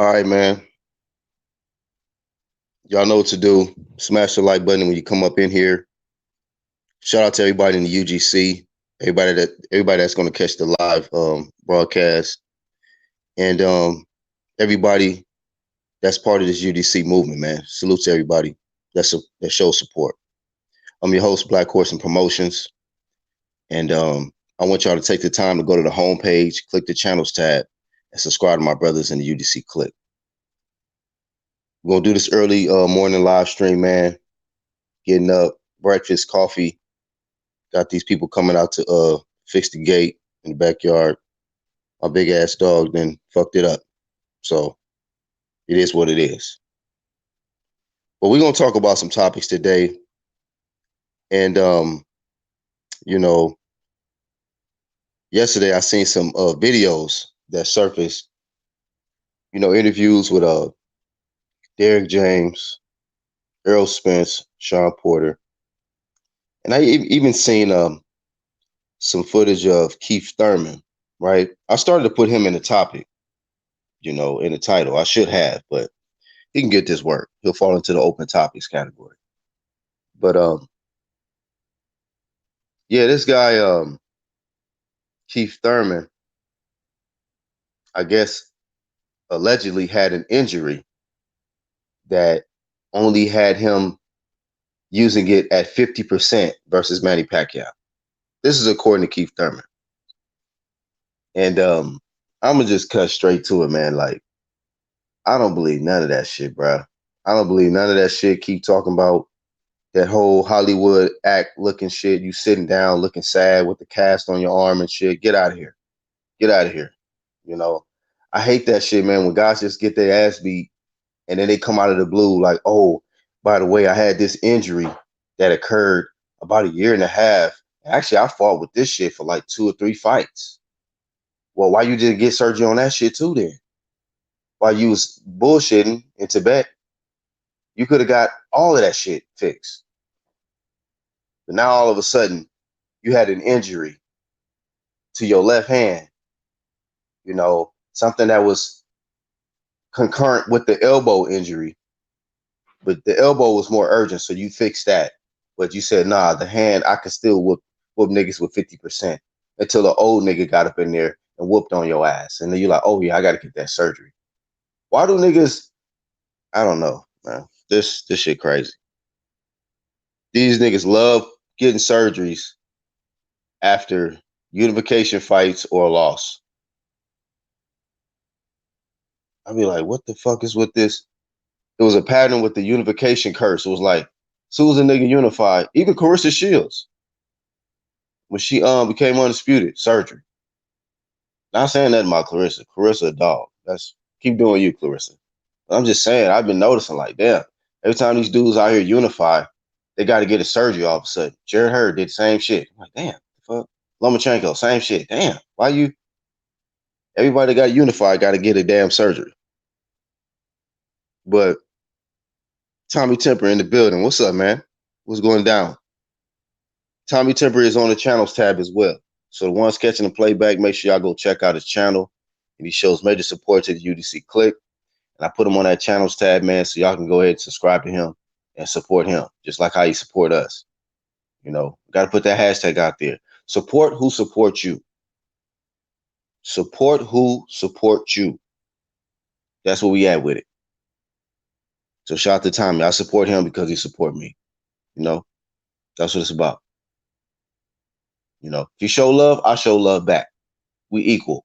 All right, man. Y'all know what to do. Smash the like button when you come up in here. Shout out to everybody in the UGC, everybody that's going to catch the live broadcast, and everybody that's part of this UGC movement, man. Salute to everybody that shows support. I'm your host, Black Horse and Promotions, and I want y'all to take the time to go to the homepage, click the channels tab, and subscribe to my brothers in the UGC CLICK. We're gonna do this early morning live stream, man. Getting up, breakfast, coffee. Got these people coming out to fix the gate in the backyard. My big ass dog then fucked it up. So it is what it is. But we're gonna talk about some topics today. And you know, yesterday I seen some videos that surfaced, interviews with DERRICK James, Errol, Spence, Shawn Porter. And I even seen some footage of Keith Thurman, right? I started to put him in the topic, in the title. I should have, but he can get this work. He'll fall into the open topics category. But yeah, this guy, Keith Thurman, I guess allegedly had an injury that only had him using it at 50% versus Manny Pacquiao. This is according to Keith Thurman. And I'm gonna just cut straight to it, man. Like, I don't believe none of that shit, bro. I don't believe none of that shit. Keep talking about that whole Hollywood act looking shit. You sitting down looking sad with the cast on your arm and shit. Get out of here. Get out of here. I hate that shit, man. When guys just get their ass beat and then they come out of the blue like, oh, by the way, I had this injury that occurred about a year and a half. Actually, I fought with this shit for like 2 or 3 fights. Well, why you didn't get surgery on that shit too then? While you was bullshitting in Tibet, you could have got all of that shit fixed. But now all of a sudden, you had an injury to your left hand, something that was concurrent with the elbow injury. But the elbow was more urgent, so you fixed that. But you said, nah, the hand, I could still whoop niggas with 50% until the old nigga got up in there and whooped on your ass. And then you're like, oh, yeah, I got to get that surgery. Why do niggas, I don't know, man. This shit crazy. These niggas love getting surgeries after unification fights or a loss. I'd be like, what the fuck is with this? It was a pattern with the unification curse. It was like, as soon as a nigga unified, even Clarissa Shields, when she became undisputed, surgery. Not saying that about Clarissa. Clarissa a dog. Keep doing you, Clarissa. But I'm just saying, I've been noticing like, damn, every time these dudes out here unify, they got to get a surgery all of a sudden. Jared Hurd did the same shit. I'm like, damn, fuck. Lomachenko, same shit. Damn, everybody got unified, got to get a damn surgery. But Tommy Temper in the building. What's up, man? What's going down? Tommy Temper is on the channels tab as well. So the ones catching the playback, make sure y'all go check out his channel. And he shows major support to the UGC CLICK. And I put him on that channels tab, man, so y'all can go ahead and subscribe to him and support him, just like how he support us. Got to put that hashtag out there. Support who supports you. Support who supports you. That's where we at with it. So shout out to Tommy. I support him because he support me. That's what it's about. If you show love, I show love back. We equal.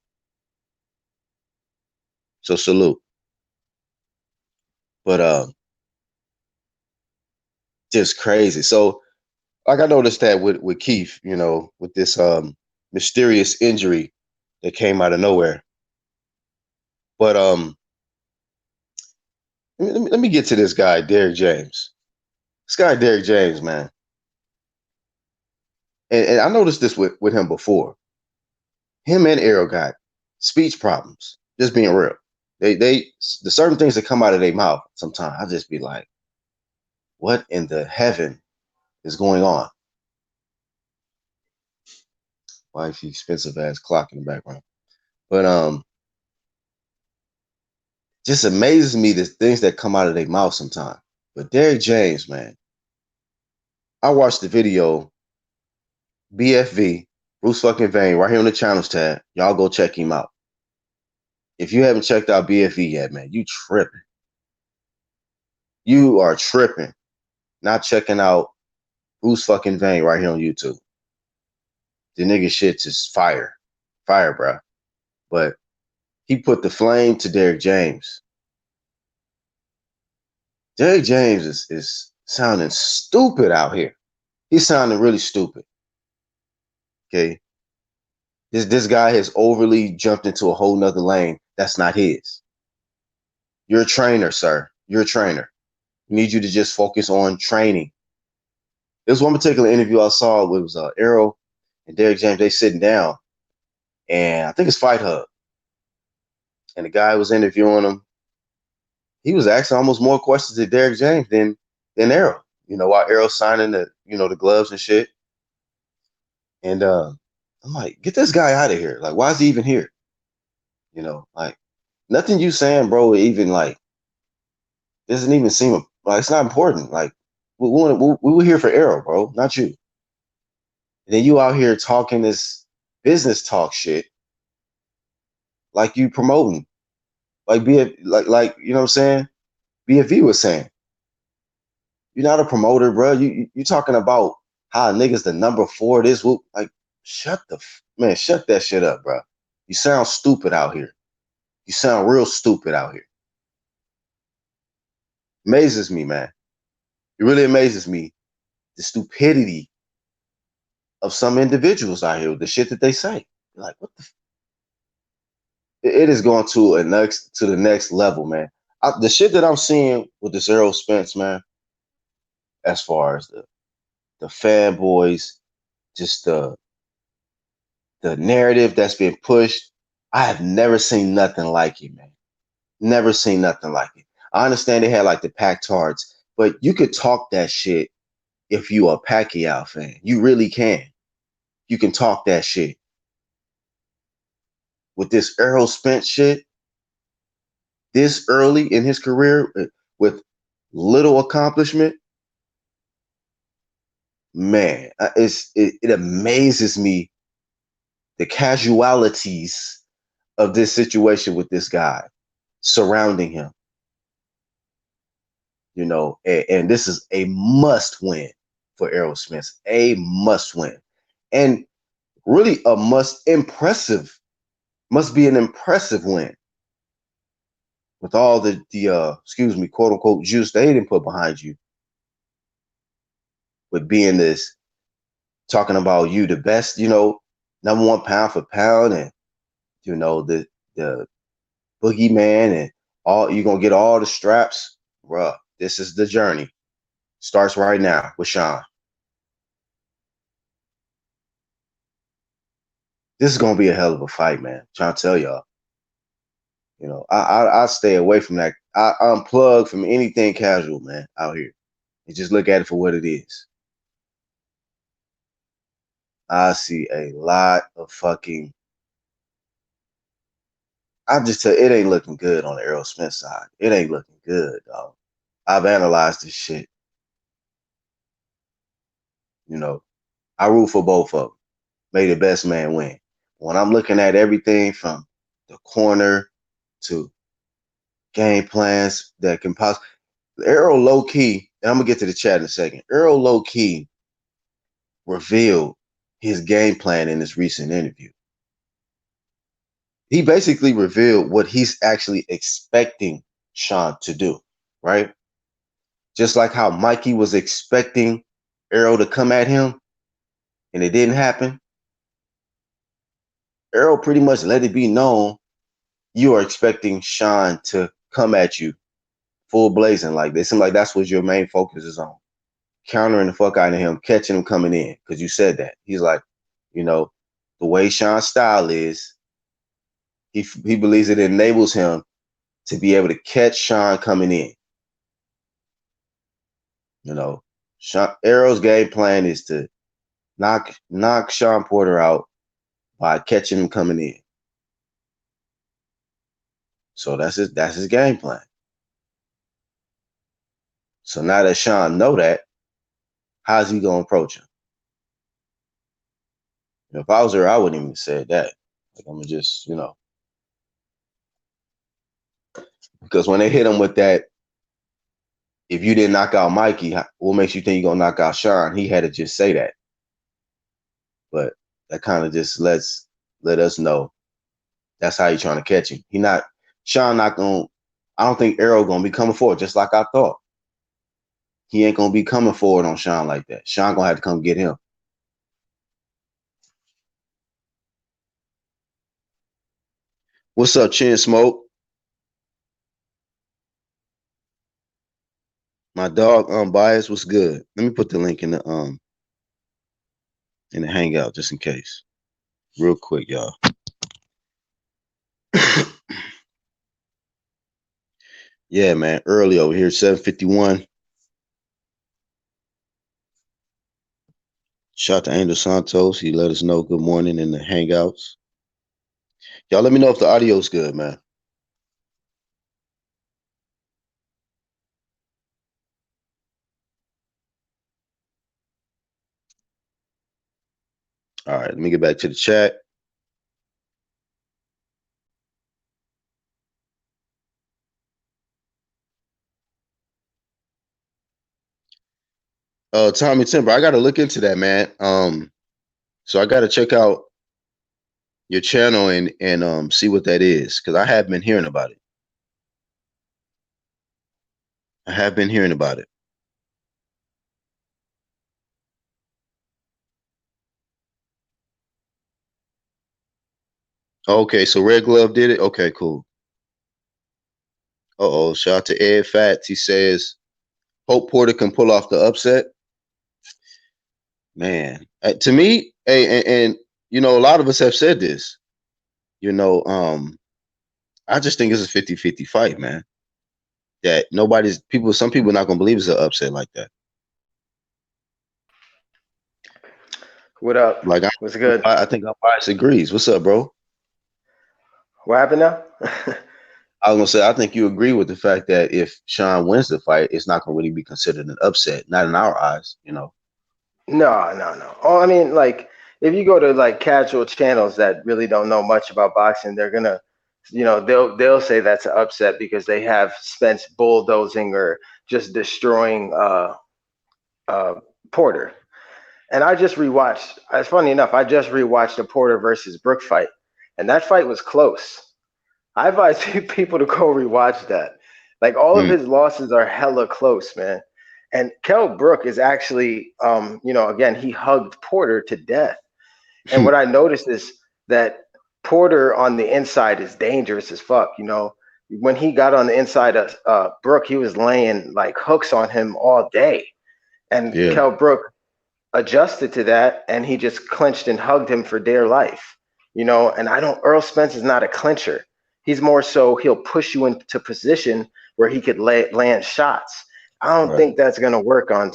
So salute. But just crazy. So like I noticed that with Keith, with this mysterious injury that came out of nowhere. But let me get to this guy, DERRICK James. This guy, DERRICK James, man. And I noticed this with him before. Him and Errol got speech problems. Just being real. The certain things that come out of their mouth sometimes, I just be like, what in the heaven is going on? Wifey, expensive ass clock in the background. But just amazes me the things that come out of their mouth sometimes. But Derrick James, man, I watched the video, BFV, Bruce fucking Vane, right here on the channels tab. Y'all go check him out. If you haven't checked out BFV yet, man, you tripping. You are tripping. Not checking out Bruce fucking Vane right here on YouTube. The nigga shit's just fire. Fire, bro. But he put the flame to Derrick James. Derrick James is sounding stupid out here. He's sounding really stupid. Okay. This guy has overly jumped into a whole nother lane that's not his. You're a trainer, sir. You're a trainer. We need you to just focus on training. There's one particular interview I saw. It was Errol and Derrick James. They sitting down, and I think it's Fight Hub. And the guy was interviewing him. He was asking almost more questions to Derrick James than Errol. You know, while Errol signing the gloves and shit. And I'm like, get this guy out of here. Like, why is he even here? You know, like nothing you saying, bro, even like doesn't even seem like it's not important. Like we were here for Errol, bro, not you. And then you out here talking this business talk shit, like you promoting, like like you know what I'm saying? BFV was saying, you're not a promoter, bro. You talking about how a nigga's the number 4. This whoop, like shut that shit up, bro. You sound stupid out here. You sound real stupid out here. Amazes me, man. It really amazes me the stupidity of some individuals out here, the shit that they say. You're like, what the? It is going to the next level, man. The shit that I'm seeing with this Errol Spence, man, as far as the fanboys, just the narrative that's been pushed, I have never seen nothing like it, man. Never seen nothing like it. I understand they had like the packed cards, but you could talk that shit if you a Pacquiao fan. You really can. You can talk that shit. With this Errol Spence shit, this early in his career with little accomplishment, man, it amazes me the casualties of this situation with this guy surrounding him. You know, and this is a must win for Errol Spence, a must win, and really a must be an impressive win with all the excuse me, quote unquote juice they didn't put behind you, with being this, talking about you the best, you know, number 1 pound for pound, and you know the boogeyman, and all you're gonna get all the straps, bruh. This is the journey. Starts right now with Shawn. This is gonna be a hell of a fight, man. I'm trying to tell y'all. You know, I stay away from that. I unplug from anything casual, man, out here, and just look at it for what it is. I see a lot of fucking. I just tell it ain't looking good on the Errol Smith side. It ain't looking good, dog. I've analyzed this shit. You know, I root for both of them. May the best man win. When I'm looking at everything from the corner to game plans that can possibly, Errol low key, and I'm gonna get to the chat in a second. Errol low key revealed his game plan in this recent interview. He basically revealed what he's actually expecting Shawn to do, right? Just like how Mikey was expecting Errol to come at him and it didn't happen. Errol pretty much let it be known you are expecting Shawn to come at you full blazing. Like they seem like that's what your main focus is on. Countering the fuck out of him, catching him coming in, because you said that. He's like, you know, the way Shawn's style is, he believes it enables him to be able to catch Shawn coming in. You know, Errol's game plan is to knock Shawn Porter out by catching him coming in. So that's his game plan. So now that Shawn know that, how's he gonna approach him? If I was her, I wouldn't even have said that. Like, I'm gonna just, because when they hit him with that, if you didn't knock out Mikey, what makes you think you're gonna knock out Shawn? He had to just say that. But that kind of just let us know that's how you're trying to catch him. Shawn not gonna, I don't think Errol gonna be coming forward, just like I thought. He ain't gonna be coming forward on Shawn like that. Shawn gonna have to come get him. What's up, Chin Smoke? My dog Unbiased, what's good? Let me put the link in the hangout just in case. Real quick, y'all. Yeah, man. Early over here, 7:51. Shout out to Angel Santos. He let us know good morning in the hangouts. Y'all let me know if the audio's good, man. All right, let me get back to the chat. Tommy Timber, I gotta look into that, man. So I gotta check out your channel and see what that is, because I have been hearing about it. I have been hearing about it. Okay, so Red Glove did it. Okay, cool. Uh-oh, shout out to Ed Fats. He says, hope Porter can pull off the upset. Man, to me, and a lot of us have said this. I just think it's a 50-50 fight, man. That some people are not gonna believe it's an upset like that. What up? Like, What's good? I think Unbiased agrees. What's up, bro? What happened now? I was gonna say, I think you agree with the fact that if Shawn wins the fight, it's not gonna really be considered an upset, not in our eyes, No. Oh, I mean, like, if you go to like casual channels that really don't know much about boxing, they're gonna, they'll say that's an upset because they have Spence bulldozing or just destroying Porter. And I just rewatched. It's funny enough, I just rewatched the Porter versus Brook fight, and that fight was close. I advise people to go rewatch that. Like all of his losses are hella close, man. And Kell Brook is actually, again, he hugged Porter to death. And what I noticed is that Porter on the inside is dangerous as fuck. When he got on the inside of Brook, he was laying like hooks on him all day. And Yeah. Kell Brook adjusted to that, and he just clinched and hugged him for dear life. And Earl Spence is not a clincher. He's more so he'll push you into position where he could land shots. I don't think that's gonna work on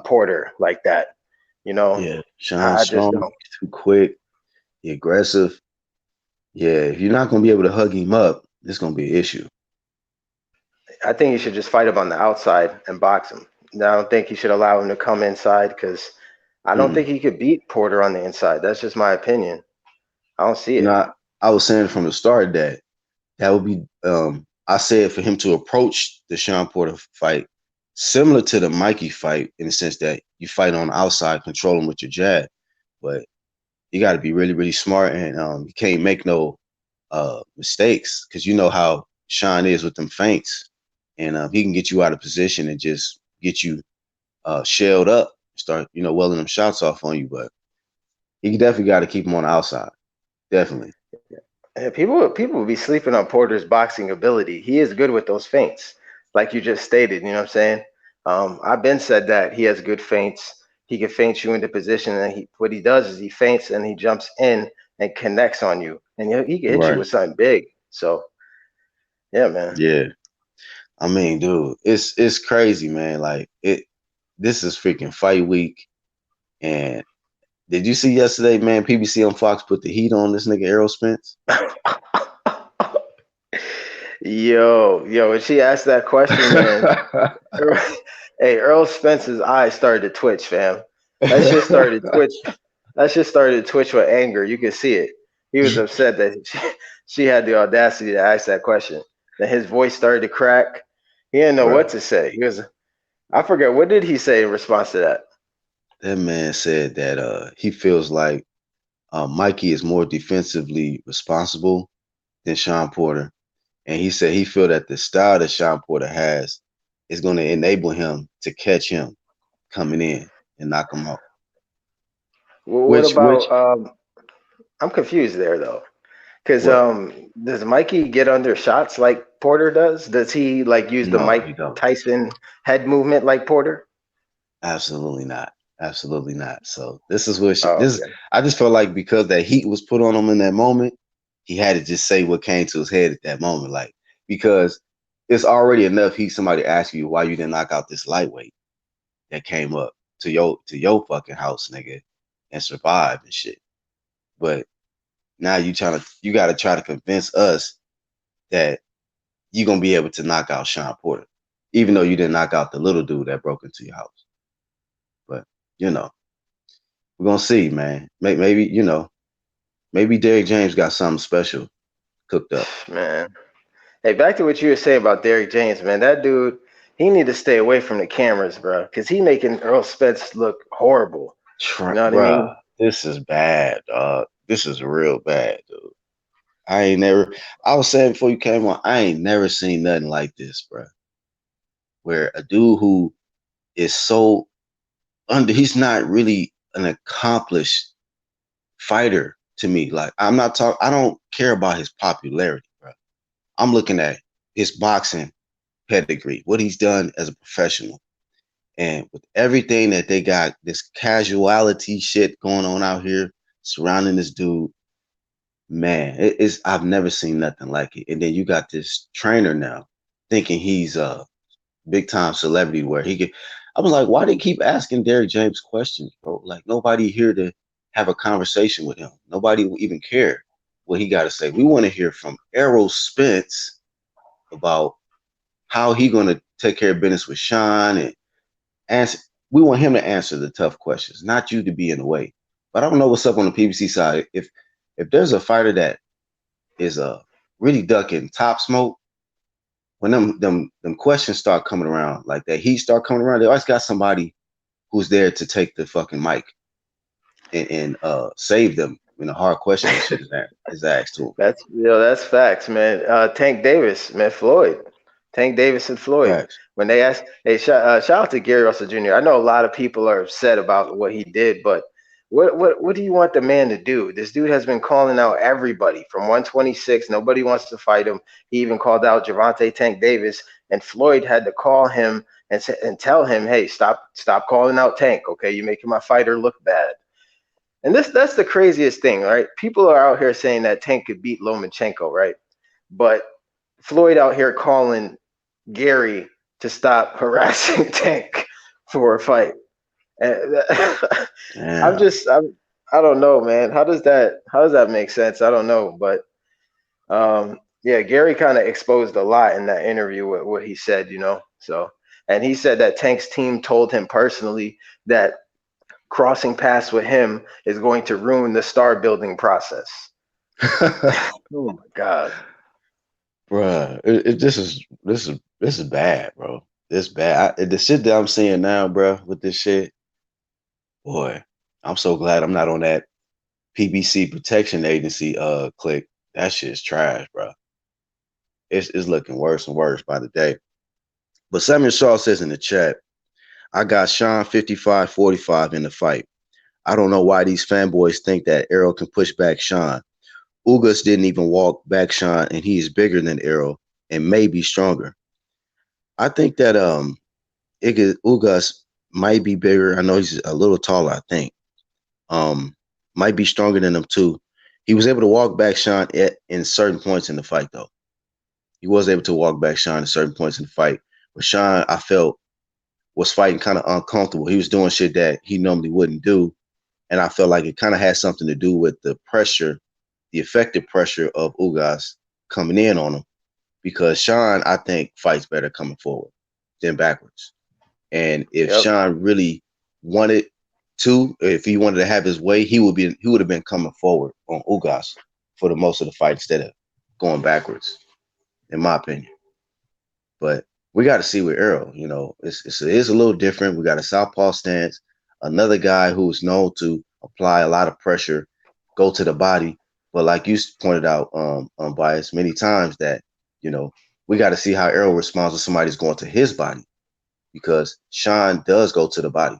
Porter like that. Yeah, Shawn's I just strong, don't. too quick, he aggressive. Yeah, if you're not gonna be able to hug him up, it's gonna be an issue. I think you should just fight him on the outside and box him. I don't think you should allow him to come inside because I don't think he could beat Porter on the inside. That's just my opinion. I don't see it. I was saying from the start that would be I said for him to approach the Shawn Porter fight similar to the Mikey fight in the sense that you fight on the outside, control him with your jab, but you got to be really, really smart, and you can't make no mistakes, because you know how Shawn is with them feints, and he can get you out of position and just get you shelled up, start welling them shots off on you. But you definitely got to keep him on the outside, definitely. And people will be sleeping on Porter's boxing ability. He is good with those feints, like you just stated. You know what I'm saying? I've been said that he has good feints. He can feint you into position, and what he does is he feints and he jumps in and connects on you, and he can hit you with something big. So, yeah, man. Yeah, I mean, dude, it's crazy, man. Like this is freaking fight week, and did you see yesterday, man? PBC on Fox put the heat on this nigga Errol Spence. Yo, when she asked that question, man, hey, Earl Spence's eyes started to twitch, fam. That shit started to twitch. That shit started to twitch with anger. You could see it. He was upset that she had the audacity to ask that question. Then his voice started to crack. He didn't know what Bruh, to say. I forget, what did he say in response to that? that man said that he feels like Mikey is more defensively responsible than Shawn Porter, and he said he feel that the style that Shawn Porter has is going to enable him to catch him coming in and knock him out. Well, what Which about? I'm confused there though, because what? does Mikey get under shots like Porter does? Does he like use the No, Mike he don't. Tyson head movement like Porter? Absolutely not. Absolutely not. So this is what Oh, this. okay. I just felt like because that heat was put on him in that moment, he had to just say what came to his head at that moment. Like because it's already enough heat. Somebody ask you why you didn't knock out this lightweight that came up to your fucking house, nigga, and survive and shit. But now you got to try to convince us that you're gonna be able to knock out Shawn Porter, even though you didn't knock out the little dude that broke into your house. But you know. We're gonna see, man. Maybe maybe Derrick James got something special cooked up. Man. Hey, back to what you were saying about Derrick James, man. That dude, he need to stay away from the cameras, bro, because he making Earl Spence look horrible. You know what I Bruh, mean? this is bad, dog. This is real bad, dude. I ain't never. I was saying before you came on, I ain't never seen nothing like this, bruh. Where a dude who is so under, he's not really an accomplished fighter to me. Like I'm not talking. I don't care about his popularity, bro. I'm looking at his boxing pedigree, what he's done as a professional. And with everything that they got, this casuality shit going on out here surrounding this dude, man, it's I've never seen nothing like it. And then you got this trainer now thinking he's a big time celebrity where he could. I was like, why they keep asking Derrick James questions, bro? Like nobody here to have a conversation with him. Nobody will even care what he got to say. We want to hear from Errol Spence about how he gonna take care of business with Shawn and answer. We want him to answer the tough questions, not you to be in the way. But I don't know what's up on the PBC side. If there's a fighter that is really ducking top smoke, when them questions start coming around, like that heat start coming around, they always got somebody who's there to take the fucking mic and save them when a hard question and shit is asked to them. That's facts, man. Tank Davis, man, Floyd, Tank Davis and Floyd. Facts. When they asked, hey, shout out to Gary Russell Jr. I know a lot of people are upset about what he did, but what do you want the man to do? This dude has been calling out everybody from 126. Nobody wants to fight him. He even called out Javante Tank Davis, and Floyd had to call him and tell him, hey, stop calling out Tank. Okay, you're making my fighter look bad. And that's the craziest thing, right? People are out here saying that Tank could beat Lomachenko, right? But Floyd out here calling Gary to stop harassing Tank for a fight. And Yeah. I don't know, man. How does that make sense? I don't know, but yeah, Gary kind of exposed a lot in that interview with what he said, So, and he said that Tank's team told him personally that crossing paths with him is going to ruin the star building process. Oh my god. Bruh, this is bad, bro. This bad. The shit that I'm seeing now, bro, with this shit, boy, I'm so glad I'm not on that PBC protection agency click. That shit's trash, bro. It's looking worse and worse by the day. But Samuel Shaw says in the chat, I got Shawn 55-45 in the fight. I don't know why these fanboys think that Errol can push back Shawn. Ugas didn't even walk back Shawn, and he is bigger than Errol and may be stronger. I think that Ugas might be bigger. I know he's a little taller, I think. Might be stronger than him too. He was able to walk back Shawn in certain points in the fight, though. He was able to walk back Shawn at certain points in the fight. But Shawn, I felt, was fighting kind of uncomfortable. He was doing shit that he normally wouldn't do. And I felt like it kind of had something to do with the pressure, the effective pressure of Ugas coming in on him. because Shawn, I think, fights better coming forward than backwards. And if Yep. Shawn really wanted to, if he wanted to have his way, he would have been coming forward on Ugas for the most of the fight instead of going backwards, in my opinion. But we got to see with Errol. You know, it is a little different. We got a southpaw stance, another guy who's known to apply a lot of pressure, go to the body. But like you pointed out, Bias many times that you know we got to see how Errol responds when somebody's going to his body because Shawn does go to the body.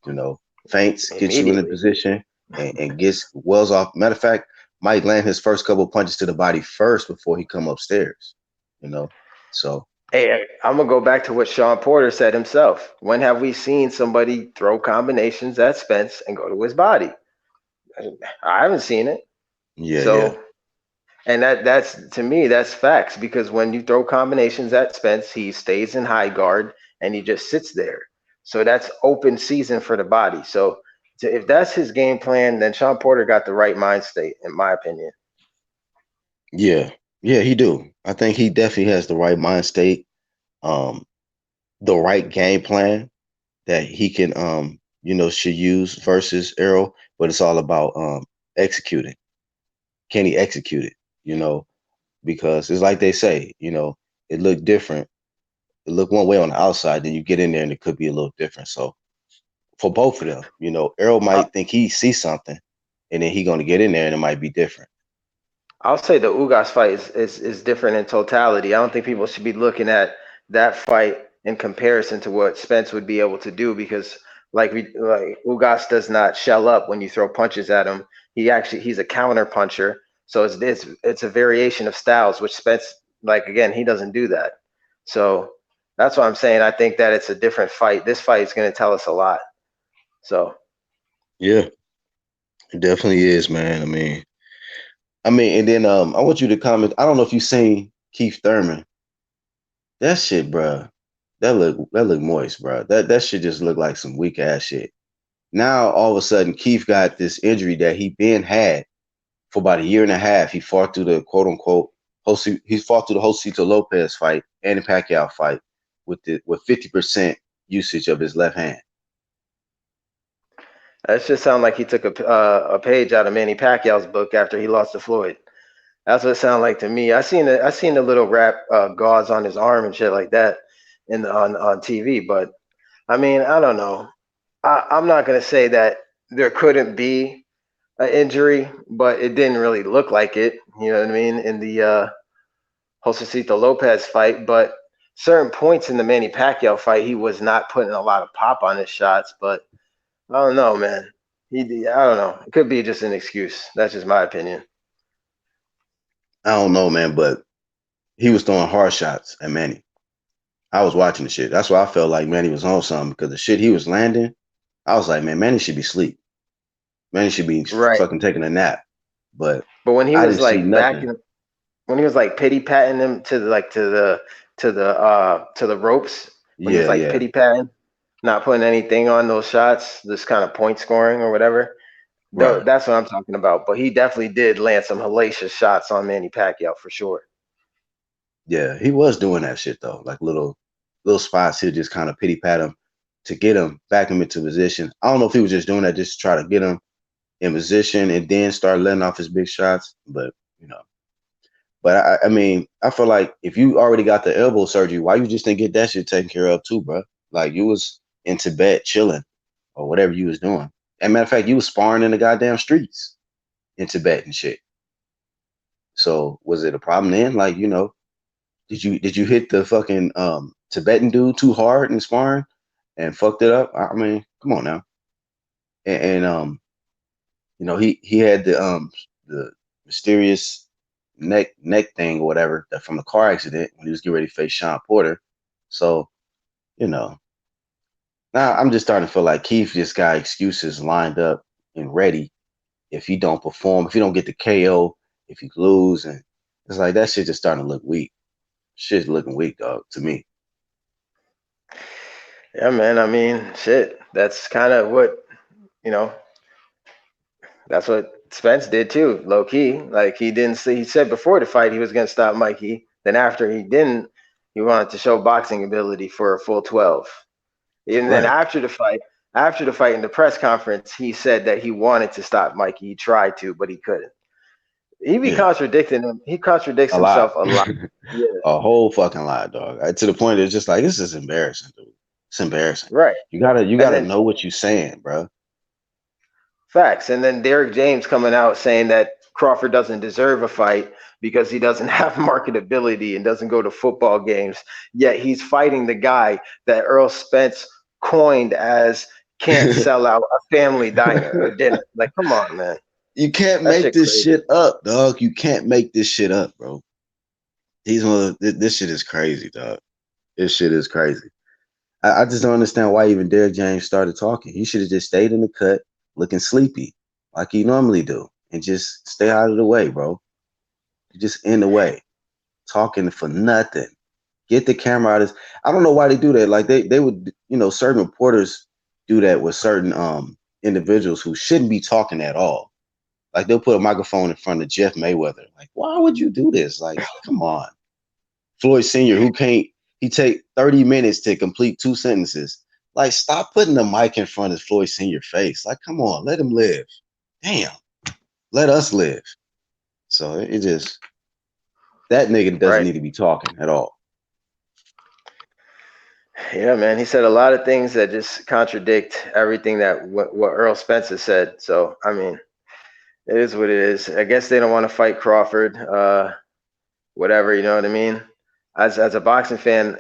You know, feints, gets you in a Immediately. position, and gets wells off. Matter of fact, might land his first couple of punches to the body first before he come upstairs. You know, so Hey, I'm gonna go back to what Shawn Porter said himself. When have we seen somebody throw combinations at Spence and go to his body? I haven't seen it. yeah, yeah. So, and that's to me that's facts because when you throw combinations at Spence, he stays in high guard and he just sits there. So that's open season for the body. So if that's his game plan, then Shawn Porter got the right mind state, in my opinion. Yeah, yeah, he do. I think he definitely has the right mind state, um, the right game plan that he can, should use versus Errol. But it's all about executing. Can he execute it? You know, because it's like they say, it looked different. It looked one way on the outside, then you get in there and it could be a little different. So for both of them, Errol I- might think he sees something, and then he gonna get in there and it might be different. I'll say the Ugas fight is different in totality. I don't think people should be looking at that fight in comparison to what Spence would be able to do because like Ugas does not shell up when you throw punches at him. He's a counter puncher. So it's a variation of styles, which Spence, like again, he doesn't do that. So that's what I'm saying. I think that it's a different fight. This fight is going to tell us a lot. So Yeah, it definitely is, man. I mean, and then I want you to comment. I don't know if you seen Keith Thurman. That shit, bro. That look moist, bro. That shit just look like some weak ass shit. Now all of a sudden, Keith got this injury that he been had for about a year and a half. He fought through the quote unquote he fought through the Josito Lopez fight and the Pacquiao fight with 50% usage of his left hand. that just sounds like he took a page out of Manny Pacquiao's book after he lost to Floyd. That's what it sounded like to me. I seen the little wrap gauze on his arm and shit like that on TV. But I mean, I don't know. I'm not gonna say that there couldn't be an injury, but it didn't really look like it. You know what I mean? In the Josecito Lopez fight, but certain points in the Manny Pacquiao fight, he was not putting a lot of pop on his shots. But I don't know, man. I don't know. It could be just an excuse. That's just my opinion. I don't know, man, but he was throwing hard shots at Manny. I was watching the shit. That's why I felt like Manny was on something because the shit he was landing, I was like, man, Manny should be asleep. Manny should be Right. fucking taking a nap. But But when he I was didn't see like nothing. backing when he was like pity patting him to the ropes when he was Yeah, like yeah, pity patting, not putting anything on those shots, this kind of point scoring or whatever. right. That's what I'm talking about. But he definitely did land some hellacious shots on Manny Pacquiao for sure. Yeah, he was doing that shit though. Like little spots he'll just kind of pity pat him to get him back him into position. I don't know if he was just doing that just to try to get him in position and then start letting off his big shots. But I mean, I feel like if you already got the elbow surgery, why you just didn't get that shit taken care of too, bro? Like you was in Tibet chilling or whatever you was doing. And matter of fact, you was sparring in the goddamn streets in Tibet and shit. So was it a problem then? Like, did you hit the fucking Tibetan dude too hard in sparring and fucked it up? I mean, come on now. And he had the mysterious neck thing or whatever that from the car accident when he was getting ready to face Shawn Porter. So, you know, now I'm just starting to feel like Keith just got excuses lined up and ready if he don't perform, if he don't get the KO, if he lose, and it's like that shit just starting to look weak. Shit's looking weak, dog, to me. Yeah, man. I mean, shit. That's kind of what you know. That's what Spence did too, low key. Like he didn't see. He said before the fight he was gonna stop Mikey. Then after he didn't, he wanted to show boxing ability for a full 12. And then Right. after the fight in the press conference, he said that he wanted to stop Mikey. He tried to, but he couldn't. He be Yeah. contradicting him. He contradicts A lot. himself a lot. Yeah, A whole fucking lot, dog. To the point it's just like this is embarrassing, dude. It's embarrassing. right. You And gotta then know what you're saying, bro. facts. And then Derrick James coming out saying that Crawford doesn't deserve a fight because he doesn't have marketability and doesn't go to football games. Yet he's fighting the guy that Earl Spence coined as can't sell out a family diner or dinner. Like, come on, man. You can't That make shit this crazy. shit up, dog. You can't make this shit up, bro. This shit is crazy, dog. This shit is crazy. I just don't understand why even Derrick James started talking. He should have just stayed in the cut, looking sleepy, like he normally do, and just stay out of the way, bro. Just in the way, talking for nothing. Get the camera out of. I don't know why they do that. Like they would, certain reporters do that with certain individuals who shouldn't be talking at all. Like they'll put a microphone in front of Jeff Mayweather. Like, why would you do this? Like, come on. Floyd Sr., who can't he take 30 minutes to complete 2 sentences. Like, stop putting the mic in front of Floyd Sr. face. Like, come on, let him live. Damn. Let us live. So it just that nigga doesn't Right. need to be talking at all. Yeah, man. He said a lot of things that just contradict everything that what Earl Spencer said. So, I mean, it is what it is. I guess they don't want to fight Crawford. Whatever, you know what I mean? As a boxing fan,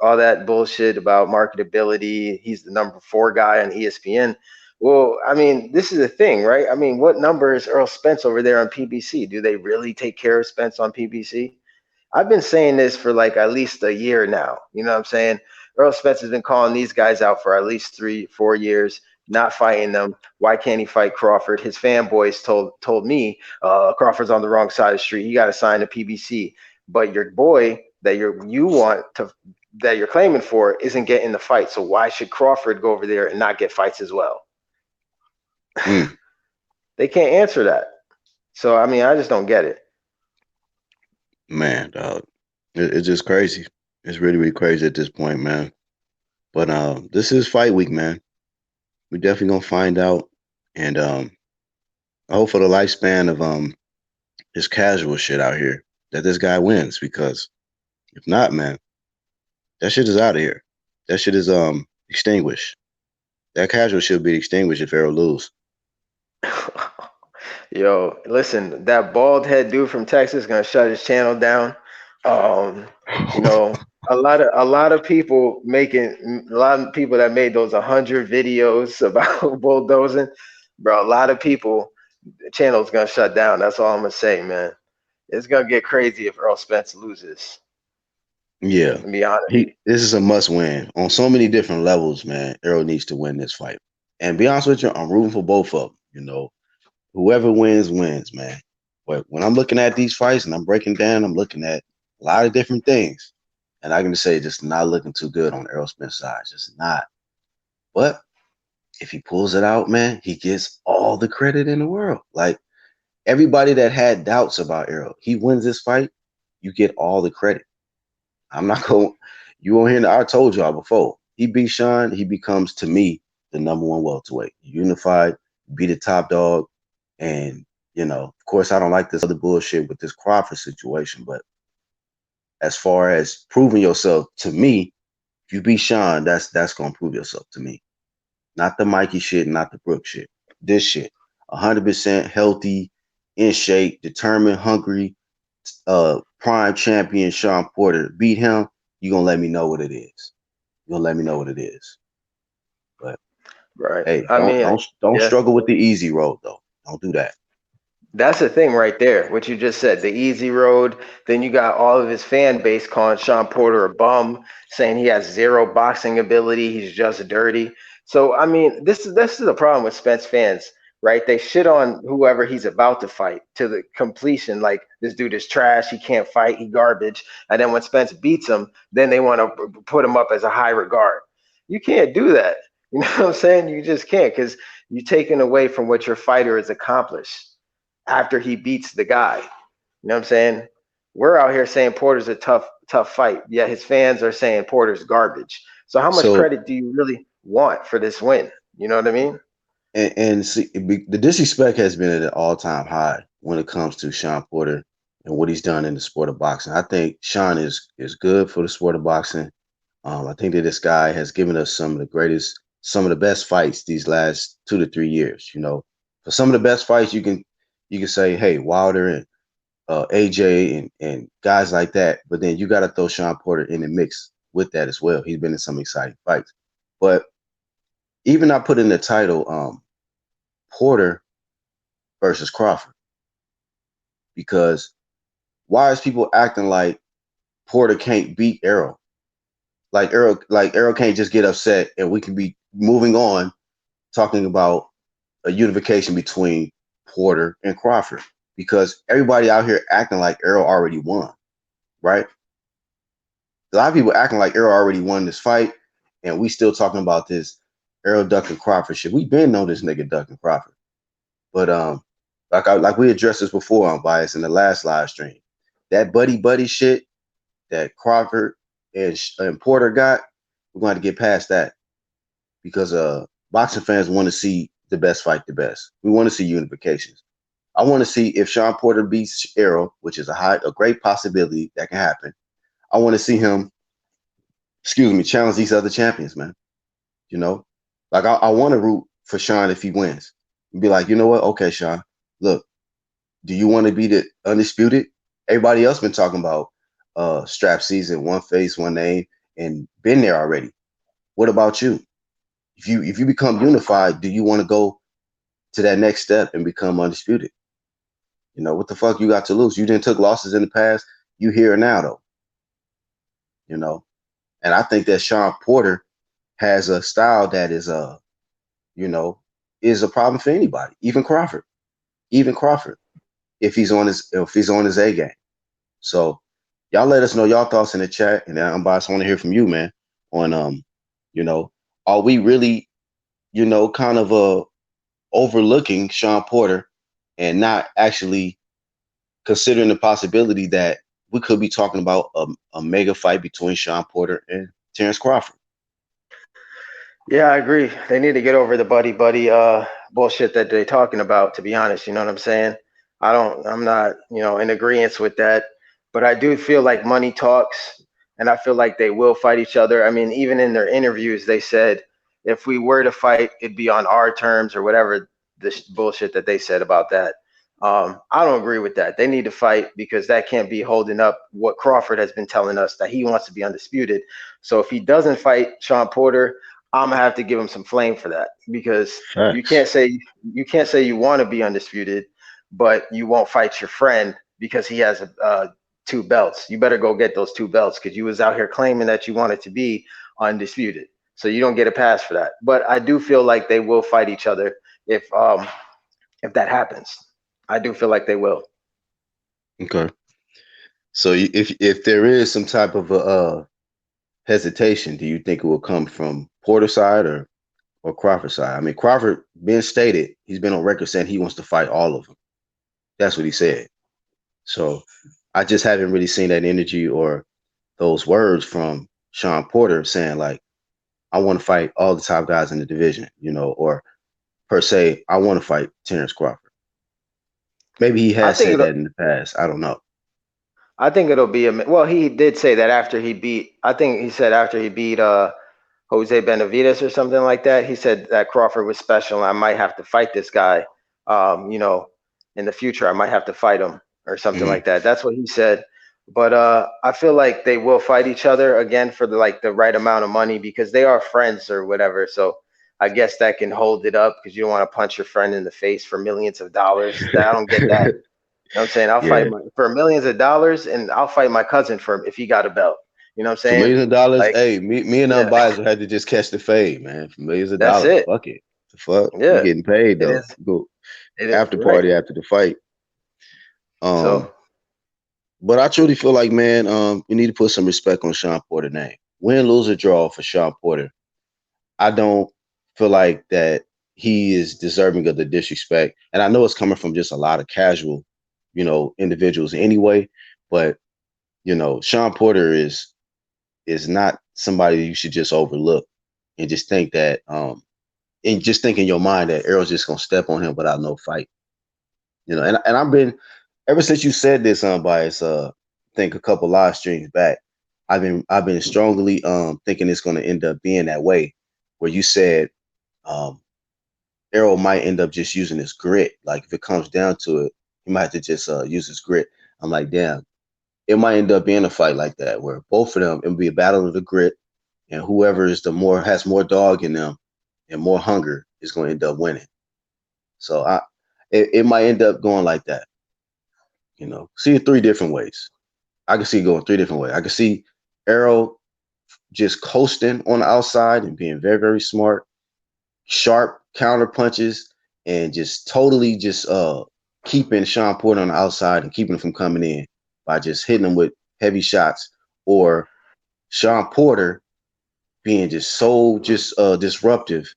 all that bullshit about marketability, he's the number 4 guy on ESPN. Well, I mean, this is the thing, right? I mean, what number is Earl Spence over there on PBC? Do they really take care of Spence on PBC? I've been saying this for like at least a year now. You know what I'm saying? Earl Spence has been calling these guys out for at least 3-4 years, not fighting them. Why can't he fight Crawford? His fanboys told me Crawford's on the wrong side of the street. He got to sign a PBC. But your boy that you're claiming for isn't getting the fight. So why should Crawford go over there and not get fights as well? Mm. They can't answer that. So I mean, I just don't get it. Man, dog. It's just crazy. It's really, really crazy at this point, man. But this is fight week, man. We definitely gonna find out. And I hope for the lifespan of this casual shit out here that this guy wins, because if not, man, that shit is out of here. That shit is extinguished. That casual should be extinguished if Errol lose. Yo, listen, that bald head dude from Texas is gonna shut his channel down. Um, you know, a lot of people that made those 100 videos about bulldozing, bro. A lot of people, the channel's gonna shut down. That's all I'm gonna say, man. It's gonna get crazy if Earl Spence loses. Yeah. To be honest, This is a must win on so many different levels, man. Errol needs to win this fight. And be honest with you, I'm rooting for both of them. Whoever wins, wins, man. But when I'm looking at these fights and I'm breaking down, I'm looking at a lot of different things. And I can just say just not looking too good on Errol Spence's side. Just not. But if he pulls it out, man, he gets all the credit in the world. Like everybody that had doubts about Errol, he wins this fight, you get all the credit. I'm not going. You won't hear. I told y'all before. He beat Shawn. He becomes to me the number 1 welterweight, unified, be the top dog, and of course, I don't like this other bullshit with this Crawford situation. But as far as proving yourself to me, if you beat Shawn, that's gonna prove yourself to me. Not the Mikey shit, not the Brooke shit. This shit, 100% healthy, in shape, determined, hungry, prime champion Shawn Porter beat him. You gonna let me know what it is. You're gonna let me know what it is. But right? hey, I don't mean, don't don't yeah. struggle with the easy road though. Don't do that. That's the thing right there, what you just said, the easy road. Then you got all of his fan base calling Shawn Porter a bum, saying he has zero boxing ability, he's just dirty. So I mean, this is the problem with Spence fans, right? They shit on whoever he's about to fight to the completion. Like this dude is trash, he can't fight, he garbage. And then when Spence beats him, then they want to put him up as a high regard. You can't do that. You know what I'm saying? You just can't, because you're taking away from what your fighter has accomplished after he beats the guy. You know what I'm saying? we're out here saying Porter's a tough fight, yet his fans are saying Porter's garbage. So how much So credit do you really want for this win? You know what I mean? and see, the disrespect has been at an all-time high when it comes to Shawn Porter and what he's done in the sport of boxing. I think Shawn is good for the sport of boxing. I think that this guy has given us some of the best fights these last 2 to 3 years. You know, for some of the best fights, you can say, hey, Wilder and AJ and guys like that. But then you got to throw Shawn Porter in the mix with that as well. He's been in some exciting fights. But even I put in the title, Porter versus Crawford, because why is people acting like Porter can't beat Errol? Like Errol can't just get upset and we can be moving on talking about a unification between Porter and Crawford, because everybody out here acting like Errol already won, right? A lot of people acting like Errol already won this fight, and we still talking about this Errol ducking Crawford shit. We've been on this nigga ducking Crawford, but like we addressed this before on Bias in the last live stream, that buddy shit that Crawford and Porter got, we're going to get past that, because boxing fans want to see the best fight the best. We want to see unifications. I want to see if Shawn Porter beats Errol, which is a great possibility that can happen. I want to see him, challenge these other champions, man. You know, like I want to root for Shawn if he wins. And be like, you know what? Okay, Shawn, look, do you want to be the undisputed? Everybody else been talking about strap season, one face, one name, and been there already. What about you? If you become unified, do you want to go to that next step and become undisputed? You know, what the fuck you got to lose? You didn't took losses in the past. You here now though. You know, and I think that Shawn Porter has a style that is you know, is a problem for anybody, even Crawford. Even Crawford, if he's on his A game. So y'all let us know y'all thoughts in the chat, and I'm Unbiased. I want to hear from you, man. On you know, are we really, kind of overlooking Shawn Porter and not actually considering the possibility that we could be talking about a mega fight between Shawn Porter and Terence Crawford? Yeah, I agree. They need to get over the buddy bullshit that they're talking about, to be honest. You know what I'm saying? I'm not, in agreement with that. But I do feel like money talks, and I feel like they will fight each other. I mean, even in their interviews, they said if we were to fight, it'd be on our terms or whatever this bullshit that they said about that. I don't agree with that. They need to fight because that can't be holding up what Crawford has been telling us, that he wants to be undisputed. So if he doesn't fight Shawn Porter, I'm gonna have to give him some flame for that, because you Facts. can't say you want to be undisputed, but you won't fight your friend because he has two belts. You better go get those two belts because you was out here claiming that you wanted to be undisputed. So you don't get a pass for that. But I do feel like they will fight each other if that happens. I do feel like they will. Okay. So if there is some type of a hesitation, do you think it will come from Porter's side or Crawford's side? I mean, Crawford been stated, he's been on record saying he wants to fight all of them. That's what he said. So I just haven't really seen that energy or those words from Shawn Porter saying like, I want to fight all the top guys in the division, or per se, I want to fight Terence Crawford. Maybe he I has think said it'll, that in the past. I don't know. I think it'll be well. He did say that after he beat. I think he said after he beat Jose Benavides or something like that. He said that Crawford was special. I might have to fight this guy. In the future, I might have to fight him or something Mm-hmm. like that. That's what he said. But I feel like they will fight each other again for the right amount of money because they are friends or whatever. So I guess that can hold it up because you don't want to punch your friend in the face for millions of dollars. I don't get that. You know what I'm saying? I'll fight Yeah. for millions of dollars, and I'll fight my cousin for if he got a belt. You know what I'm For saying? millions of dollars, Like, hey, me and yeah, Unbiased had to just catch the fade, man. For millions of that's dollars, it. fuck it. The fuck, we Yeah, getting paid it though. is. Go It is after right. party after the fight. So But I truly feel like, man, we need to put some respect on Shawn Porter's name. Win, lose, or draw for Shawn Porter. I don't feel like that he is deserving of the disrespect. And I know it's coming from just a lot of casual, individuals anyway. But you know, Shawn Porter is not somebody you should just overlook and just think that and just think in your mind that Errol's just gonna step on him without no fight. You know, and I've been ever since you said this Bias, I think a couple live streams back, I've been strongly thinking it's gonna end up being that way, where you said um Errol might end up just using his grit. Like if it comes down to it, he might have to just use his grit. I'm like, damn, it might end up being a fight like that where both of them, it'll be a battle of the grit, and whoever is the more has more dog in them and more hunger is going to end up winning. So it might end up going like that. You know, see it three different ways. I can see it going three different ways. I can see Errol just coasting on the outside and being very, very smart, sharp counter punches, and just totally just keeping Shawn Porter on the outside and keeping him from coming in by just hitting him with heavy shots, or Shawn Porter being just so just disruptive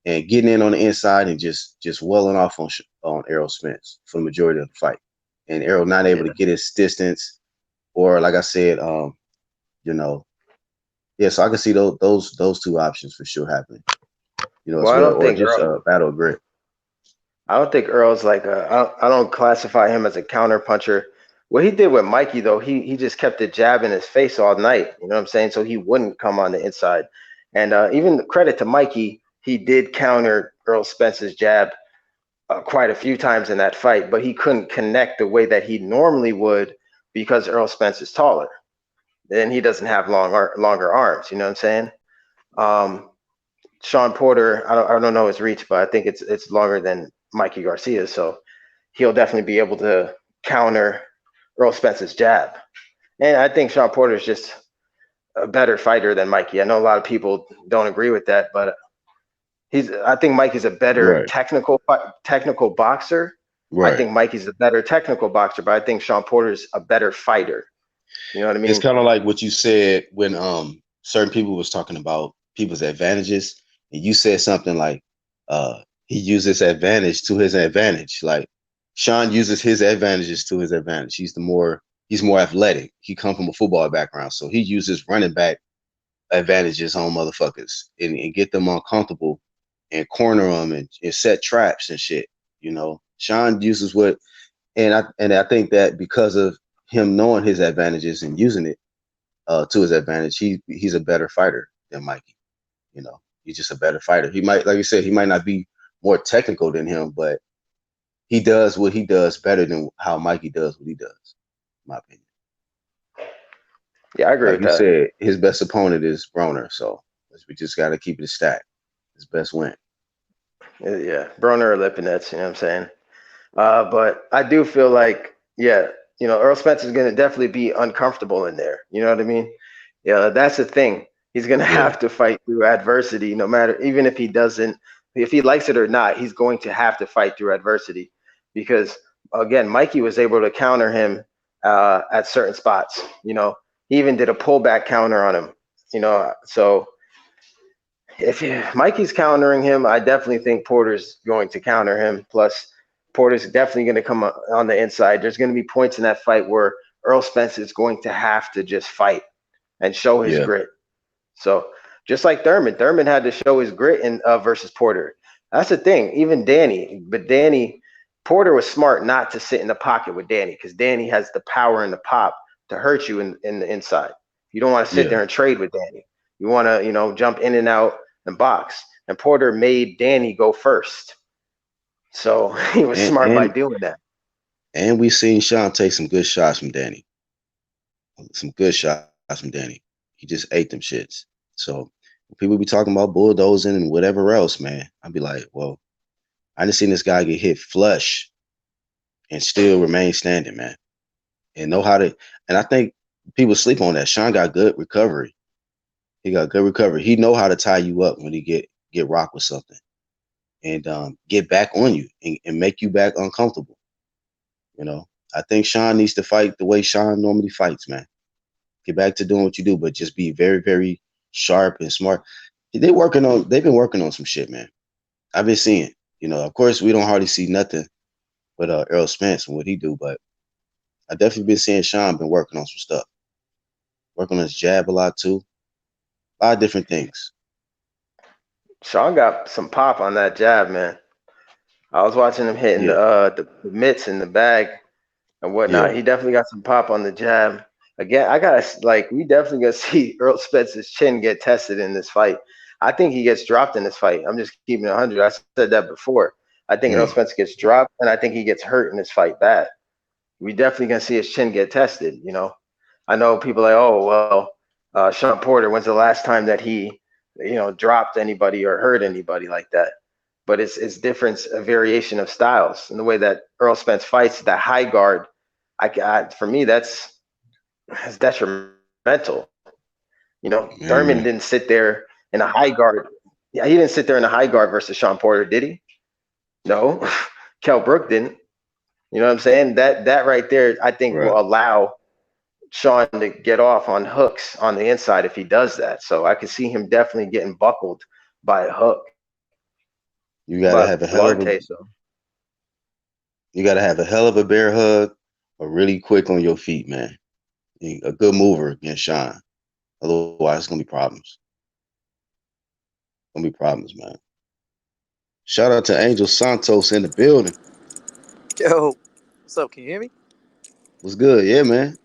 and getting in on the inside and just welling off on Errol Spence for the majority of the fight, and Errol not able Yeah. to get his distance, or like I said, you know, yeah. So I can see those two options for sure happening, you know, as Well, well, or just battle of grit. I don't think Earl's like I don't classify him as a counter puncher. What he did with Mikey though, he just kept the jab in his face all night. You know what I'm saying? So he wouldn't come on the inside. And even credit to Mikey, he did counter Earl Spence's jab quite a few times in that fight, but he couldn't connect the way that he normally would because Earl Spence is taller. And he doesn't have longer arms. You know what I'm saying? Um, Shawn Porter, I don't know his reach, but I think it's longer than Mikey Garcia, so he'll definitely be able to counter Earl Spence's jab. And I think Shawn Porter is just a better fighter than Mikey. I know a lot of people don't agree with that, but I think Mikey's a better Right, technical boxer. I right. think Mikey's a better technical boxer, but I think Shawn Porter's a better fighter. You know what I It's mean? kind of like what you said when certain people was talking about people's advantages, and you said something like he uses advantage to his advantage. Like Shawn uses his advantages to his advantage. He's more athletic. He come from a football background, so he uses running back advantages on motherfuckers and get them uncomfortable and corner them and set traps and shit. You know, Shawn uses what, and I think that because of him knowing his advantages and using it to his advantage, he's a better fighter than Mikey. You know, he's just a better fighter. He might, like you said, he might not be more technical than him, but he does what he does better than how Mikey does what he does, in my opinion. Yeah, I agree Like with you that. said, his best opponent is Broner, so we just got to keep it stacked. His best win. Yeah, Broner or Lipinets, you know what I'm saying? But I do feel like, yeah, Earl Spence is going to definitely be uncomfortable in there. You know what I mean? Yeah, that's the thing. He's going to Yeah, have to fight through adversity, no matter, even if he doesn't, if he likes it or not, he's going to have to fight through adversity because, again, Mikey was able to counter him at certain spots. He even did a pullback counter on him, so if Mikey's countering him, I definitely think Porter's going to counter him. Plus, Porter's definitely going to come on the inside. There's going to be points in that fight where Earl Spence is going to have to just fight and show his yeah, grit. So just like Thurman had to show his grit in versus Porter. That's the thing. Even Porter was smart not to sit in the pocket with Danny because Danny has the power and the pop to hurt you in the inside. You don't want to sit yeah. there and trade with Danny. You want to, jump in and out and box. And Porter made Danny go first. So he was And smart by and doing that. and we seen Shawn take some good shots from Danny. Some good shots from Danny. He just ate them shits. So people be talking about bulldozing and whatever else, man. I'd be like, well, I just seen this guy get hit flush and still remain standing, man. And know how to. And I think people sleep on that. Shawn got good recovery. He got good recovery. He know how to tie you up when he get rocked with something and get back on you and make you back uncomfortable. You know, I think Shawn needs to fight the way Shawn normally fights, man. Get back to doing what you do, but just be very, very sharp and smart. They've been working on some shit, man. I've been seeing. You know, of course we don't hardly see nothing but Errol Spence and what he do, but I definitely been seeing Shawn been working on some stuff. work on his jab a lot too. A lot of different things. Shawn got some pop on that jab, man. I was watching him hitting Yeah, the mitts in the bag and whatnot. yeah. He definitely got some pop on the jab. Again, I gotta like we definitely gonna see Errol Spence's chin get tested in this fight. I think he gets dropped in this fight. I'm just keeping it 100. I said that before. I think Errol Mm, Spence gets dropped, and I think he gets hurt in this fight bad. We definitely gonna see his chin get tested. You know, I know people are like, oh well, Shawn Porter. When's the last time that he, dropped anybody or hurt anybody like that? But it's different, a variation of styles and the way that Errol Spence fights that high guard. For me, that's detrimental. Thurman didn't sit man, there in a high guard. Yeah, he didn't sit there in a high guard versus Shawn Porter, did he? No, Kell Brook didn't. You know what I'm saying? That right there, I think right. will allow Shawn to get off on hooks on the inside if he does that. So I could see him definitely getting buckled by a hook, You by gotta have a hell of a Blante. So you gotta have a hell of a bear hug or really quick on your feet, man. A good mover against Shawn. Otherwise, it's gonna be problems. Gonna be problems, man. Shout out to Angel Santos in the building. Yo, what's up? Can you hear me? What's good? Yeah, man.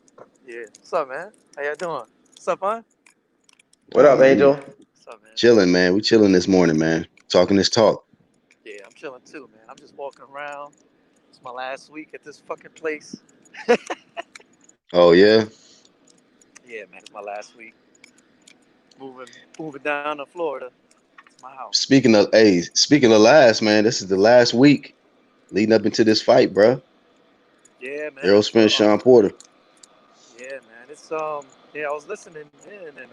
Yeah. What's up, man? How y'all doing? What's up, huh? what up, Man, we Angel? What's up, man? chilling, man. We chilling this morning, man. Talking this talk. Yeah, I'm chilling too, man. I'm just walking around. It's my last week at this fucking place. Oh yeah. Yeah, man, it's my last week. Moving, moving down to Florida. It's my house. Speaking of last, man, this is the last week leading up into this fight, bro. Yeah, man. Errol It's Spence, Shawn Porter. yeah, man. It's yeah. I was listening in, and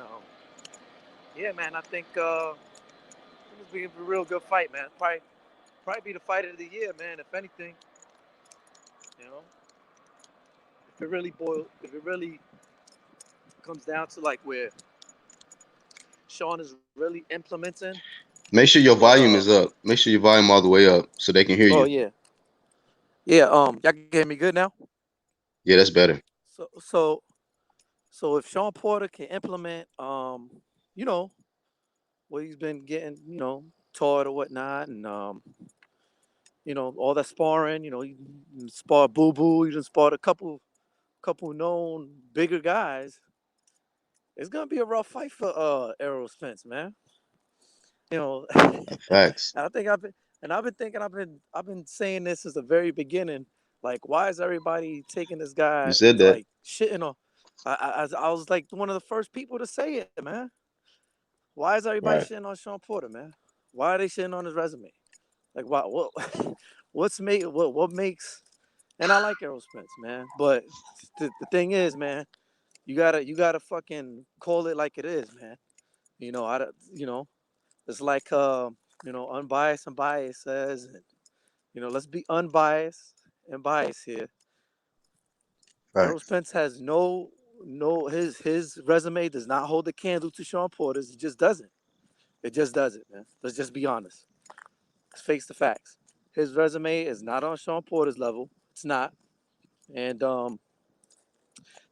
yeah, man. I think it's gonna be a real good fight, man. Probably be the fight of the year, man. If anything, you know, if it really comes down to like where Shawn is really implementing Make sure your what volume is up. Make sure your volume all the way up so they can hear oh you. yeah. Yeah, y'all can hear me good now? Yeah, that's better. So so so if Shawn Porter can implement you know, what he's been getting, taught or whatnot and all that sparring, you sparred Boo Boo, you just sparred a couple known bigger guys. It's gonna be a rough fight for Errol Spence, man. You know, Facts. I think I've been thinking I've been saying this since the very beginning. Like, why is everybody taking this You guy said to that. like shitting on? I was like one of the first people to say it, man. Why is everybody Right. shitting on Shawn Porter, man? Why are they shitting on his resume? Like, what what makes? And I like Errol Spence, man. But the thing is, man, you gotta fucking call it like it is, man. I don't- it's like unbiased and biased says, and let's be unbiased and biased here. Right. Errol Spence has no his resume does not hold a candle to Shawn Porter's. It just doesn't. It just doesn't, man. Let's just be honest. Let's face the facts. His resume is not on Shawn Porter's level. It's not. And to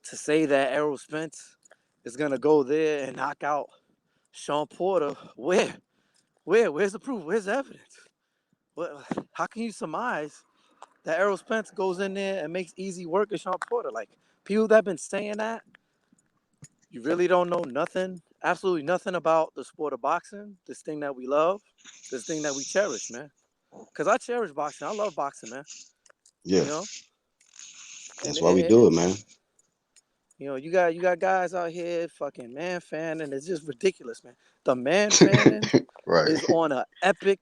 say that Errol Spence is gonna go there and knock out Shawn Porter, where's the proof? Where's the evidence? How can you surmise that Errol Spence goes in there and makes easy work of Shawn Porter? Like, people that have been saying that, you really don't know nothing, absolutely nothing about the sport of boxing, this thing that we love, this thing that we cherish, man. Because I cherish boxing. I love boxing, man. Yeah. You know, and, That's why and, we do it, and man. you got guys out here fucking man fanning. It's just ridiculous, man. The man fanning Right. is on an epic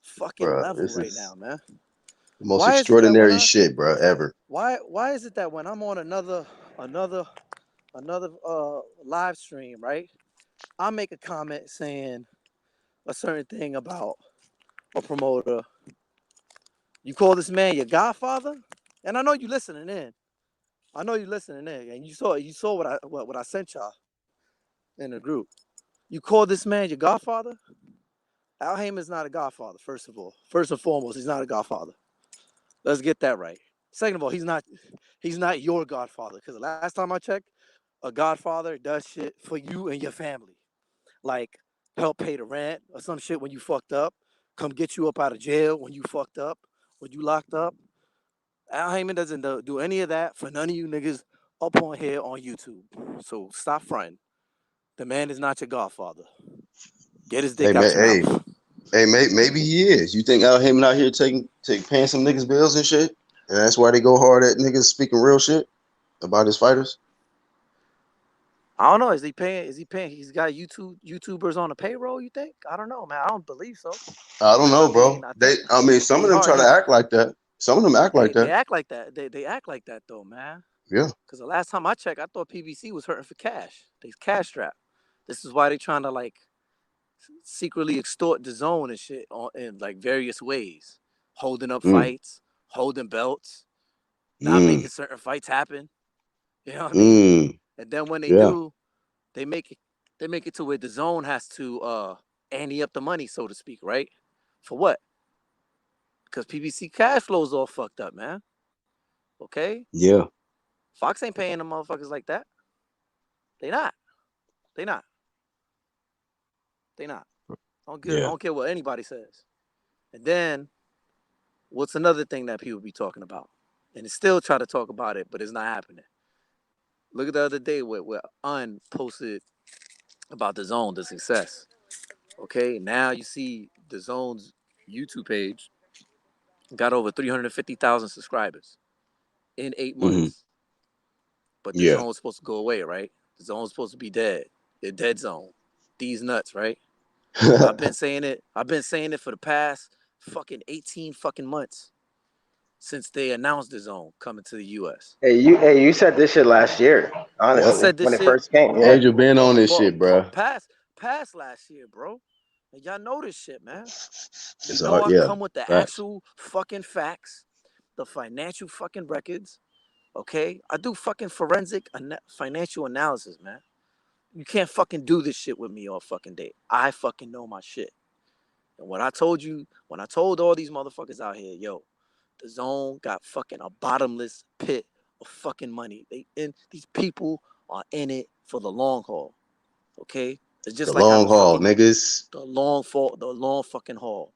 fucking Bro, level this right is now, man. the most Why is it that when extraordinary I shit, bro, ever. why is it that when I'm on another live stream, right? I make a comment saying a certain thing about a promoter. You call this man your godfather, and I know you listening in. I know you listening in, and you saw what I sent y'all in the group. You call this man your godfather? Al Heyman's not a godfather. First of all, first and foremost, he's not a godfather. Let's get that right. Second of all, he's not your godfather because the last time I checked, a godfather does shit for you and your family, like help pay the rent or some shit when you fucked up, come get you up out of jail when you fucked up, when you locked up. Al Heyman doesn't do any of that for none of you niggas up on here on YouTube. So stop fronting. The man is not your godfather. Get his Hey dick man, out your mouth. maybe he is. You think Al Heyman out here paying some niggas bills and shit, and that's why they go hard at niggas speaking real shit about his fighters? I don't know. Is he paying? Is he paying? He's got YouTubers on the payroll. You think? I don't know, man. I don't believe so. I don't know, bro. I think I mean, some he of them hard. try to act like that. Some of them act like They that. act like that. They act like that though, man. Yeah. Because the last time I checked, I thought PBC was hurting for cash. They cash strapped. This is why they trying to like secretly extort the zone and shit in like various ways, holding up fights, holding belts, not making certain fights happen. You know what I mean? And then when they do, they make it to where the zone has to ante up the money, so to speak, right? For what? Because PBC cash flow's all fucked up, man. Okay? Yeah. Fox ain't paying them motherfuckers like that. They not. They not. They not. I don't care what anybody says. And then, what's another thing that people be talking about? And they still try to talk about it, but it's not happening. Look at the other day where Un posted about the zone, the success. Okay, now you see the zone's YouTube page got over 350,000 subscribers in 8 months. But the zone was supposed to go away, right? The zone's supposed to be dead. The dead zone. These nuts, right? I've been saying it for the past fucking 18 fucking months since they announced the zone coming to the US. Hey, you said this shit last year, honestly. I said this when shit, it first came. Yeah. Angel been on this shit, bro. Past last year, bro. And y'all know this shit, man. It's I come with the actual fucking facts, the financial fucking records. Okay? I do fucking forensic financial analysis, man. You can't fucking do this shit with me all fucking day. I fucking know my shit. And when I told all these motherfuckers out here, yo, the zone got fucking a bottomless pit of fucking money. These people are in it for the long haul. Okay? It's just the like long haul, niggas. The long fucking haul.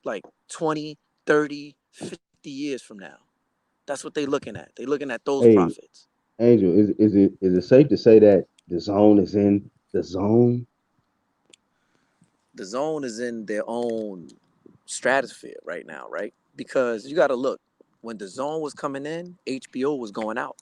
Like 20, 30, 50 years from now. That's what they looking at. They looking at those profits. Angel, is it safe to say that the zone is in the zone? The zone is in their own stratosphere right now, right? Because you got to look. When the zone was coming in, HBO was going out.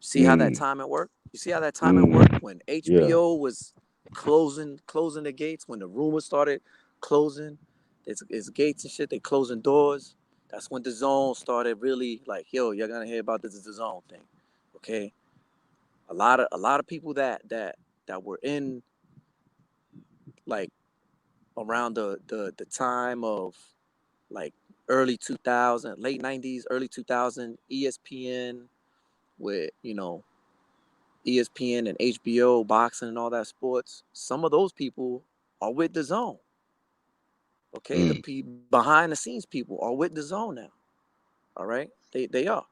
See how that timing worked? You see how that timing worked when HBO was closing the gates, when the rumors started closing its gates and shit, they closing doors. That's when the zone started really like, yo, you're gonna hear about this the zone thing. Okay. A lot of people that were in like around the time of like early 2000, late 90s, early 2000, ESPN with, ESPN and HBO, boxing and all that sports, some of those people are with the zone. Okay, the behind the scenes people are with the zone now. All right, they are.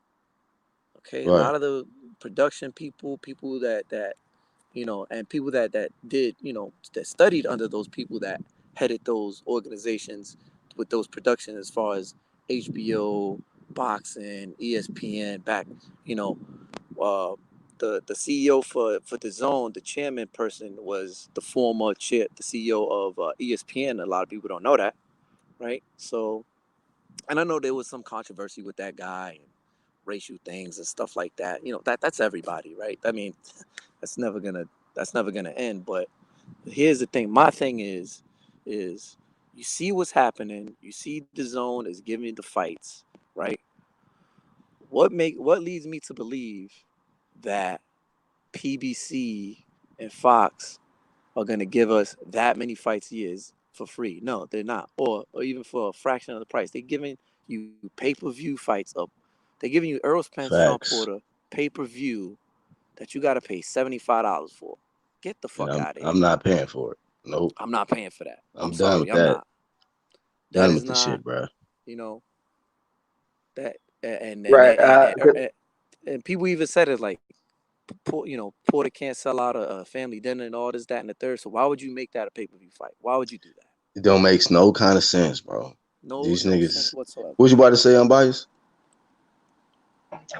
Okay, a lot of the production people that and people that did that studied under those people that headed those organizations with those productions as far as HBO, boxing, ESPN back, uh, the CEO for the zone, the chairman person was the former the CEO of ESPN. A lot of people don't know that, right? So, and I know there was some controversy with that guy and racial things and stuff like that. That's everybody, right? I mean, that's never gonna end. But here's the thing. My thing is you see what's happening. You see the zone is giving the fights, right? What leads me to believe that PBC and Fox are going to give us that many fights years for free? No, they're not. Or even for a fraction of the price. They're giving you pay-per-view fights up. They're giving you Errol Spence, Shawn Porter pay-per-view that you got to pay $75 for. Get the fuck out of here. I'm not paying for it. Nope. I'm not paying for that. I'm sorry. done with I'm that. not. Done with the shit, bro. That and right. and people even said it like Porter can't sell out a family dinner and all this, that, and the third. So why would you make that a pay-per-view fight? Why would you do that? It don't makes no kind of sense, bro. No These sense niggas. whatsoever. What you about to say, Unbiased?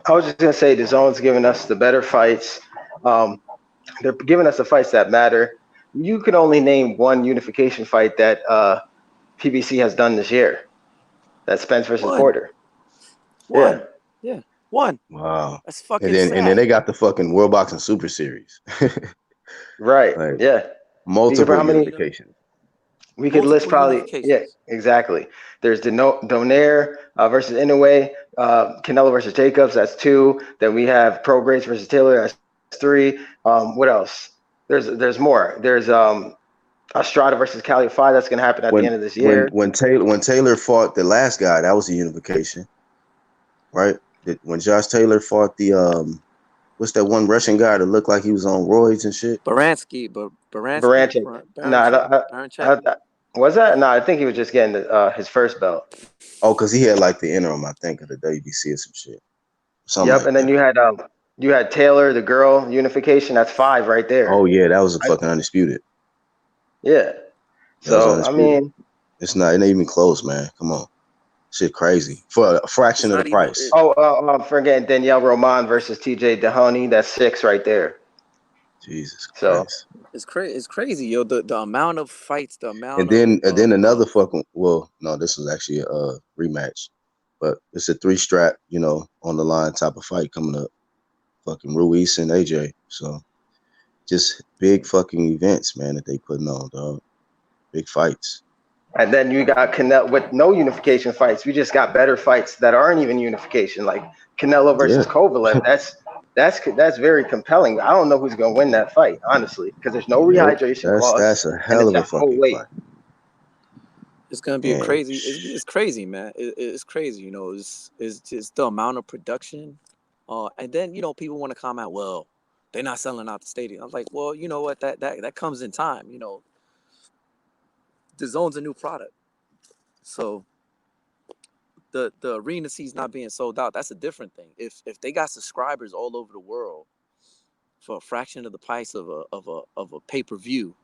I was just gonna say the zone's giving us the better fights. They're giving us the fights that matter. You can only name one unification fight that PBC has done this year. That's Spence versus Porter. One. Yeah. One. Wow. That's fucking and then sad. they got the fucking World Boxing Super Series. Right. Like, yeah. multiple How many? unifications. We could list probably. Yeah, exactly. There's the Donaire versus Inoue, Canelo versus Jacobs. That's 2. Then we have Pro Grace versus Taylor. That's 3. What else? There's more. There's Estrada versus Cali 5. That's gonna happen at the end of this year. When Taylor fought the last guy, that was a unification, right? When Josh Taylor fought the what's that one Russian guy that looked like he was on roids and shit? Baranski. No, was that? No, I think he was just getting his first belt. Oh, because he had like the interim, I think, of the WBC or some shit. Yep, and then you had Taylor, the girl unification. That's 5 right there. Oh yeah, that was a fucking undisputed. Yeah. So I mean, it ain't even close, man. Come on, shit, crazy for a fraction of the price. I'm forgetting Danielle Roman versus TJ Dehoney. That's 6 right there. Jesus Christ. It's crazy, yo. The amount of fights, the amount. And then another fucking. Well, no, this was actually a rematch, but it's a 3-strap, on the line type of fight coming up. Fucking Ruiz and AJ. So just big fucking events, man, that they putting on, dog. Big fights. And then you got Canelo with no unification fights. We just got better fights that aren't even unification, like Canelo versus Kovalev. That's very compelling. I don't know who's gonna win that fight, honestly, because there's no rehydration clause. That's a hell of a fucking fight. It's gonna be crazy. It's crazy, man. It's crazy. It's just the amount of production. And then people want to comment, well, they're not selling out the stadium. I'm like, well, you know what? That comes in time. The zone's a new product, so the arena seats not being sold out. That's a different thing. If they got subscribers all over the world for a fraction of the price of a pay-per-view,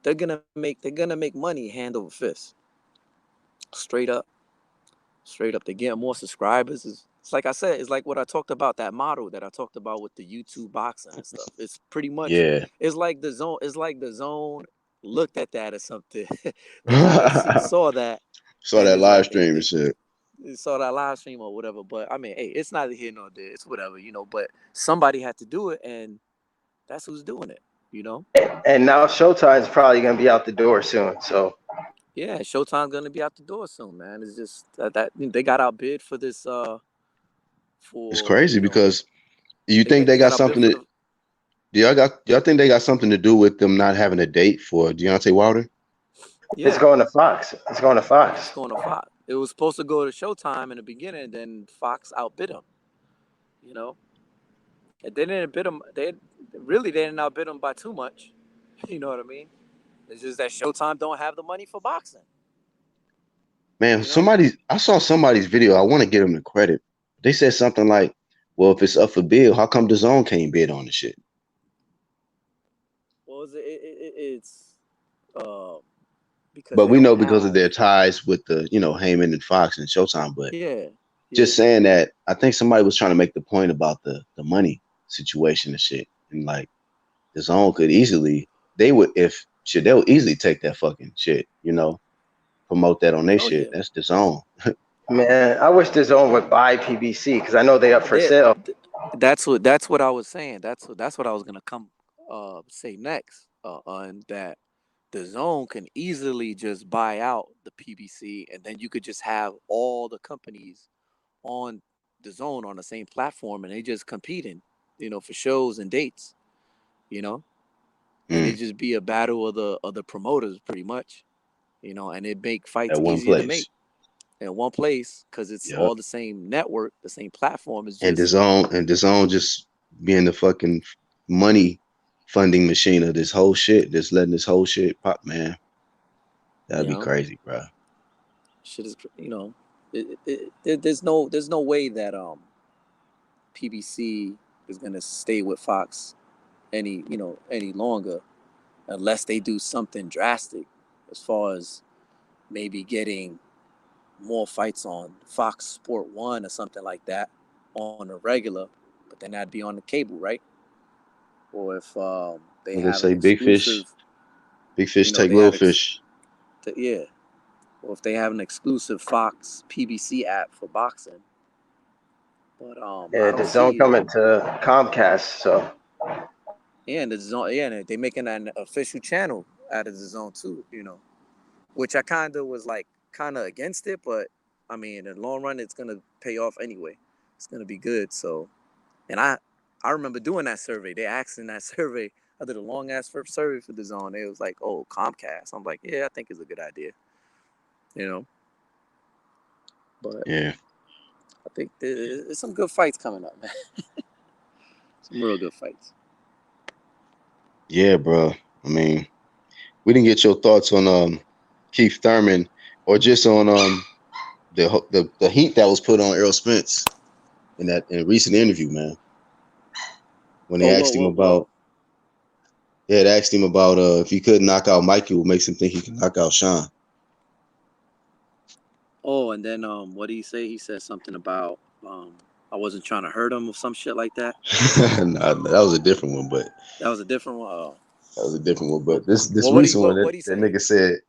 they're gonna make money hand over fist. Straight up. They're getting more subscribers. It's like I said, it's like what I talked about, that model that I talked about with the YouTube boxing and stuff. It's pretty much, it's like the zone looked at that or something. saw that. Saw that live stream and shit. saw that live stream or whatever. But I mean, hey, it's neither here nor there. It's whatever, but somebody had to do it, and that's who's doing it, And now Showtime's probably gonna be out the door soon. So yeah, Showtime's gonna be out the door soon, man. It's just that they got outbid for this. It's crazy because you think they got something to. Y'all think they got something to do with them not having a date for Deontay Wilder? Yeah. It's going to Fox. It was supposed to go to Showtime in the beginning, then Fox outbid him. And they didn't bid him. They didn't outbid him by too much. You know what I mean? It's just that Showtime don't have the money for boxing. Man, I saw somebody's video. I want to give them the credit. They said something like, well, if it's up for bid, how come DAZN can't bid on the shit? Well, it's because. But we know because of their ties with the, Heyman and Fox and Showtime. But just saying that, I think somebody was trying to make the point about the money situation and shit. And like, DAZN could easily, they'll easily take that fucking shit, promote that on their shit. That's DAZN. Man, I wish DAZN would buy PBC because I know they up for sale. That's what I was saying. That's what I was gonna come say next. On that, DAZN can easily just buy out the PBC, and then you could just have all the companies on DAZN on the same platform, and they just competing, for shows and dates, and it just be a battle of the promoters pretty much, and it make fights easier to make. In one place, because it's all the same network, the same platform. Is just DAZN just being the fucking money funding machine of this whole shit, just letting this whole shit pop, man. That'd be crazy, bro. Shit is, there's no way that PBC is gonna stay with Fox any longer unless they do something drastic as far as maybe getting more fights on Fox Sport 1 or something like that on a regular, but then that'd be on the cable, right? Or if they Like they have an say, exclusive, big fish take they little have fish. yeah, or if they have an exclusive Fox PBC app for boxing. But Yeah, I the don't zone see. coming to Comcast, so Yeah, and the zone. Yeah, and they making an official channel out of the zone too. Which I kind of was like kind of against it, but I mean, in the long run, it's gonna pay off anyway. It's gonna be good. So, and I remember doing that survey. They asked in that survey. I did a long ass survey for the zone. It was like, oh, Comcast. I'm like, yeah, I think it's a good idea. But Yeah. I think there's some good fights coming up, man. Some real good fights. Yeah, bro. I mean, we didn't get your thoughts on Keith Thurman or just on the heat that was put on Errol Spence in a recent interview, man. When they Oh, asked him about if he couldn't knock out Mikey, what makes him think he can knock out Shawn. Oh, and then what did he say? He said something about I wasn't trying to hurt him or some shit like that. Nah, that was a different one, but That was a different one. Oh. that was a different one. But this What recent one, what he that say? nigga said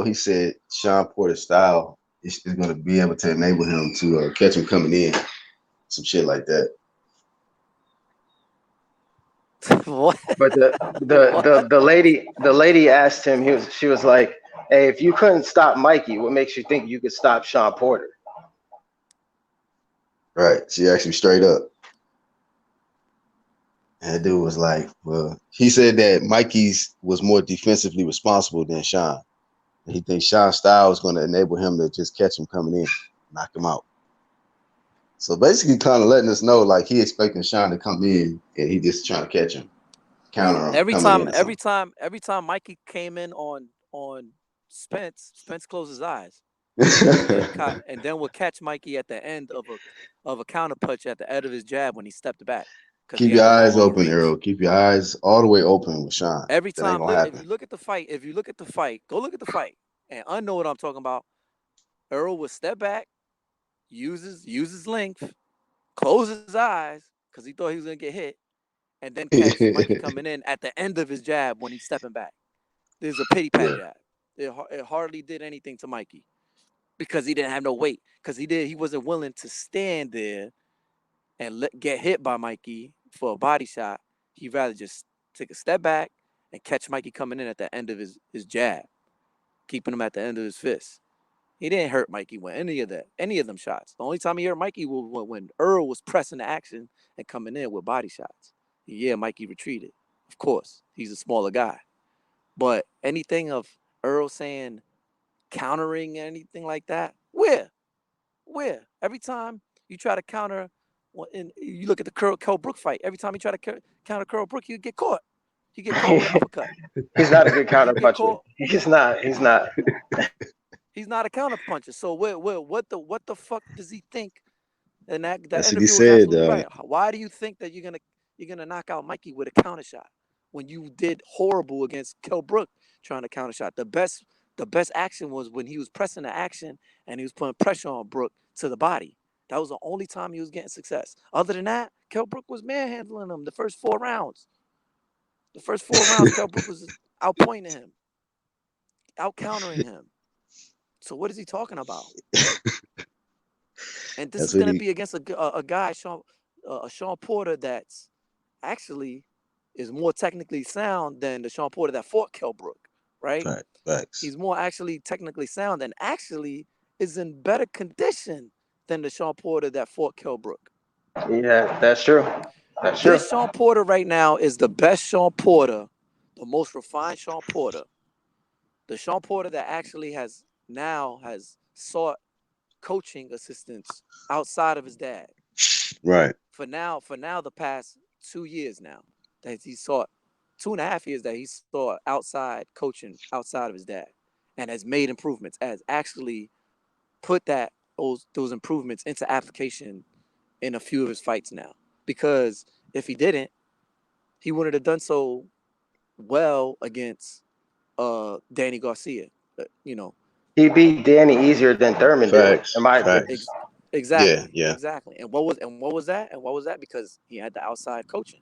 he said Shawn Porter's style is going to be able to enable him to catch him coming in, some shit like that. What? but the lady asked him, she was like, hey, if you couldn't stop Mikey, what makes you think you could stop Shawn Porter? Right. She asked him straight up. And the dude was like, well, he said that Mikey's was more defensively responsible than Shawn. And he thinks Shawn's style is going to enable him to just catch him coming in, knock him out. So basically kind of letting us know like he expecting Shawn to come in and he just trying to catch him, counter him, Every coming in time Mikey came in on Spence closed his eyes. And then would catch Mikey at the end of a counter punch at the end of his jab when he stepped back. Keep your eyes open, Errol. Keep your eyes all the way open with Shawn. Every That ain't time, gonna happen. if you look at the fight, go look at the fight, and I know what I'm talking about. Errol would step back, use his length, close his eyes because he thought he was gonna get hit, and then catch Mikey coming in at the end of his jab when he's stepping back. There's a pity pat jab. It hardly did anything to Mikey because he didn't have no weight. Because he wasn't willing to stand there and get hit by Mikey for a body shot. He'd rather just take a step back and catch Mikey coming in at the end of his jab, keeping him at the end of his fist. He didn't hurt Mikey with any of them shots. The only time he hurt Mikey was when Errol was pressing the action and coming in with body shots. Yeah, Mikey retreated. Of course, he's a smaller guy. But anything of Errol saying countering anything like that, where? Every time you try to counter, and you look at the Curl Brook fight, every time you try to counter Curl Brook, you get caught. You get caught with an uppercut. He's not a good counter puncher. He's not. He's not a counter puncher. So what the fuck does he think? And that That's what he interview was said. absolutely right. Why do you think that you're gonna knock out Mikey with a counter shot when you did horrible against Kell Brook trying to counter shot? The best action was when he was pressing the action and he was putting pressure on Brook to the body. That was the only time he was getting success. Other than that, Kell Brook was manhandling him the first 4 rounds. The first 4 rounds, Kell Brook was outpointing him, out countering him. So what is he talking about? And this is going to be against a guy, Shawn Porter, that's actually is more technically sound than the Shawn Porter that fought Kell Brook, right? Facts. He's more actually technically sound and actually is in better condition than the Shawn Porter that fought Kell Brook. Yeah, that's true. This Shawn Porter right now is the best Shawn Porter, the most refined Shawn Porter. The Shawn Porter that actually has sought coaching assistance outside of his dad. Right. For now, the past 2 years now that he sought 2.5 years that he sought outside coaching outside of his dad, and has made improvements, has actually put those improvements into application in a few of his fights now, because if he didn't, he wouldn't have done so well against Danny Garcia. You know, He beat Danny easier than Thurman did, Facts. in my opinion. Facts. exactly, Yeah. exactly. And what was that? And what was that? Because he had the outside coaching.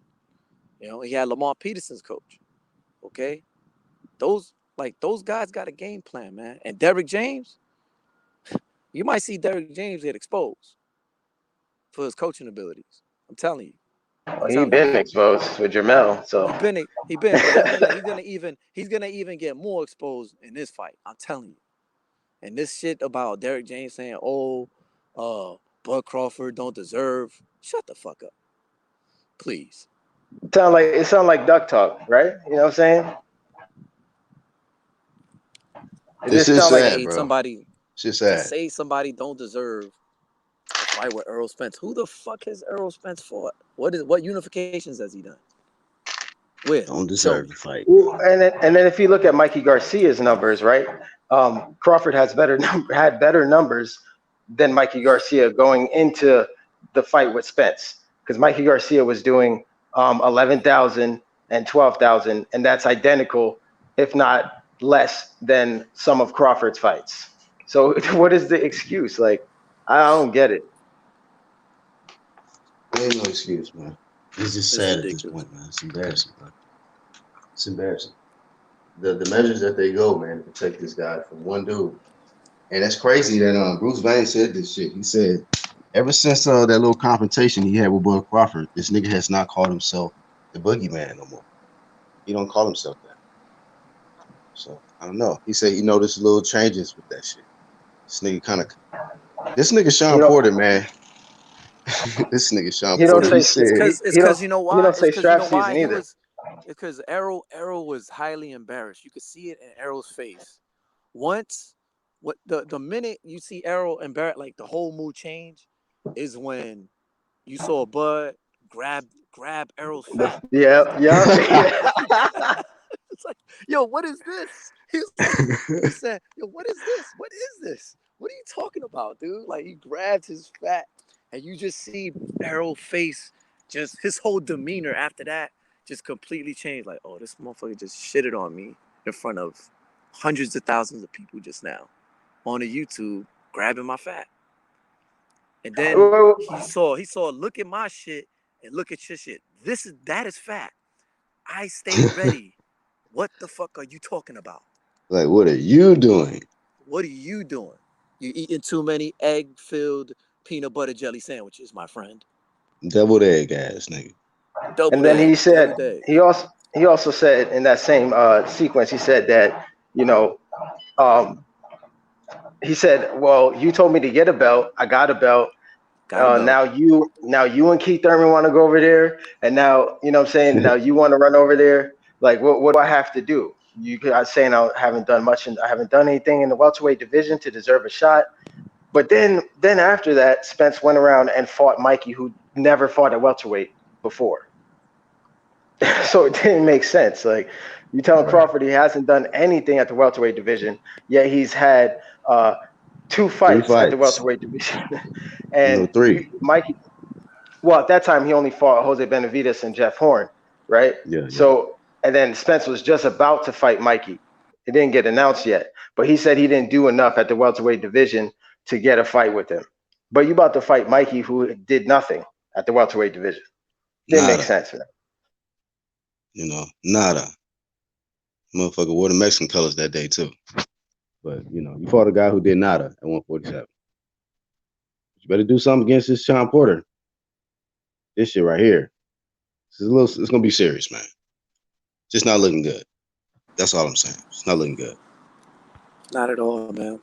You know, he had Lamar Peterson's coach. Okay, those guys got a game plan, man. And Derrick James, you might see Derrick James get exposed for his coaching abilities. I'm telling you. Well, he been exposed with Jamel, so But he's gonna even get more exposed in this fight. I'm telling you. And this shit about Derrick James saying, "Oh, Bud Crawford don't deserve." Shut the fuck up, please. it sound like duck talk, right? You know what I'm saying? This is sad, Saying bro. somebody It's just to sad. say somebody don't deserve a fight with Errol Spence. Who the fuck has Errol Spence fought? What unifications has he done? Where? Don't Show deserve me. to fight. And then if you look at Mikey Garcia's numbers, right? Crawford had better numbers than Mikey Garcia going into the fight with Spence, because Mikey Garcia was doing 11,000 and 12,000, and that's identical, if not less, than some of Crawford's fights. So what is the excuse? Like, I don't get it. There ain't no excuse, man. It's just sad at this point, man. It's embarrassing, bro. It's embarrassing. The measures that they go, man, to protect this guy from one dude. And that's crazy that Bruce Wayne said this shit. He said, ever since that little confrontation he had with Bud Crawford, this nigga has not called himself the boogeyman no more. He don't call himself that. So I don't know. He said he noticed little changes with that shit. This nigga Shawn Porter, man. This nigga Shawn He don't Porter. say He said, It's because you know why? He don't It's say because you know strap why season he either. was. Because Errol was highly embarrassed. You could see it in Errol's face. Once, the minute you see Errol embarrassed, like the whole mood change, is when you saw Bud grab Errol's fat. Yeah. It's like, yo, what is this? He said, yo, what is this? What is this? What are you talking about, dude? Like, he grabbed his fat, and you just see Errol's face, just his whole demeanor after that just completely changed. Like, oh, this motherfucker just shitted on me in front of hundreds of thousands of people just now on a YouTube grabbing my fat. And then he saw, look at my shit and look at your shit. That is fat. I stay ready. What the fuck are you talking about? like, what are you doing? What are you doing? You eating too many egg-filled peanut butter jelly sandwiches, my friend. Deviled egg ass nigga. And then he said he also said in that same sequence, he said that, you know, he said, well, you told me to get a belt, I got a belt. Now you and Keith Thurman want to go over there, and now, you know what I'm saying, now you want to run over there. Like, what do I have to do? You guys saying I haven't done much, and I haven't done anything in the welterweight division to deserve a shot. But then after that, Spence went around and fought Mikey, who never fought at welterweight before. So it didn't make sense. Like, you telling Crawford he hasn't done anything at the welterweight division, yet he's had two fights at the welterweight division. And no, 3. Mikey, well, at that time he only fought Jose Benavidez and Jeff Horn, right? Yeah. So, and then Spence was just about to fight Mikey. It didn't get announced yet, but he said he didn't do enough at the welterweight division to get a fight with him. But you about to fight Mikey, who did nothing at the welterweight division. Didn't make sense, man. You know, nada. Motherfucker wore the Mexican colors that day too. But you know, you fought a guy who did nada at 147. You better do something against this Shawn Porter. This shit right here. It's gonna be serious, man. Just not looking good. That's all I'm saying. It's not looking good. Not at all, man.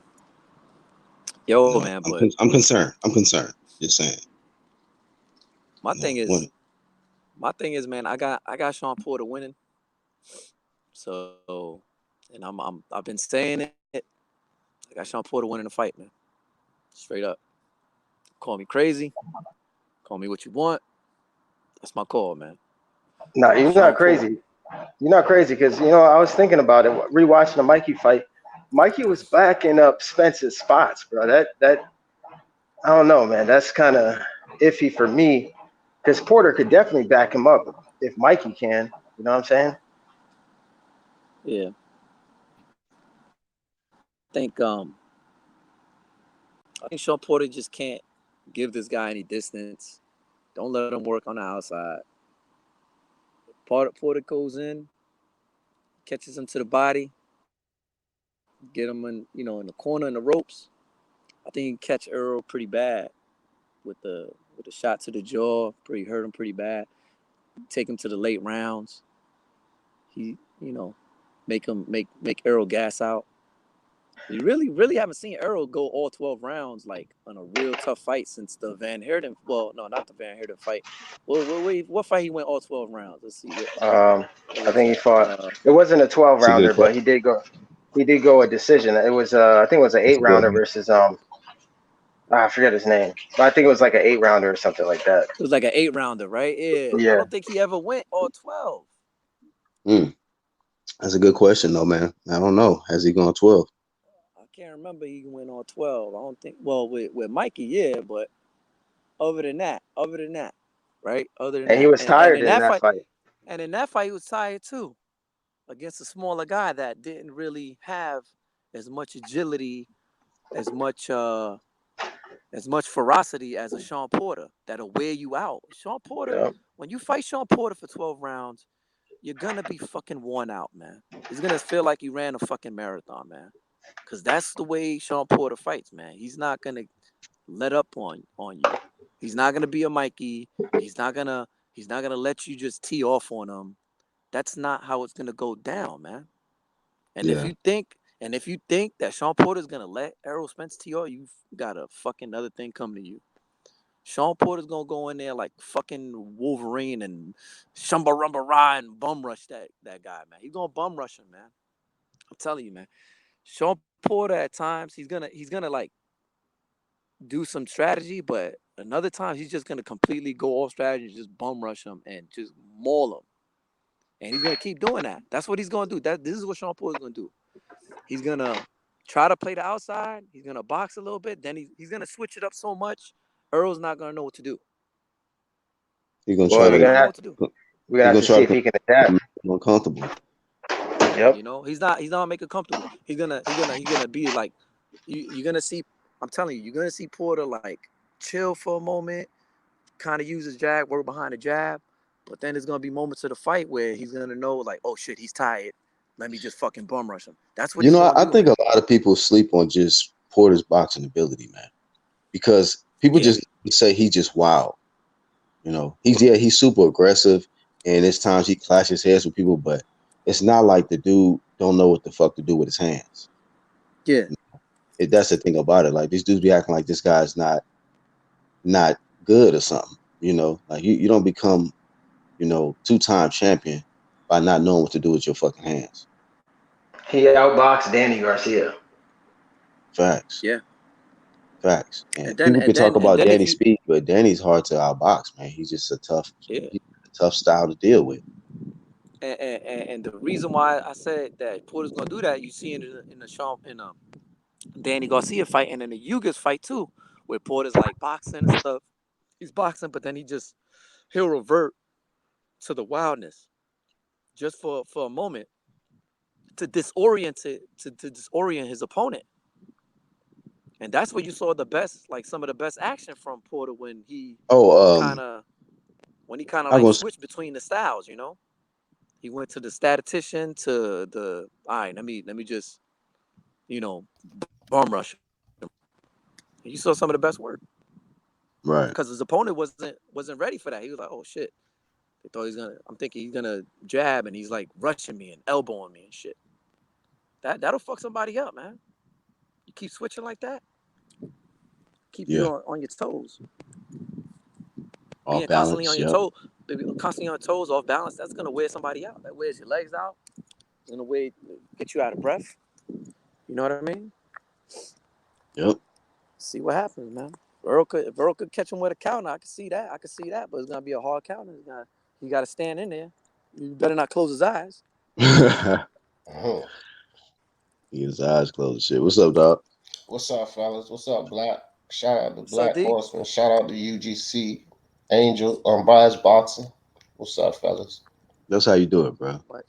Yo, you know, man, but I'm concerned. I'm concerned. Just saying. My thing is, man, I got Shawn Porter winning. So, and I've been saying it. I got Shawn Porter winning the fight, man. Straight up. Call me crazy. Call me what you want. That's my call, man. No, you're not crazy. You're not crazy, because, you know, I was thinking about it, rewatching the Mikey fight. Mikey was backing up Spence's spots, bro. That I don't know, man. That's kind of iffy for me because Porter could definitely back him up if Mikey can. You know what I'm saying? Yeah. I think Shawn Porter just can't give this guy any distance. Don't let him work on the outside. Porter goes in, catches him to the body, get him in the corner in the ropes. I think he can catch Errol pretty bad with the shot to the jaw. Hurt him pretty bad. Take him to the late rounds. He make Errol gas out. You really haven't seen Errol go all 12 rounds like on a real tough fight since the Van Herden. Well, no, not the Van Herden fight. What fight he went all 12 rounds? Let's see. I think he fought. It wasn't a 12 rounder, but he did go. He did go a decision. It was I think it was an 8-rounder versus I forget his name, but I think it was like an 8-rounder or something like that. It was like an 8-rounder, right? Yeah. I don't think he ever went all 12. That's a good question, though, man. I don't know. Has he gone 12? I can't remember he went all 12. I don't think. Well, with Mikey, yeah, but other than that, right? He was tired in that fight. And in that fight, he was tired too, against a smaller guy that didn't really have as much agility, as much ferocity as a Shawn Porter that'll wear you out. Shawn Porter, when you fight Shawn Porter for 12 rounds, you're gonna be fucking worn out, man. It's gonna feel like you ran a fucking marathon, man. Cause that's the way Shawn Porter fights, man. He's not gonna let up on you. He's not gonna be a Mikey. He's not gonna let you just tee off on him. That's not how it's gonna go down, man. And if you think that Shawn Porter's gonna let Errol Spence tee off, you've got a fucking other thing come to you. Shawn Porter's gonna go in there like fucking Wolverine and Shumba Rumba Rah and bum rush that guy, man. He's gonna bum rush him, man. I'm telling you, man. Shawn Porter at times he's gonna like do some strategy, but another time he's just gonna completely go off strategy, just bum rush him and just maul him. And he's gonna keep doing that. That's what he's gonna do. This is what Shawn Porter's gonna do. He's gonna try to play the outside. He's gonna box a little bit. Then he's gonna switch it up so much, Errol's not gonna know what to do. He's gonna try to know what to do. We're gonna have to see if he can adapt. Uncomfortable. Yep. You know, he's not making it comfortable. He's gonna be like, you're gonna see. I'm telling you, you're gonna see Porter like chill for a moment, kind of use his jab, work behind the jab, but then there's gonna be moments of the fight where he's gonna know like, oh shit, he's tired. Let me just fucking bum rush him. That's what I think a lot of people sleep on just Porter's boxing ability, man, because people just say he's just wild. You know, he's super aggressive, and there's times he clashes heads with people, but it's not like the dude don't know what the fuck to do with his hands. Yeah. That's the thing about it. Like, these dudes be acting like this guy's not good or something. You know, like you don't become, 2-time champion by not knowing what to do with your fucking hands. He outboxed Danny Garcia. Facts. Yeah. Facts. And people can talk about Danny's speed, but Danny's hard to outbox, man. He's just a tough style to deal with. And the reason why I said that Porter's gonna do that, you see in the Danny Garcia fight and in the Ugas fight too, where Porter's like boxing and stuff. He's boxing, but then he'll revert to the wildness just for a moment to disorient his opponent. And that's where you saw some of the best action from Porter when he kind of like switched between the styles, you know. He went to the statistician to the all right, let me just, bum rush him. You saw some of the best work. Right. Because his opponent wasn't ready for that. He was like, oh shit. They thought I'm thinking he's gonna jab and he's like rushing me and elbowing me and shit. That'll fuck somebody up, man. You keep switching like that, keep you on your toes. Being constantly on your toes, constantly on your toes, off balance, that's gonna wear somebody out. That wears your legs out. It's gonna get you out of breath. You know what I mean? Yep. See what happens, man. If Errol could catch him with a counter, I could see that. But it's gonna be a hard counter. He gotta stand in there. You better not close his eyes. His eyes closed. Shit. What's up, dog? What's up, fellas? What's up, Black? Shout out to So Black D, Horseman. Shout out to UGC Angel Unbiased Boxing. What's up, fellas? That's how you do it, bro. what?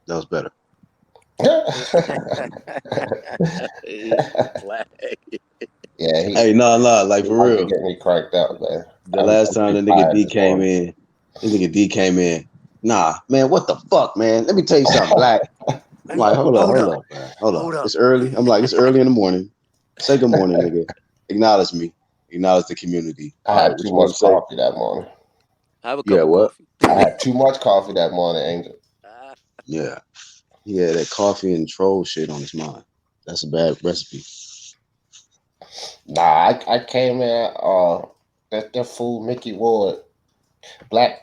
That was better. Black. Yeah, Hey, no, like he for like to real. get me cracked up, man. The last time the I'm nigga tired D this came morning. in, this nigga D came in. Nah, man, what the fuck, man? Let me tell you something, Black. I'm like, hold up, man. Hold up. It's early. I'm like, it's early in the morning. Say good morning, nigga. Acknowledge me. Acknowledge the community. I All right, had what too you want much to say? coffee that morning. I have a Yeah, cup of what? coffee. I had too much coffee that morning, Angel. Yeah. He had that coffee and troll shit on his mind. That's a bad recipe. Nah, I came in. That fool Mickey Ward, black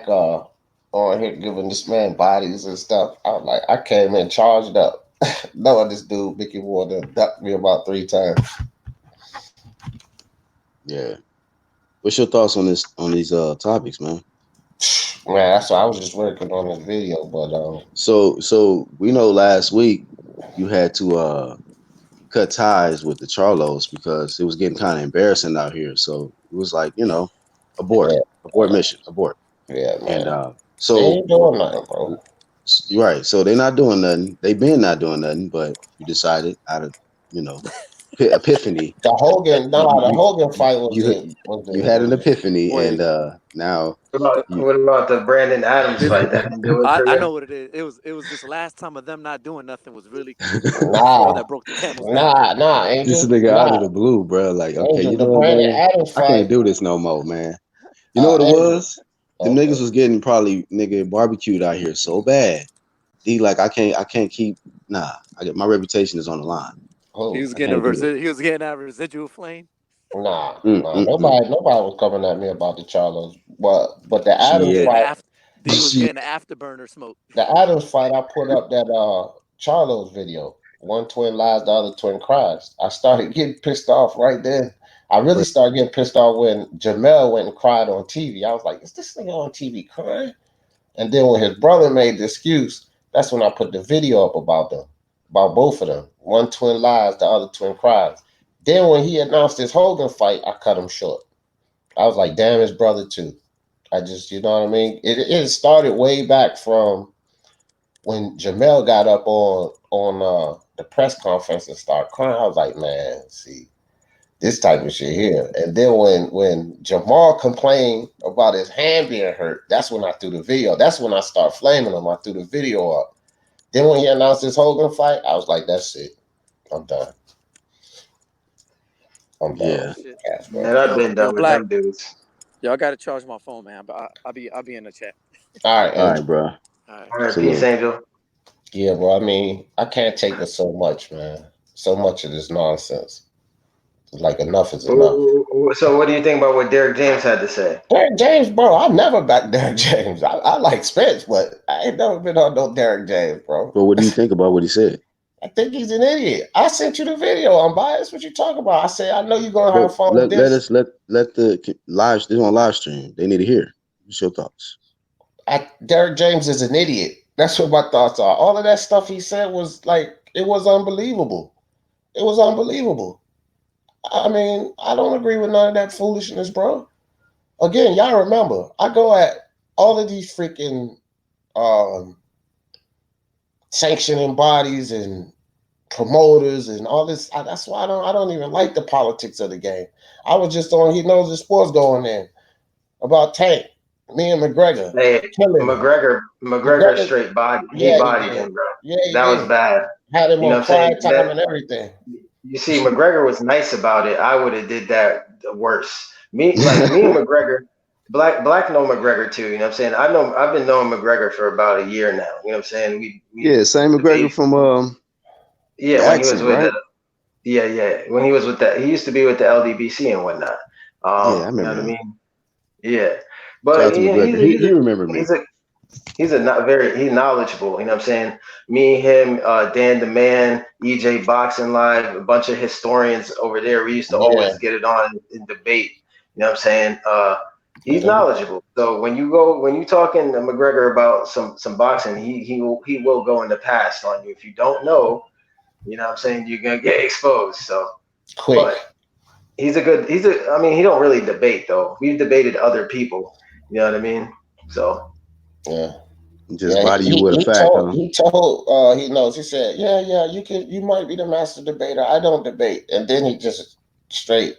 on here giving this man bodies and stuff. I was like, I came in charged up. Knowing this dude Mickey Ward done ducked me about 3 times. Yeah. What's your thoughts on these topics, man? Man, that's why I was just working on this video, but So we know last week you had to cut ties with the Charlos because it was getting kind of embarrassing out here. So it was like, abort, yeah, abort mission, abort. yeah, And man. They so ain't doing nothing, bro. you're right. So they're not doing nothing. They've been not doing nothing, but you decided out of, you know, epiphany. The Hogan, You no, the you Hogan you fight was you, the was you the had an was epiphany, and Wait, now you What about the Brandon Adams this, fight? That didn't do it for I you? know what it is. It was this last time of them not doing nothing was really the straw nah, that broke the camel's back. this Angel, nigga out of nah, the blue, bro. Like, okay, Angel. you The know what, Brandon man? Adams I can't fight, do this no more, man. You know what it Angel. was? Them Okay, niggas was getting probably nigga barbecued out here so bad. D like I can't keep I get my reputation is on the line. He who? was I getting can't do it. he was getting that residual flame. Mm, mm, mm. Nobody was coming at me about the Charlos, but the D was Adams Shit. getting the fight, after D was Shit. getting the afterburner smoke. the Adams fight, I put up that Charlos video. One twin lies, the other twin cries. I started getting pissed off right then. I really But started getting pissed off when Jamel went and cried on TV. I was like, is this nigga on TV crying? And then when his brother made the excuse, that's when I put the video up about both of them. One twin lies, the other twin cries. Then when he announced his Hogan fight, I cut him short. I was like, damn, his brother too. I just, you know what I mean? It started way back from when Jamel got up on the press conference and started crying. I was like, man, see, this type of shit here. And then when Jamal complained about his hand being hurt, that's when I threw the video. That's when I started flaming him. I threw the video up. Then when he announced his Hogan fight, I was like, that's it. I'm done. I'm done yeah. with Shit. cats, bro. Man, I've Yo, been yo, done with Black. them dudes. Yo, I gotta charge my phone, man. But I'll be in the chat. All right, All right, Angel. bro. All right. All right, peace, Salute. Angel. Yeah, bro. I mean, I can't take it so much, man. So much of this nonsense. Like enough is enough. So, what do you think about what Derrick James had to say? Derrick James, bro. I never backed Derrick James. I like Spence, but I ain't never been on no Derrick James, bro. But what do you think about what he said? I think he's an idiot. I sent you the video. I'm biased. What you talking about? I said I know you're gonna But have fun with let this. us let the live this on live stream. They need to hear. What's your thoughts? Derrick James is an idiot. That's what my thoughts are. All of that stuff he said was like it was unbelievable. It was unbelievable. I mean, I don't agree with none of that foolishness, bro. Again, y'all remember, I go at all of these freaking um, sanctioning bodies and promoters and all this. That's why I don't even like the politics of the game. I was just on He Knows the Sports going in about Tank, me and McGregor Hey, killing him. McGregor McGregor, straight body. He yeah, he bodied did. him, bro. Yeah, he That was did. bad. Had him You know on what I'm saying? quiet time and everything. You see, McGregor was nice about it. I would have did that worse. Me and McGregor, Black know McGregor too. You know what I'm saying? I've been knowing McGregor for about a year now. You know what I'm saying? We Yeah, same McGregor debate. from the Yeah, when he was accent, with right? when he was with that, he used to be with the LDBC and whatnot. Yeah, I You know remember what I him. mean? Yeah, Shout but out to McGregor. He remembered me. he's not very he's knowledgeable. You know what I'm saying? Me, him, Dan the Man, EJ Boxing Live, a bunch of historians over there. We used to Yeah, always get it on in debate. You know what I'm saying? yeah, He's knowledgeable. So when you talking to McGregor about some boxing, he will go in the past on you. If you don't know, you know what I'm saying, you're gonna get exposed. So, quick. but I mean, he don't really debate though. We've debated other people. You know what I mean? So Yeah. Just body you with a fact, huh? He told he knows. He said, yeah, you might be the master debater. I don't debate. And then he just straight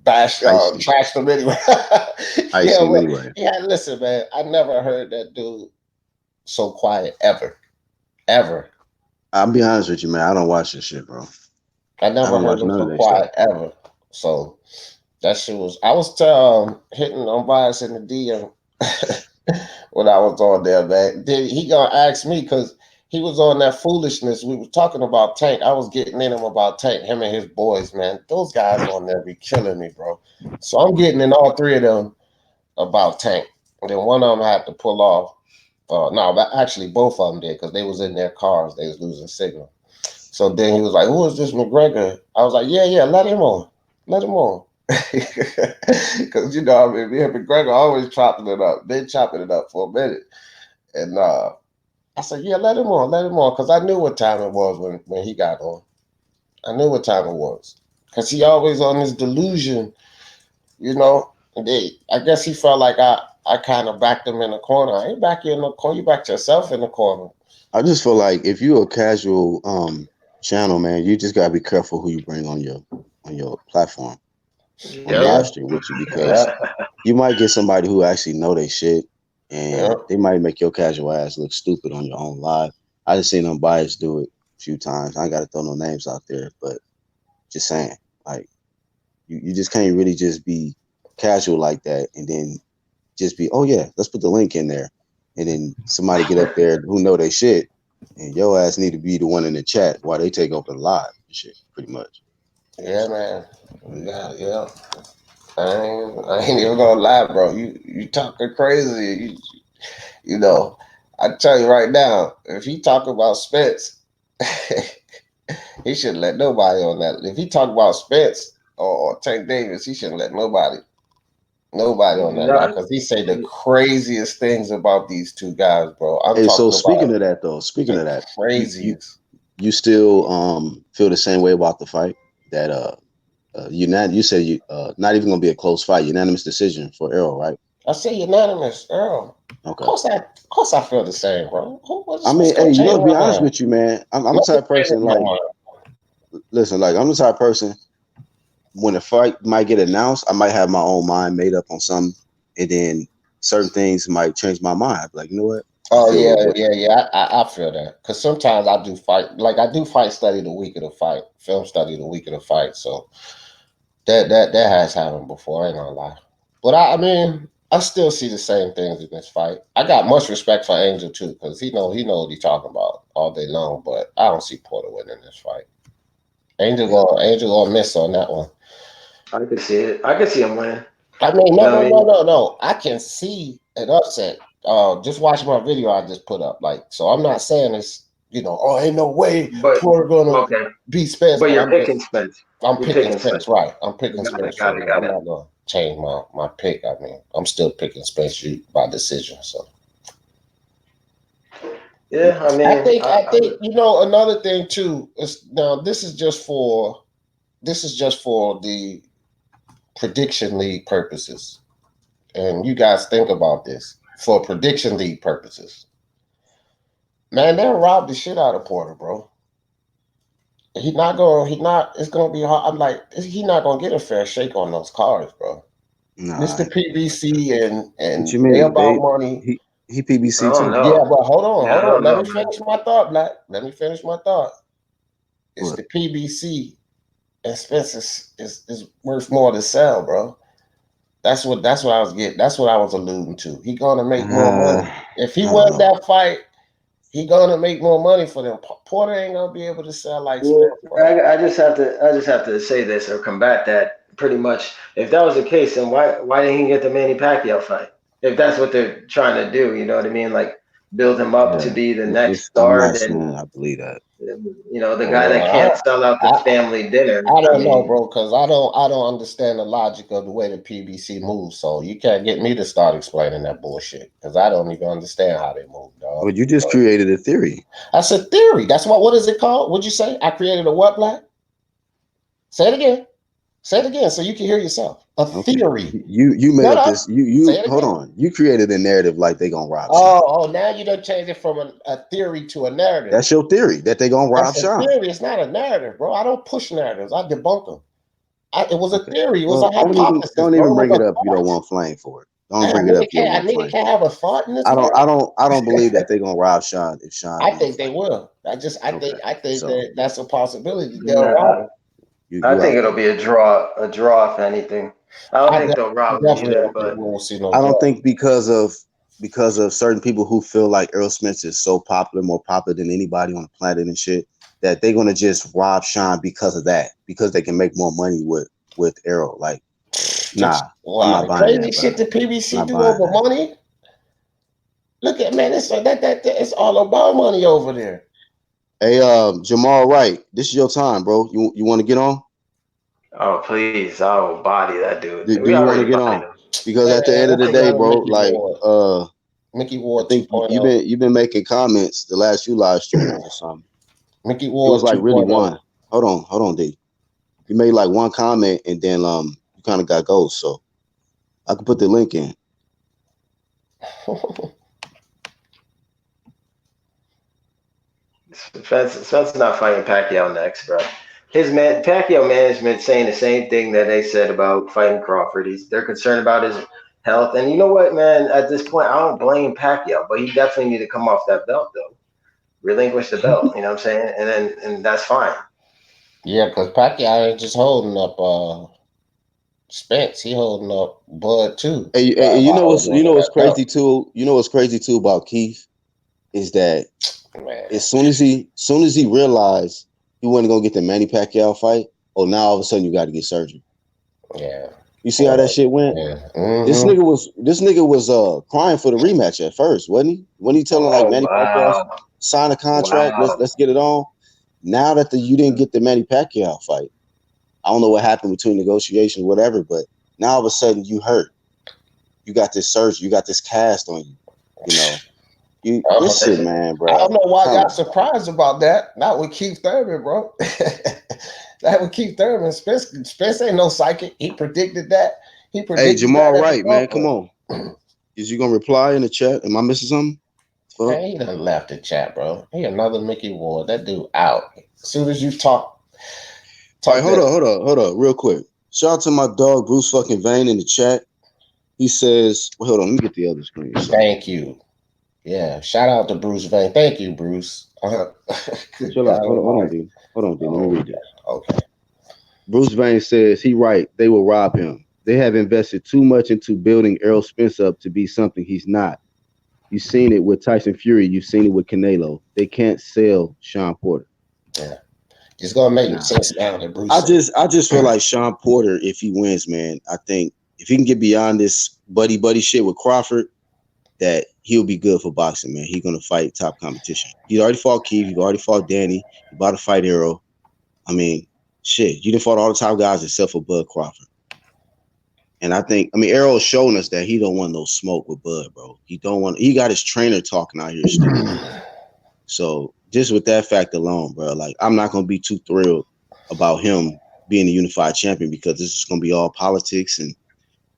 trashed him anyway. Ice him anyway. Yeah, listen, man. I never heard that dude so quiet ever. Ever. I'll be honest with you, man. I don't watch this shit, bro. I never heard him so quiet ever. So that shit was I was hitting on bias in the DM when I was on there, man. Then he gonna ask me because he was on that foolishness. We were talking about Tank. I was getting in him about Tank, him and his boys, man. Those guys on there be killing me, bro. So I'm getting in all three of them about Tank. And then one of them had to pull off. No, actually both of them did because they was in their cars. They was losing signal. So then he was like, who is this McGregor? I was like, yeah, let him on. Let him on. Because, you know, I mean, me and McGregor always chopping it up. They chopping it up for a minute. And I said, yeah, let him on. Because I knew what time it was when he got on. I knew what time it was. Because he always on this delusion, you know. I guess he felt like I kind of backed him in the corner. I ain't back you in the corner. You backed yourself in the corner. I just feel like if you're a casual channel, man, you just gotta be careful who you bring on your platform, on your live stream with you, because you might get somebody who actually know they shit, and they might make your casual ass look stupid on your own live. I just seen Unbiased do it a few times. I ain't gotta throw no names out there, but just saying, like, you just can't really just be casual like that and then just be, oh yeah, let's put the link in there, and then somebody get up there who know they shit, and your ass need to be the one in the chat while they take over the live and shit, pretty much. Yeah, man. Yeah. I ain't even gonna lie, bro. You talking crazy. You know, I tell you right now, if he talk about Spence, he shouldn't let nobody on that. If he talk about Spence or Tank Davis, he shouldn't let nobody on that, because he say the craziest things about these two guys, bro. So speaking of that, craziest. You still feel the same way about the fight that you said you not even gonna be a close fight, unanimous decision for Errol, right? I say unanimous, Errol. Okay. Of course I feel the same, bro. I mean, hey, you know, to be honest with you, man, I'm the type of person, like, listen, like, I'm the type of person, when a fight might get announced, I might have my own mind made up on something, and then certain things might change my mind. Like, you know what? Oh yeah. I feel that, because sometimes I do fight study the week of the fight, film study the week of the fight. So that has happened before. I ain't gonna lie, but I mean, I still see the same things in this fight. I got much respect for Angel too, because he know what he's talking about all day long. But I don't see Porter winning this fight. Angel gonna miss on that one. I could see it. I could see him winning. I mean, no. I can see an upset. Just watch my video I just put up. Like, so I'm not saying it's, oh, ain't no way Porter gonna beat Spence. But you're picking Spence. I'm picking Spence, right? I'm picking Spence. I'm not gonna change my pick. I mean, I'm still picking Spence by decision. So. Yeah, I mean, I think another thing too is, now this is just for the prediction league purposes, and you guys think about this for prediction league purposes. Man, they'll rob the shit out of Porter, bro. It's gonna be hard. I'm like, he's not gonna get a fair shake on those cards, bro. Nah, it's the PBC and they about money. He PBC too. Yeah, but hold on. Let me finish my thought, Black. Let me finish my thought. It's the PBC, and Spence is worth more to sell, bro. That's what I was getting. That's what I was alluding to. He gonna make more money if he won that fight. He gonna make more money for them. Porter ain't gonna be able to sell like Spence. I just have to say this or combat that. Pretty much, if that was the case, then why didn't he get the Manny Pacquiao fight? If that's what they're trying to do, you know what I mean? Like, build him up to be the next star. I believe that. The guy that can't sell out the family dinner. I don't know, bro, because I don't understand the logic of the way the PBC moves. So you can't get me to start explaining that bullshit, because I don't even understand how they move, dog. But you just created a theory. That's a theory. That's what is it called? What'd you say? I created a what, Black? Say it again. Say it again so you can hear yourself. A theory. You made Shut up up. this. You Say it hold again. on. You created a narrative like they gonna rob Shawn. Oh, now you done changed it from a theory to a narrative. That's your theory that they gonna rob That's a Shawn. theory. It's not a narrative, bro. I don't push narratives. I debunk them. It was a Okay. theory. It was Well, a hypothesis. don't Bro. even It was bring a it up if you don't thought. want flame for it. Don't Man, bring it up if you don't a want nigga flame. can't have a thought in this I world. don't believe that they gonna rob Shawn if Shawn. I in think the they fight. will. I think So that that's a possibility. They'll rob Nah, him. I you think out it'll there. be a draw if anything. I don't think they'll rob him either, Definitely but won't see no I don't draw. think because of certain people who feel like Errol Spence is so popular, more popular than anybody on the planet and shit, that they're gonna just rob Shawn because of that, because they can make more money with Errol. Like, nah, I'm Wow, not the buying crazy that, bro. shit the I'm PBC not do buying over that. money. Look at man, it's it's all about money over there. Hey, Jamal Wright, this is your time, bro. You want to get on? oh please, I'll body that dude. Do We you want to already get bodied on? him. Because Man, at the end of that's the day, another bro, Mickey like, Ward. Mickey I Ward think 2.0. you've been making comments the last few live streams or something. Mickey It Ward was like really 2.0. one. Hold on, D. You made like one comment and then you kind of got ghost. So I could put the link in. Spence not fighting Pacquiao next, bro. Pacquiao management saying the same thing that they said about fighting Crawford. They're concerned about his health, and you know what, man? At this point, I don't blame Pacquiao, but he definitely need to come off that belt, though. Relinquish the belt. You know what I'm saying? And that's fine. Yeah, because Pacquiao ain't just holding up Spence, he holding up Bud too. Hey, By holding on to what's that belt. crazy too? You know what's crazy too about Keith is that Man. as soon as he realized he wasn't gonna get the Manny Pacquiao fight, now all of a sudden you got to get surgery. Yeah. You see how that shit went? Yeah. This Mm-hmm. nigga was crying for the rematch at first, wasn't he? When he telling like Oh Manny Pacquiao wow, sign a contract, wow. let's get it on. Now that you didn't get the Manny Pacquiao fight, I don't know what happened between negotiations, whatever, but now all of a sudden you hurt. You got this surgery, you got this cast on you. You know, this shit, man, bro. I don't know why Come y'all on. surprised about that. Not with Keith Thurman, bro. That with Keith Thurman. Spence ain't no psychic. He predicted that. He predicted Hey, Jamal that as Wright, a man, come golfer. on. Is you gonna reply in the chat? Am I missing something? Fuck. Man, he done left the chat, bro. He another Mickey Ward. That dude out. As soon as you talk All right, hold that, up, real quick. Shout out to my dog Bruce fucking Vane in the chat. He says, well, hold on, let me get the other screen. So. Thank you. Yeah, shout out to Bruce Vane. Thank you, Bruce. Chill out. Hold on, D. Let me read this. Okay. Bruce Vane says he right. They will rob him. They have invested too much into building Errol Spence up to be something he's not. You've seen it with Tyson Fury. You've seen it with Canelo. They can't sell Shawn Porter. Yeah. It's gonna make sense now that Bruce. I just feel like Shawn Porter, if he wins, man, I think if he can get beyond this buddy shit with Crawford, that he'll be good for boxing, man. He's gonna fight top competition. He's already fought Keith. He's already fought Danny. He's about to fight Errol. I mean, shit, you done fought all the top guys except for Bud Crawford. And I mean, Errol's showing us that he don't want no smoke with Bud, bro. He got his trainer talking out here stupid. So just with that fact alone, bro, like I'm not gonna be too thrilled about him being the unified champion because this is gonna be all politics and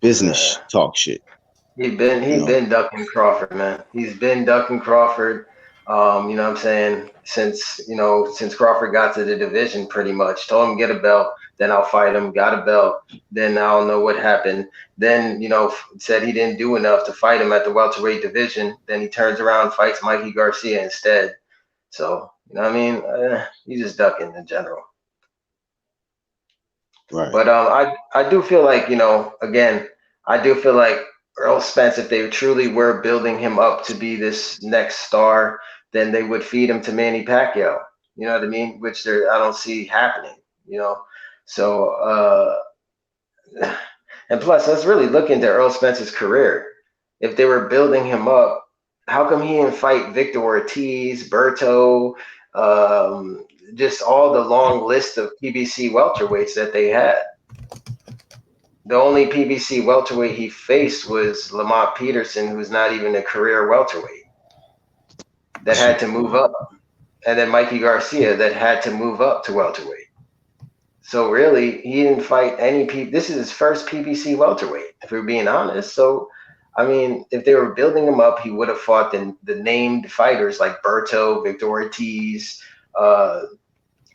business talk shit. He been ducking Crawford, man. He's been ducking Crawford. You know what I'm saying? Since Crawford got to the division pretty much. Told him get a belt, then I'll fight him, got a belt, then I don't know what happened. Then, said he didn't do enough to fight him at the welterweight division. Then he turns around, fights Mikey Garcia instead. So, you know what I mean? He's just ducking in general. Right. But I do feel like, again, I do feel like Errol Spence, if they truly were building him up to be this next star, then they would feed him to Manny Pacquiao. You know what I mean? Which I don't see happening. So and plus, let's really look into Errol Spence's career. If they were building him up, how come he didn't fight Victor Ortiz, Berto, just all the long list of PBC welterweights that they had? The only PBC welterweight he faced was Lamont Peterson, who's not even a career welterweight, that had to move up. And then Mikey Garcia that had to move up to welterweight. So really, he didn't fight any people. This is his first PBC welterweight, if we're being honest. So, I mean, if they were building him up, he would have fought the named fighters like Berto, Victor Ortiz,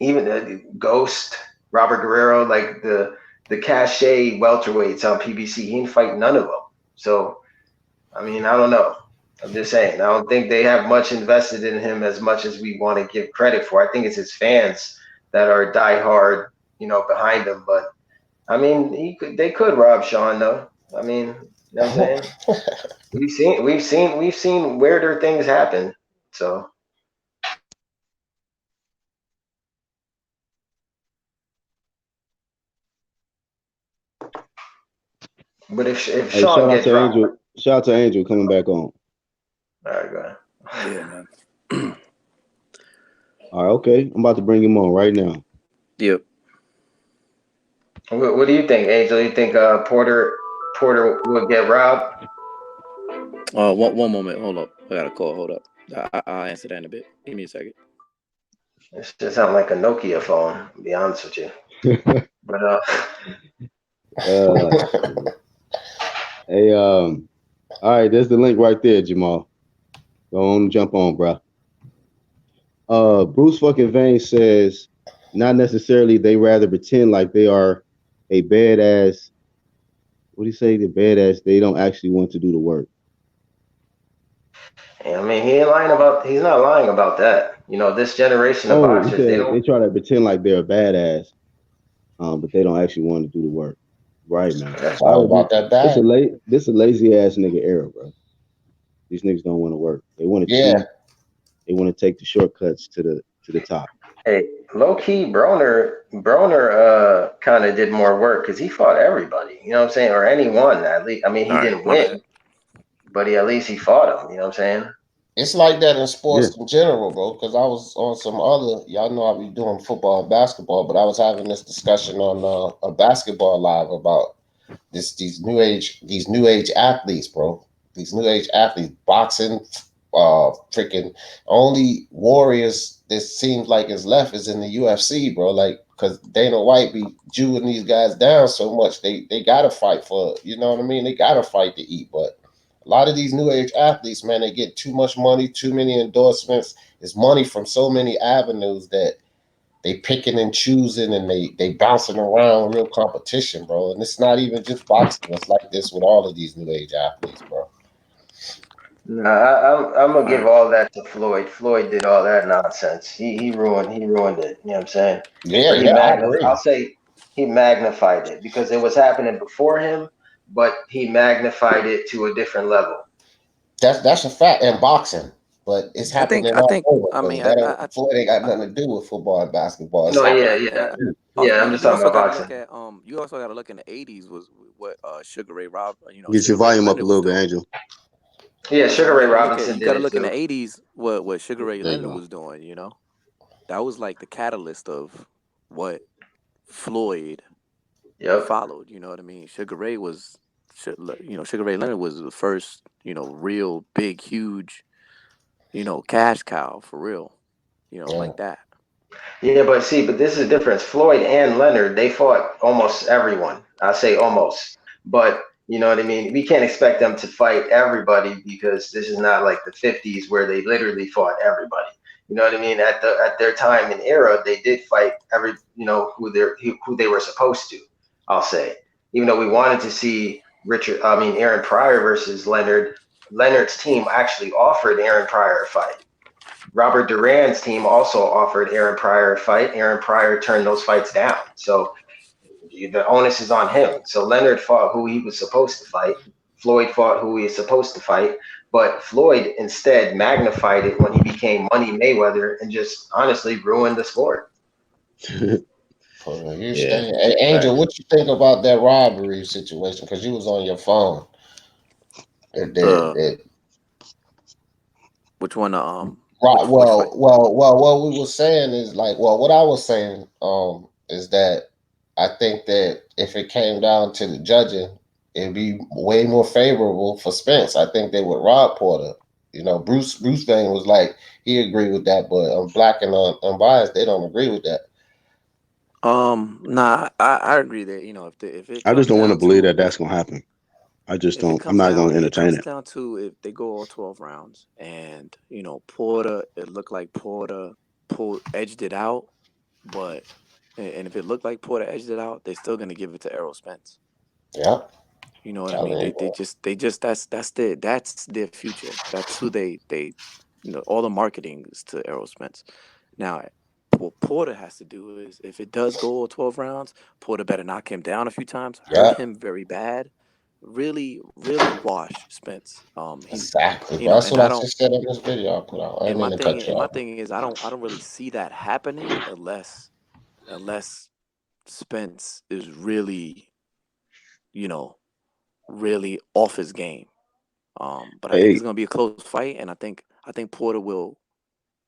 even Ghost, Robert Guerrero, like the cachet welterweights on PBC. He didn't fight none of them. So, I mean, I don't know. I'm just saying, I don't think they have much invested in him as much as we want to give credit for. I think it's his fans that are diehard, behind him. But I mean, they could rob Shawn though. I mean, you know what I'm saying? we've seen weirder things happen. So. But if Hey, Shawn get dropped, Shout out to Angel coming back on. all right, go ahead. Yeah, man. All right, okay. I'm about to bring him on right now. Yep. What do you think, Angel? You think Porter will get robbed? One moment. Hold up. I got a call. Hold up. I'll answer that in a bit. Give me a second. This just sounds like a Nokia phone. To be honest with you, but Hey, all right, there's the link right there, Jamal. Go on, jump on, bro. Bruce fucking Vane says, not necessarily. They rather pretend like they are a badass. What do you say? The badass. They don't actually want to do the work. I mean, he's not lying about that. This generation of boxers, they try to pretend like they're a badass, but they don't actually want to do the work. Right, man. That's all about that bad. This a lazy ass nigga era, bro. These niggas don't want to work. They want to cheat. They want to take the shortcuts to the top. Hey, low key, Broner kind of did more work because he fought everybody. You know what I'm saying, or anyone at least. I mean, he didn't win, but at least he fought him. You know what I'm saying? It's like that in sports in general, bro. Because I was on some other, y'all know I be doing football and basketball, but I was having this discussion on a basketball live about these new age athletes, bro. These new age athletes, boxing, freaking only warriors. This seems like is left is in the UFC, bro. Like because Dana White be jewing these guys down so much, they gotta fight for, you know what I mean? They gotta fight to eat, but. A lot of these new age athletes, man, they get too much money, too many endorsements. It's money from so many avenues that they picking and choosing and they bouncing around real competition, bro. And it's not even just boxing. It's like this with all of these new age athletes, bro. Nah, I'm gonna give all that to Floyd. Floyd did all that nonsense. He ruined it. You know what I'm saying? Yeah, I agree. I'll say he magnified it because it was happening before him, but he magnified it to a different level. That's a fact in boxing, but it's happening all over. Floyd ain't got nothing to do with football and basketball. No, yeah. I'm just talking about boxing. You also got to look in the '80s was what Sugar Ray Robinson. Get your volume up a little bit, Angel. Yeah, Sugar Ray Robinson. You got to look in the '80s what Sugar Ray Leonard was doing. That was like the catalyst of what Floyd followed. You know what I mean? Sugar Ray Leonard was the first, real big, huge, cash cow for real, like that. Yeah, but this is the difference. Floyd and Leonard, they fought almost everyone. I say almost, but you know what I mean? We can't expect them to fight everybody because this is not like the 50s where they literally fought everybody. You know what I mean? At their time and era, they did fight who they were supposed to. I'll say, even though we wanted to see Aaron Pryor versus Leonard. Leonard's team actually offered Aaron Pryor a fight. Robert Duran's team also offered Aaron Pryor a fight. Aaron Pryor turned those fights down. So the onus is on him. So Leonard fought who he was supposed to fight. Floyd fought who he was supposed to fight. But Floyd instead magnified it when he became Money Mayweather and just honestly ruined the sport. Hey, Angel, what you think about that robbery situation? Because you was on your phone. Which one? Right. Well, what we were saying is what I was saying is that I think that if it came down to the judging, it'd be way more favorable for Spence. I think they would rob Porter. Bruce Vane was like he agreed with that, but Black and unbiased, they don't agree with that. Nah, I agree that if it I just comes don't want to down believe that to that's gonna happen. I just if it don't. I'm comes not down gonna if it entertain comes it. down to if they go all 12 rounds and Porter, it looked like Porter edged it out, but and if it looked like Porter edged it out, they're still gonna give it to Errol Spence. Yeah. You know what I I mean? mean, They just that's their future. That's who they all the marketing is to Errol Spence. Now, what Porter has to do is if it does go all 12 rounds, Porter better knock him down a few times, hurt yeah, him very bad, really, really wash Spence. He's exactly. But that's and what I I don't just said in this video I put out. I didn't mean to cut you and my off. thing is I don't really see that happening unless Spence is really, you know, really off his game. But I think it's Hey, gonna be a close fight, and I think Porter will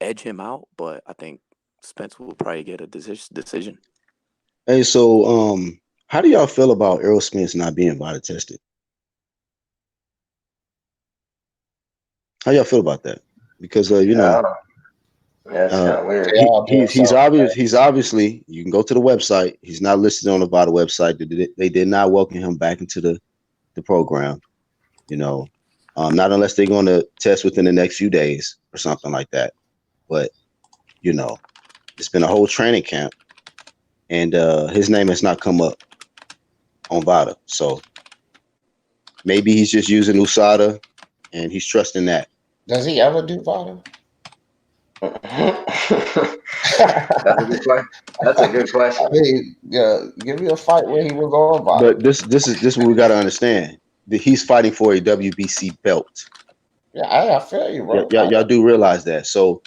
edge him out, but I think Spence will probably get a decision. hey. So, how do y'all feel about Errol Spence not being body tested? How y'all feel about that? Because Yeah, I don't know. Yeah, it's kind of They weird. all doing something. he's obviously, you can go to the website. He's not listed on the VADA website. They did not welcome him back into the program. You know, not unless they're going to test within the next few days or something like that. But you know, it's been a whole training camp, and his name has not come up on VADA. So maybe he's just using USADA, and he's trusting that. Does he ever do Vada? That's a good question. That's a good I question. mean, yeah, give me a fight where he was on Vada. But this is what we got to understand. That he's fighting for a WBC belt. Yeah, I feel you, bro. Y'all do realize that. So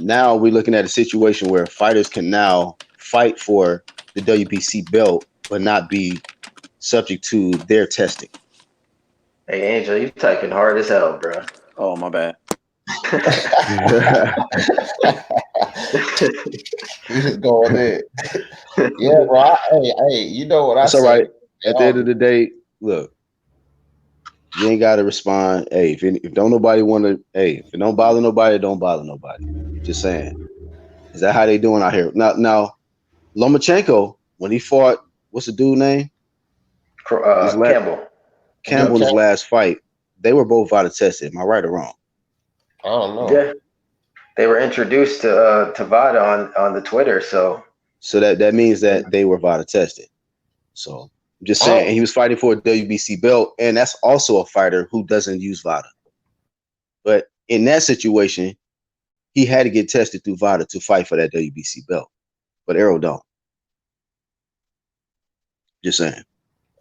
now we're looking at a situation where fighters can now fight for the WBC belt, but not be subject to their testing. Hey, Angel, you typing hard as hell, bro. Oh, my bad. You just going in. Yeah, bro. Hey, you know what I It's all say? right. At the end of the day, look, you ain't got to respond. Hey, if don't nobody want to, hey, if it don't bother nobody, it don't bother nobody. Just saying. Is that how they doing out here? Now, Lomachenko, when he fought, what's the dude name? His Campbell. Campbell in his last fight, they were both VADA tested. Am I right or wrong? I don't know. Yeah, they were introduced to VADA on the Twitter, so that means that they were VADA tested. So I'm just saying, and he was fighting for a WBC belt, and that's also a fighter who doesn't use VADA. But in that situation, he had to get tested through VADA to fight for that WBC belt. But Errol don't. Just saying.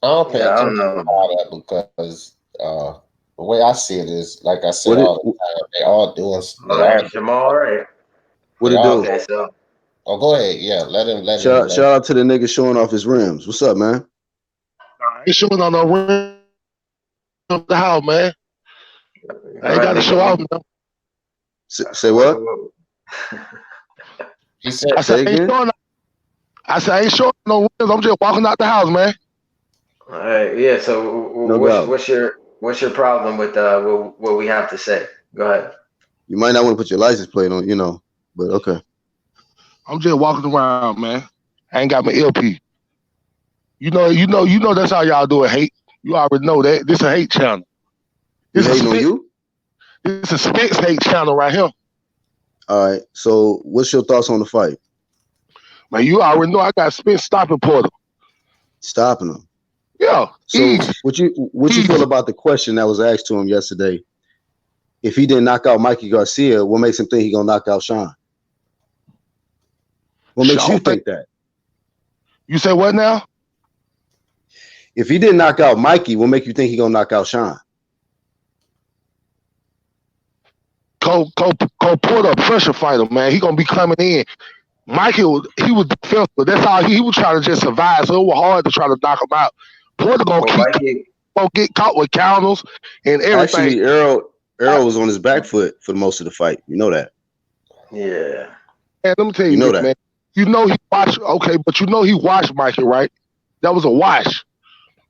I don't pay yeah, I attention don't to know. all that because the way I see it is, like I say What it all the time, they all doing. All right, Jamal. All right. what They it all. do? Okay, so Oh, go ahead. Yeah, let him. Shout out to the nigga showing off his rims. What's up, man? I ain't showing on no rim of the house, man. I ain't got to show out, man. Say what? He said, I said, I ain't showing no rims. I'm just walking out the house, man. all right, yeah. So what's your problem with what we have to say? Go ahead. You might not want to put your license plate on, but okay. I'm just walking around, man. I ain't got my LP. You know that's how y'all do it. Hate. You already know that. This a hate channel. You hating on you? This is Spence hate channel right here. All right. So what's your thoughts on the fight? Man, you already know I got Spence stopping Porter. Stopping him. Yeah. So easy. what you feel about the question that was asked to him yesterday? If he didn't knock out Mikey Garcia, what makes him think he gonna knock out Shawn? What makes you think that? You say what now? If he didn't knock out Mikey, what make you think he gonna knock out Shawn? Cole Porter, a pressure fighter, man. He gonna be coming in. Mikey, he was defensive. That's all he was trying to just survive. So it was hard to try to knock him out. Porter gonna get caught with counters and everything. Actually, Errol was on his back foot for most of the fight. You know that. Yeah. And let me tell you, man. You know he watched. Okay, but you know he watched Mikey, right? That was a watch.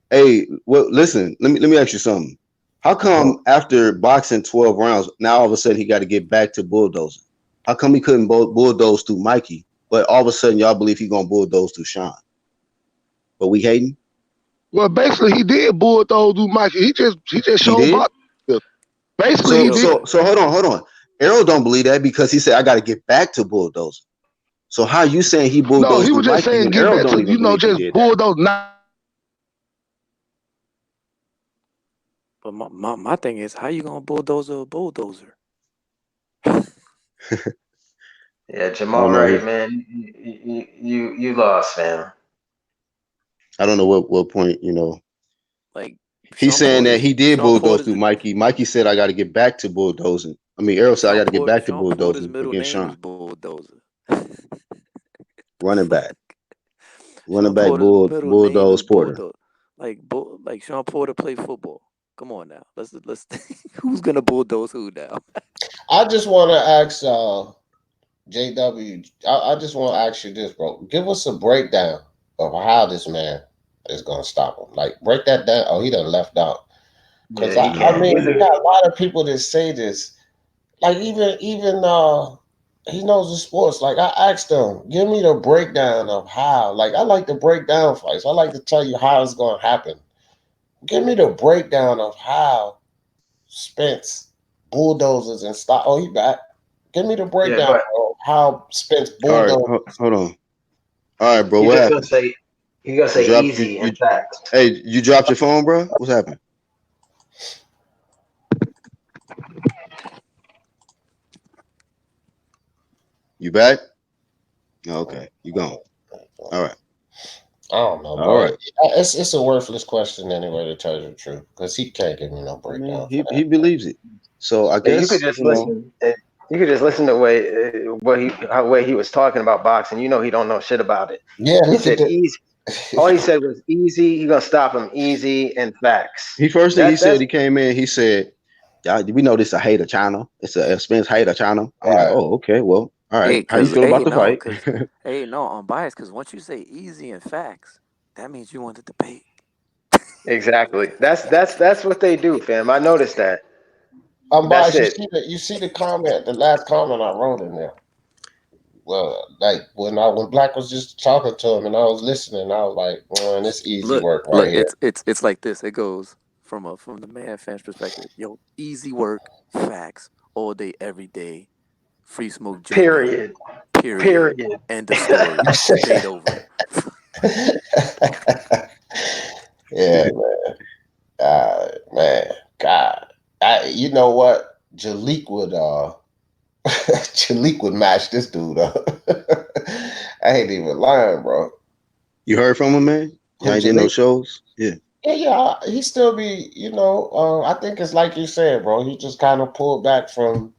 Hey, well, listen. Let me ask you something. How come after boxing 12 rounds, now all of a sudden he got to get back to bulldozing? How come he couldn't bulldoze through Mikey but all of a sudden y'all believe he's gonna bulldoze through Shawn. But we hating? Well, basically, he did bulldoze through Mikey. He just He showed did? box. Basically, he did. So hold on. Errol don't believe that because he said I gotta get back to bulldozing. So how you saying he No, bulldozed he through was just Mikey saying when get Errol back don't to, even believe he just did that? bulldoze. Not But my thing is, how you gonna bulldoze a bulldozer? Yeah, Jamal Wright, man, you lost, fam. I don't know what point, Like he's Shawn saying that Porter's he did Shawn bulldoze Porter's through Mikey. Mikey said I got to get back to bulldozing. I mean, Errol said I got to get back to Shawn Porter's bulldozing middle against name Shawn. is Bulldozer. Running back Shawn Porter's middle name is bulldoze Porter. Bulldozer. Like Shawn Porter played football. Come on now. Let's who's gonna bulldoze who now? I just want to ask JW. I just want to ask you this, bro. Give us a breakdown of how this man is going to stop him. Like, break that down. Oh, he done left out. Because Yeah, he I can't. mean, you got a lot of people that say this. Like, even he knows the sports. Like, I asked him, give me the breakdown of how. Like, I like to break down fights. I like to tell you how it's going to happen. Give me the breakdown of how Spence bulldozers and stop. Oh, he back. Give me the Yeah, breakdown but of how Spence All right, bulldozers. hold on. All right, bro, he's what just gonna happened? say easy. In fact, Hey, you dropped your phone, bro? What's happened? You back? Oh, okay, you gone. All right. I don't know, All bro. right. It's a worthless question anyway, to tell you the truth, because he can't give me no I mean, breakdown he for that. believes it. So I you could guess, just listen. You could just listen to the way he was talking about boxing. You know, he don't know shit about it. Yeah, He look at said that. easy. All he said was easy. He gonna stop him easy and facts. he first thing he said, That's he came in, he said, "Y'all, we know this a hater channel. It's a Spence hater channel." I'm like, Right. oh, okay, well, all right. How you feel about the fight? I'm biased because once you say easy and facts, that means you want the debate. exactly. That's what they do, fam. I noticed that. I'm That's biased. it. You see the comment, the last comment I wrote in there. Well, like when Black was just talking to him and I was listening, I was like, man, this easy work right Look, here. it's like this. It goes from the man fan's perspective. Yo, easy work, facts, all day, every day, Free Smoke Junior. Period. Period. Period. End of story. Debate over. Yeah, man, God, you know what? Jalik would Jalik would match this dude up. I ain't even lying, bro. You heard from him, man? Y'all ain't did no shows? Yeah. Yeah, he still be, I think it's like you said, bro. He just kind of pulled back from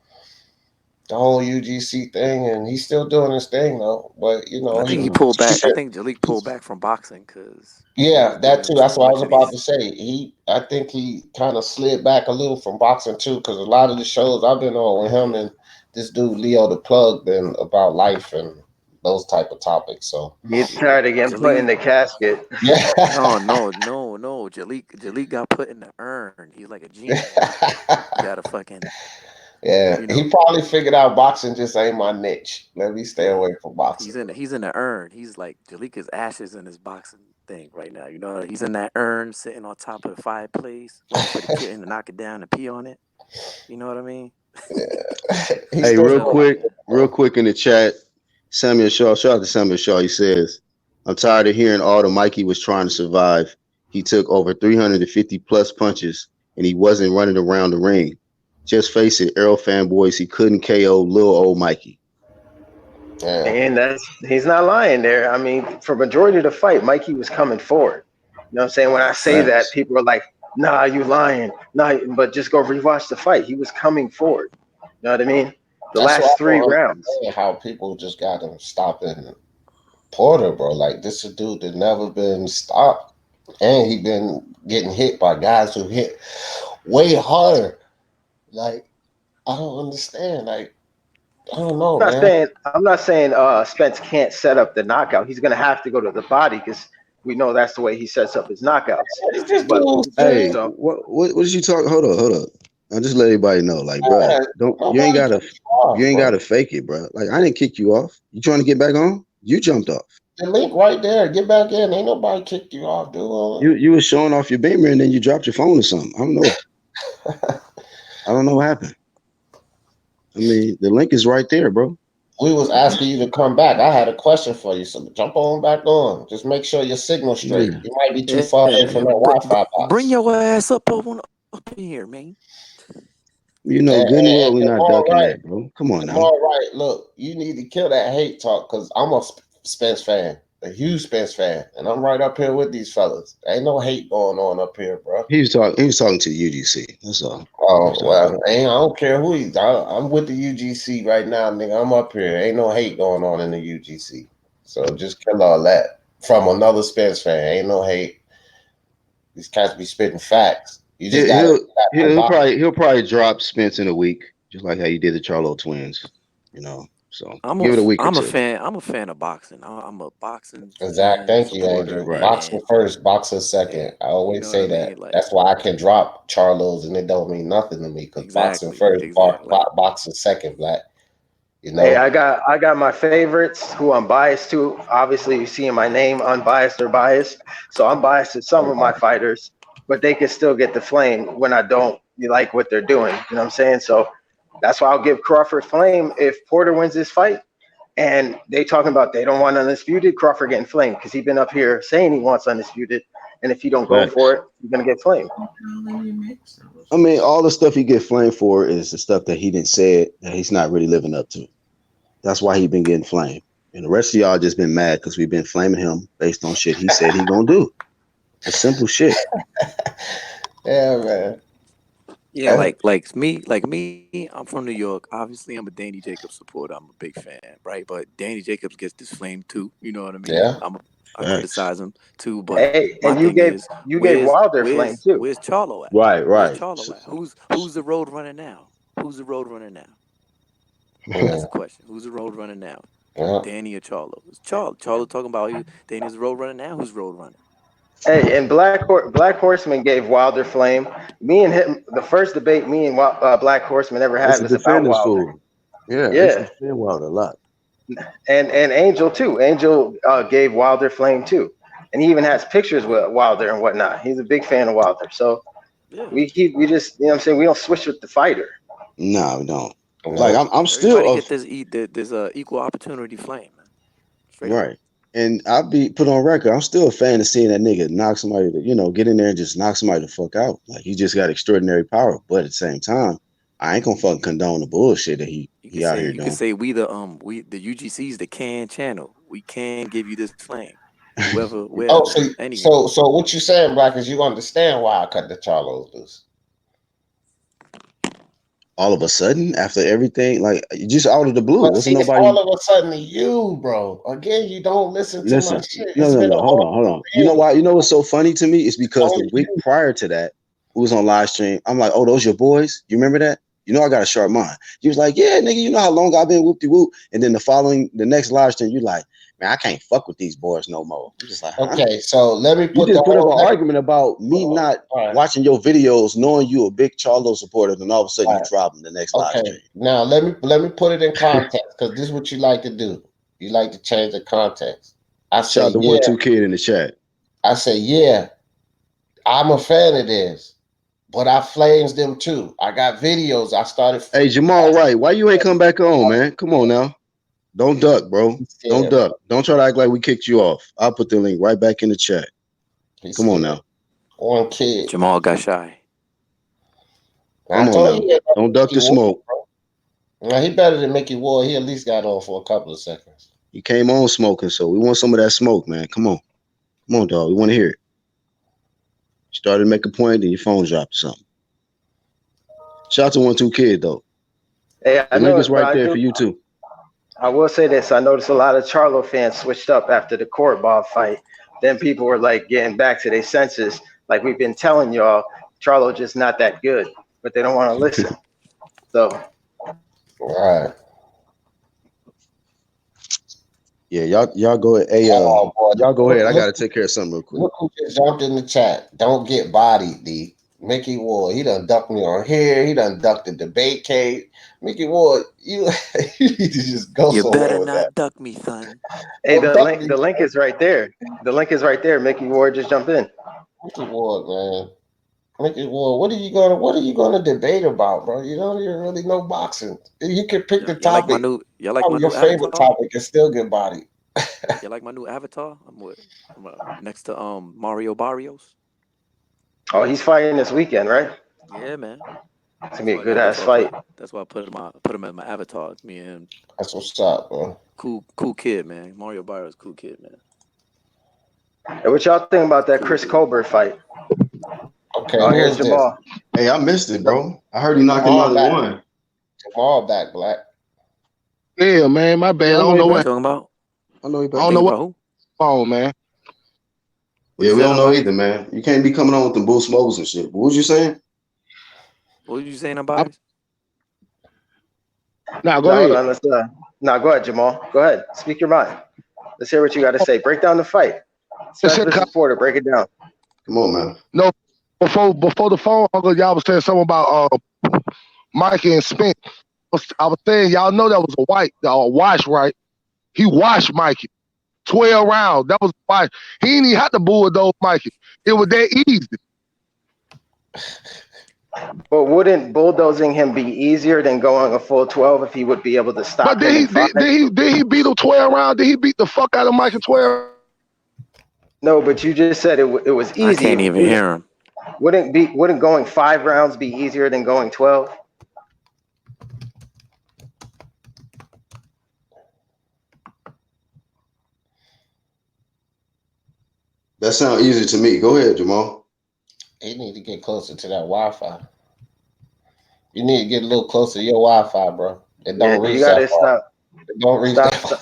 the whole UGC thing, and he's still doing his thing though. But I think he pulled back. I think Jalik pulled back from boxing because yeah, that too. That's too what I much was of about these. to say. I think he kind of slid back a little from boxing too, because a lot of the shows I've been on with him and this dude Leo the Plug been about life and those type of topics. So He's tired of getting put in the casket. yeah, No. Jalik got put in the urn. He's like a genie. You gotta fucking. yeah. He probably figured out boxing just ain't my niche. Let me stay away from boxing. He's in the urn. He's like Jalik is ashes in his boxing thing right now. You know, he's in that urn sitting on top of the fireplace, waiting for the kitten to knock it down and pee on it. You know what I mean? Yeah. Hey, real quick in the chat, Samuel Shaw, shout out to Samuel Shaw. He says, I'm tired of hearing all the Mikey was trying to survive. He took over 350 plus punches and he wasn't running around the ring. Just face it, Errol fanboys, he couldn't KO little old Mikey. Yeah. And he's not lying there. I mean, for majority of the fight, Mikey was coming forward. You know what I'm saying? When I say that, people are like, nah, you lying. Nah, but just go rewatch the fight. He was coming forward. You know what I mean? The last 3 rounds. How people just got him stopping Porter, bro. Like, this is a dude that never been stopped. And he been getting hit by guys who hit way harder. Like, I don't understand. Like, I don't know, I'm not saying Spence can't set up the knockout. He's gonna have to go to the body because we know that's the way he sets up his knockouts. Hey, what did you talk? Hold up. I just let everybody know, like, bro, you ain't gotta fake it, bro. Like, I didn't kick you off. You trying to get back on? You jumped off. The link right there. Get back in. Ain't nobody kicked you off, dude. You was showing off your beamer and then you dropped your phone or something. I don't know. I don't know what happened. I mean, the link is right there, bro. We was asking you to come back. I had a question for you, so jump on back on. Just make sure your signal's straight. Yeah. You might be too far in from that Wi-Fi box. Bring your ass up in here, man. You know, good and well, we're not ducking that, bro. Come on now. All right, look, you need to kill that hate talk because I'm a Spence fan, a huge Spence fan, and I'm right up here with these fellas. Ain't no hate going on up here, bro. He was talking to the UGC. That's all. Oh well, I don't care who he's. I'm with the UGC right now, nigga. I'm up here. Ain't no hate going on in the UGC. So just kill all that from another Spence fan. Ain't no hate. These cats be spitting facts. You just he'll probably drop Spence in a week, just like how you did the Charlo twins. You know, so give it a week. I'm a fan of boxing. I'm a boxing. Exactly. Thank you, Andrew. Right. Boxing first, boxing second. I always say that. Like, that's why I can drop Charlos and it don't mean nothing to me because boxing first, boxing second, Black. You know. Hey, I got my favorites who I'm biased to. Obviously, you see in my name, unbiased or biased. So I'm biased to some of my fighters, but they can still get the flame when I don't like what they're doing. You know what I'm saying? So that's why I'll give Crawford flame if Porter wins this fight. And they talking about they don't want undisputed. Crawford getting flamed because he's been up here saying he wants undisputed. And if you don't go for it, you're gonna get flamed. I mean, all the stuff he get flamed for is the stuff that he didn't say that he's not really living up to. That's why he been getting flamed. And the rest of y'all just been mad because we've been flaming him based on shit he said he gonna do. It's simple shit. Yeah, man. Yeah, like me, I'm from New York. Obviously, I'm a Danny Jacobs supporter. I'm a big fan, right? But Danny Jacobs gets this flame too. You know what I mean? Yeah. I criticize him too, but hey, and you gave Wilder flame too. Where's Charlo at? Right. Where's Charlo at? Who's the road runner now? Who's the road runner now? That's the question. Who's the road runner now? Danny or Charlo? It's Charlo talking about Danny's the road runner now. Who's road runner? Hey, and Black Horseman gave Wilder flame. Me and him, the first debate me and Black Horseman ever had was about Wilder. Yeah. Defend Wilder a lot. And Angel too. Angel gave Wilder flame too, and he even has pictures with Wilder and whatnot. He's a big fan of Wilder. So we just, you know what I'm saying, we don't switch with the fighter. No, we don't. Like I'm still get this equal opportunity flame, man. Straight right. Up. And I'll be put on record. I'm still a fan of seeing that nigga knock somebody to, get in there and just knock somebody the fuck out. Like he just got extraordinary power. But at the same time, I ain't gonna fucking condone the bullshit that he out here doing. You can say we the UGC's the chenn channel. We can give you this flame. Whoever, so what you saying, Black, is you understand why I cut the Charlos loose? All of a sudden, after everything, like just out of the blue, wasn't nobody. All of a sudden, you, bro. Again, you don't listen to my shit. No. Hold on. You know why? You know what's so funny to me? It's because the week prior to that, who was on live stream? I'm like, oh, those your boys? You remember that? You know, I got a sharp mind. He was like, yeah, nigga, you know how long I've been whoop-de-whoop. And then the next live stream, you like, man, I can't fuck with these boys no more. I'm just like, okay, so let me put up an argument about me not watching your videos, knowing you a big Charlo supporter, and all of a sudden you drop them the next live stream. Now let me put it in context because this is what you like to do. You like to change the context. I shout out the 1-2 kid in the chat. I say, yeah, I'm a fan of this. But I flames them too. I got videos. I started. Hey, Jamal Wright, why you ain't come back on, man? Come on now. Don't duck, bro. Don't duck. Don't try to act like we kicked you off. I'll put the link right back in the chat. Come on now. One kid. Jamal got shy. Come on now. Don't duck the smoke. Now, he better than Mickey Ward. He at least got on for a couple of seconds. He came on smoking, so we want some of that smoke, man. Come on. Come on, dog. We want to hear it. Started to make a point, then your phone dropped or something. Shout out to 1-2 kid though. Hey, the link is right there for you too. I will say this: I noticed a lot of Charlo fans switched up after the Korobov fight. Then people were like getting back to their senses, like we've been telling y'all, Charlo just not that good, but they don't want to listen. So, all right. Yeah, y'all go ahead. Hey, y'all go ahead. I gotta take care of something real quick. Look who just jumped in the chat. Don't get bodied, D. Mickey Ward, he done ducked me on here. He done ducked the debate cage. Mickey Ward, you you need to just go You somewhere better with that. not duck me, son. Hey, Don't duck me, the link is right there. The link is right there. Mickey Ward just jumped in. Mickey Ward, man. Mickey Ward, what are you gonna debate about, bro? You don't even really know boxing. You can pick the Y'all like my topic, new probably your favorite avatar? topic, and still get bodied. You like my new avatar? I'm next to Mario Barrios. Oh, he's fighting this weekend, right? Yeah, man. It's gonna be a good ass fight. That's why I put him as my avatar. It's me and That's what's up, bro. cool kid, man. Mario Barrios, cool kid, man. Hey, what y'all think about that Chris Colbert fight? Okay, Oh, who here's is this? Jamal. Hey, I missed it, bro. I heard he knocked him out in one. Jamal back, Black. Yeah, man, my bad. Yeah, I don't know What you what. talking about? I know he I back. don't know what Who? phone, man. Yeah, we don't know either, man. You can't be coming on with the Boost Mobiles and shit. What was you saying? What were you saying about it? Nah, go No, ahead. hold on, let's no, go ahead, Jamal. Go ahead. Speak your mind. Let's hear what you got to say. Break down the fight. Spence versus Porter. Break it down. Come on, man. No, before the phone, Uncle, y'all was saying something about Mikey and Spence. I was saying y'all know that was a wash, right? He washed Mikey 12 rounds. That was a wash. He didn't even have to bulldoze Mikey. It was that easy. But wouldn't bulldozing him be easier than going a full 12 if he would be able to stop But him in 5? did he beat him 12 rounds? Did he beat the fuck out of Mikey 12? No, but you just said it was easy. I can't even hear him. Wouldn't going 5 rounds be easier than going 12? That sounds easy to me. Go ahead, Jamal. You need to get closer to that Wi-Fi. You need to get a little closer to your Wi-Fi, bro. It don't reach that far. It don't reach that far.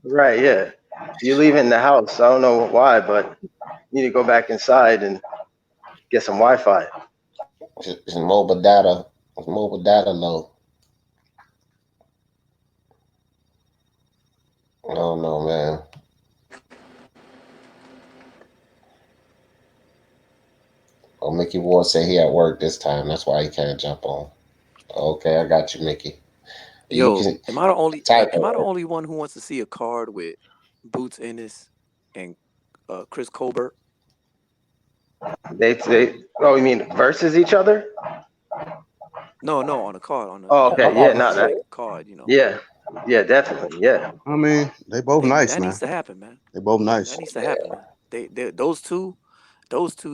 Right, yeah. You're leaving the house. I don't know why, but you need to go back inside and get some Wi-Fi. It's mobile data. It's mobile data low. I don't know, man. Oh, Mickey Ward said he at work this time. That's why he can't jump on. Okay, I got you, Mickey. Yo, am I the only one who wants to see a card with Boots Ennis and Chris Colbert? They you mean versus each other? No, on the card. On the that card, you know. Yeah, definitely, yeah. I mean, they both nice, that man. needs to happen, man. They both nice. That needs to happen, man. They those two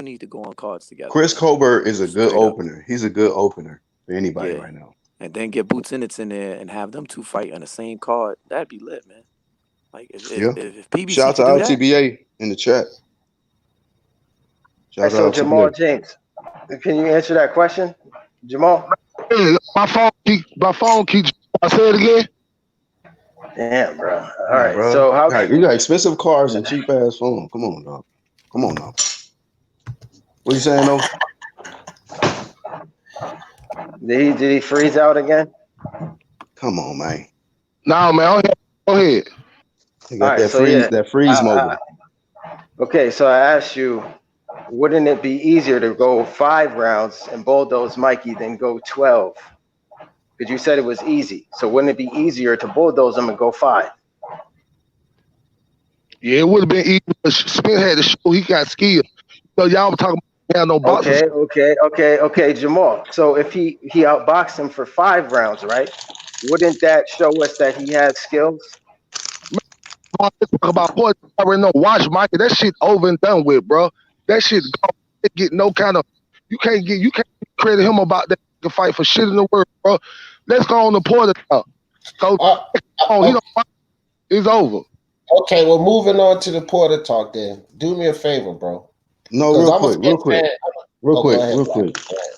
need to go on cards together. Chris Colbert is a good Straight up. opener. He's a good opener for anybody right now. And then get Boots Ennis in there and have them two fight on the same card. That'd be lit, man. Like if PBC shout out to LTBA in the chat. So Jamal James, can you answer that question, Jamal? My phone keeps. I say it again. Damn, bro. All right, bro. So how you got expensive cars and cheap ass phone? Come on, dog. Come on, now. What you saying, though? Did he freeze out again? Come on, man. No, man. Go ahead. You got that freeze mobile. Okay, so I asked you, wouldn't it be easier to go 5 rounds and bulldoze Mikey than go 12? Because you said it was easy. So wouldn't it be easier to bulldoze him and go 5? Yeah, it would have been easy, but Spence had to show he got skill. So y'all were talking about no boxing. Okay, Jamal. So if he outboxed him for 5 rounds, right? Wouldn't that show us that he has skills? Talk about Porter. I already know. Watch Mikey. That shit over and done with, bro. That shit get no kind of. You can't credit him about that fight for shit in the world, bro. Let's go on the Porter now. It's over. Okay, well, moving on to the Porter talk then. Do me a favor, bro. No, real quick.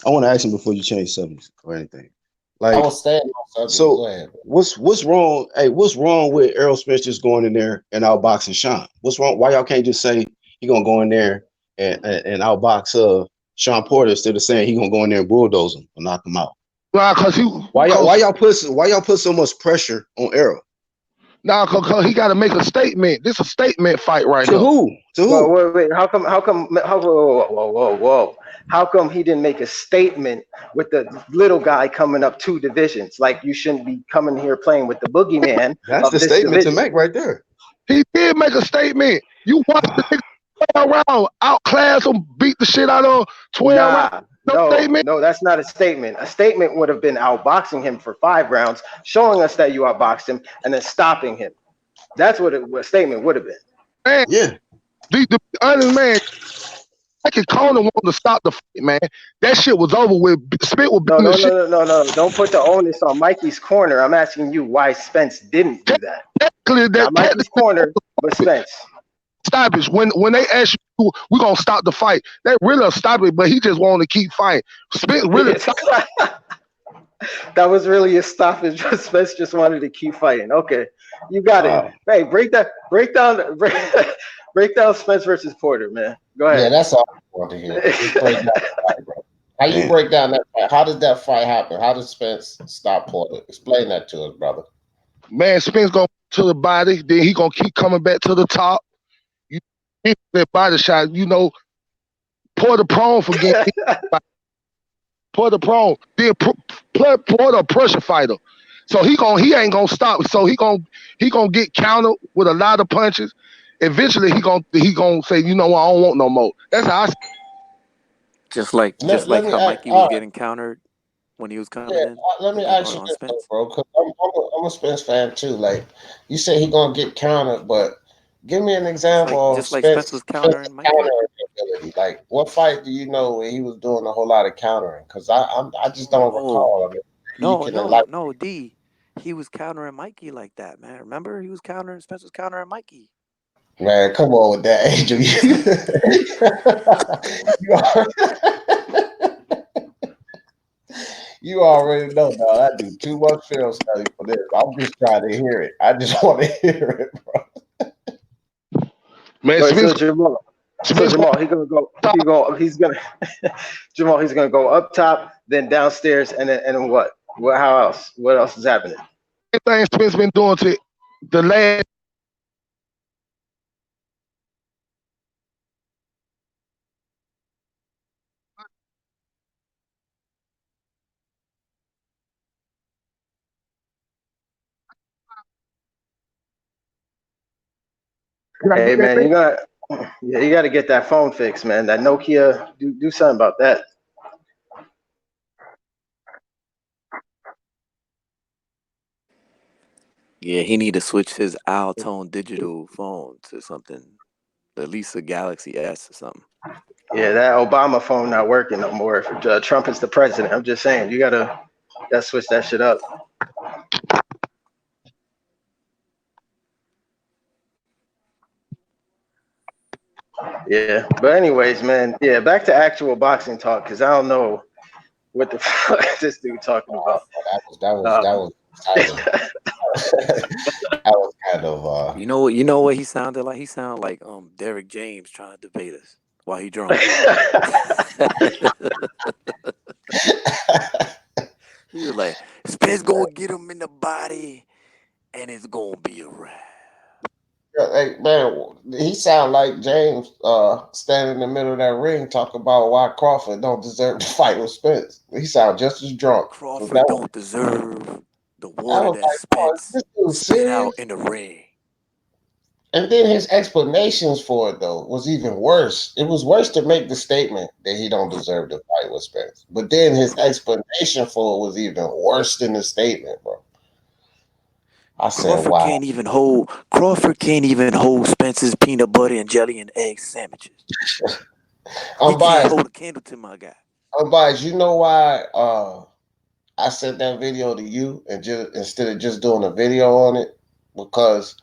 I want to ask him before you change subjects or anything. Like, I was staying on subject. So go ahead. What's wrong? Hey, what's wrong with Errol Spence just going in there and outboxing Shawn? What's wrong? Why y'all can't just say he gonna go in there and outbox Shawn Porter instead of saying he gonna go in there and bulldoze him and knock him out? Nah, why y'all put so much pressure on Errol? Now, cause he got to make a statement. This is a statement fight right To here. who? To Well, who? wait. How come? Whoa. How come he didn't make a statement with the little guy coming up 2 divisions? Like, you shouldn't be coming here playing with the boogeyman That's of the this statement to division. make right there. He did make a statement. You watch the nigga 12 rounds, outclass him, beat the shit out of him, 12 rounds. Nah, No statement. no, that's not a statement. A statement would have been outboxing him for 5 rounds, showing us that you outboxed him, and then stopping him. That's what a statement would have been. Man, Yeah. the honest man, I could call him wanting to stop the fight, man. That shit was over with. Spit was No, beating no, the shit. no, no, no, no. Don't put the onus on Mikey's corner. I'm asking you why Spence didn't do that. Technically, Not Mikey's corner, but Spence. stoppage. When they ask you, we're gonna stop the fight. They really stop it, but he just wanted to keep fighting. Spence really That was really a stoppage. Spence just wanted to keep fighting. Okay, you got Wow. it. Hey, break down Spence versus Porter, man. Go Yeah, ahead. that's all I want to hear. Just break down the fight, bro. How you Man. break down that fight? How did that fight happen? How did Spence stop Porter? Explain that to us, brother. man, Spence going to the body, then he gonna keep coming back to the top. You hit that body shot, you know, Porter prone for getting Porter prone. Then Porter a pressure fighter. So he ain't gonna stop. So he gonna get countered with a lot of punches. Eventually he gonna say, you know what, I don't want no more. That's how I see. Just like Let me how ask, Mikey was getting countered when he was coming yeah, in let me ask you on this, though, Spence. bro, because I'm a Spence fan too. Like, you say he gonna get countered, but give me an example of Just like Spence was Spence countering Mikey. countering ability. Like, what fight do you know where he was doing a whole lot of countering? Because I just don't recall. I mean, you can enlighten. No, D. He was countering Mikey like that, man. Remember, he was countering. Spence was countering Mikey. Man, come on with that, Angel. You already know, dog. I do too much film study for this. I'm just trying to hear it. I just want to hear it, bro. Man, Wait, Spence, so Jamal, he's gonna Jamal, he's gonna go up top, then downstairs, and then what? How else? What else is happening? thing Spence been doing to the last. Hey man, you got to get that phone fixed, man. That Nokia, do something about that. Yeah, he need to switch his Alton digital phone to something, at least a Galaxy S or something. Yeah, that Obama phone not working no more. If Trump is the president, I'm just saying, you gotta switch that shit up. Yeah, but anyways, man, yeah, back to actual boxing talk, because I don't know what the fuck is this dude talking about. That was exciting. That was kind of You know what he sounded like? He sounded like Derrick James trying to debate us while he drunk. He was like, Spence gonna get him in the body, and it's gonna be a wrap. Hey, man, he sound like James standing in the middle of that ring talking about why Crawford don't deserve to fight with Spence. He sound just as drunk. Crawford don't deserve the water was that like, oh, is Spence this dude spit serious? out in the ring. And then his explanations for it though was even worse. It was worse to make the statement that he don't deserve to fight with Spence, but then his explanation for it was even worse than the statement, bro. I said, Crawford "Wow." can't even hold Spence's peanut butter and jelly and egg sandwiches. He I'm can't biased. hold a candle to my guy. I'm biased. You know why? I sent that video to you and just instead of just doing a video on it because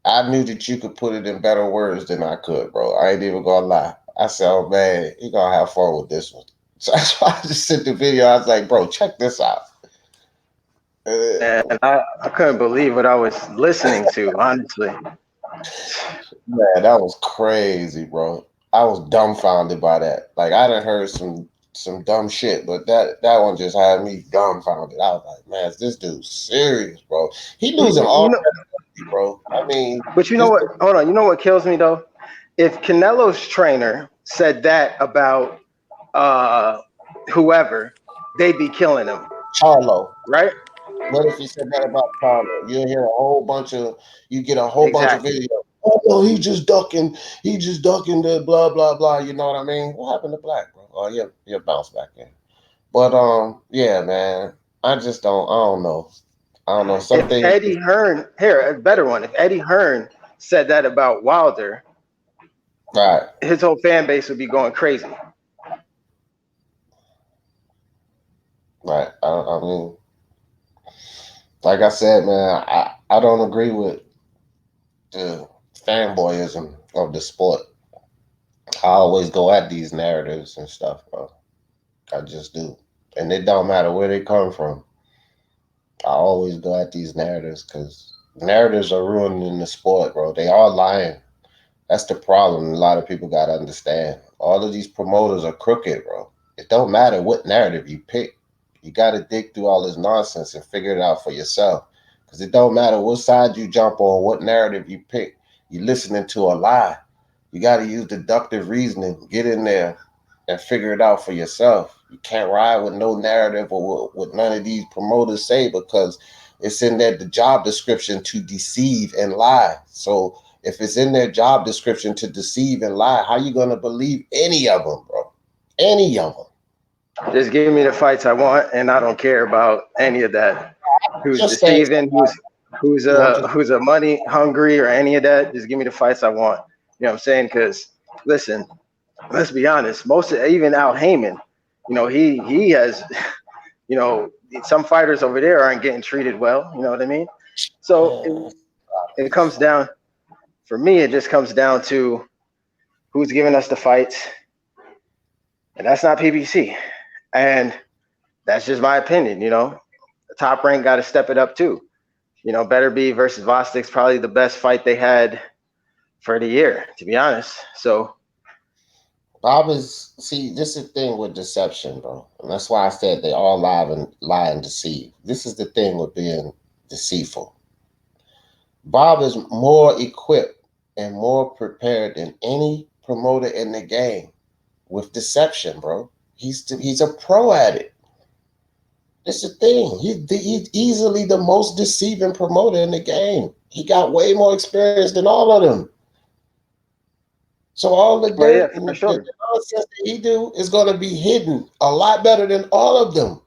I knew that you could put it in better words than I could, bro. I ain't even gonna lie. I said, "Oh man, he gonna have fun with this one." So that's why I just sent the video. I was like, "Bro, check this out." And I couldn't believe what I was listening to, honestly. Man, that was crazy, bro. I was dumbfounded by that. Like I done heard some dumb shit, but that one just had me dumbfounded. I was like, man, is this dude serious, bro? He losing all You know, bro. I mean, But you know what? Hold on. You know what kills me though? If Canelo's trainer said that about whoever, they'd be killing him, Charlo. right? What if he said that about Charlo? You hear a whole bunch of, you get a whole bunch of Exactly. videos. Oh no, he just ducking the blah blah blah. You know what I mean? What happened to Black, bro? Oh, you'll bounce back in. But yeah, man. I don't know. I don't know. If Something. Eddie Hearn, here, a better one. If Eddie Hearn said that about Wilder, Right. his whole fan base would be going crazy. Right. I mean, like I said, man, I don't agree with the fanboyism of the sport. I always go at these narratives and stuff, bro. I just do. And it don't matter where they come from. I always go at these narratives because narratives are ruining the sport, bro. They are lying. That's the problem. A lot of people got to understand. All of these promoters are crooked, bro. It don't matter what narrative you pick. You got to dig through all this nonsense and figure it out for yourself. Because it don't matter what side you jump on, what narrative you pick. You're listening to a lie. You got to use deductive reasoning. Get in there and figure it out for yourself. You can't ride with no narrative or what none of these promoters say because it's in there the job description to deceive and lie. So if it's in their job description to deceive and lie, how you gonna believe any of them, bro? Any of them. Just give me the fights I want, and I don't care about any of that. Who's Just saying, deceiving? Who's a money hungry or any of that? Just give me the fights I want. You know what I'm saying? Because listen, let's be honest. Even Al Heyman, you know, he has, you know, some fighters over there aren't getting treated well. You know what I mean? So it comes down. For me, it just comes down to who's giving us the fights, and that's not PBC. And that's just my opinion. You know, the Top Rank got to step it up too. You know, Better Be versus Vostok's probably the best fight they had for the year, to be honest. So Bob is this is the thing with deception, bro. And that's why I said they all lie and deceive. This is the thing with being deceitful. Bob is more equipped and more prepared than any promoter in the game with deception, bro. He's a pro at it. That's the thing. He's easily the most deceiving promoter in the game. He got way more experience than all of them. So all the dirt and the nonsense that he do is going to be hidden a lot better than all of them.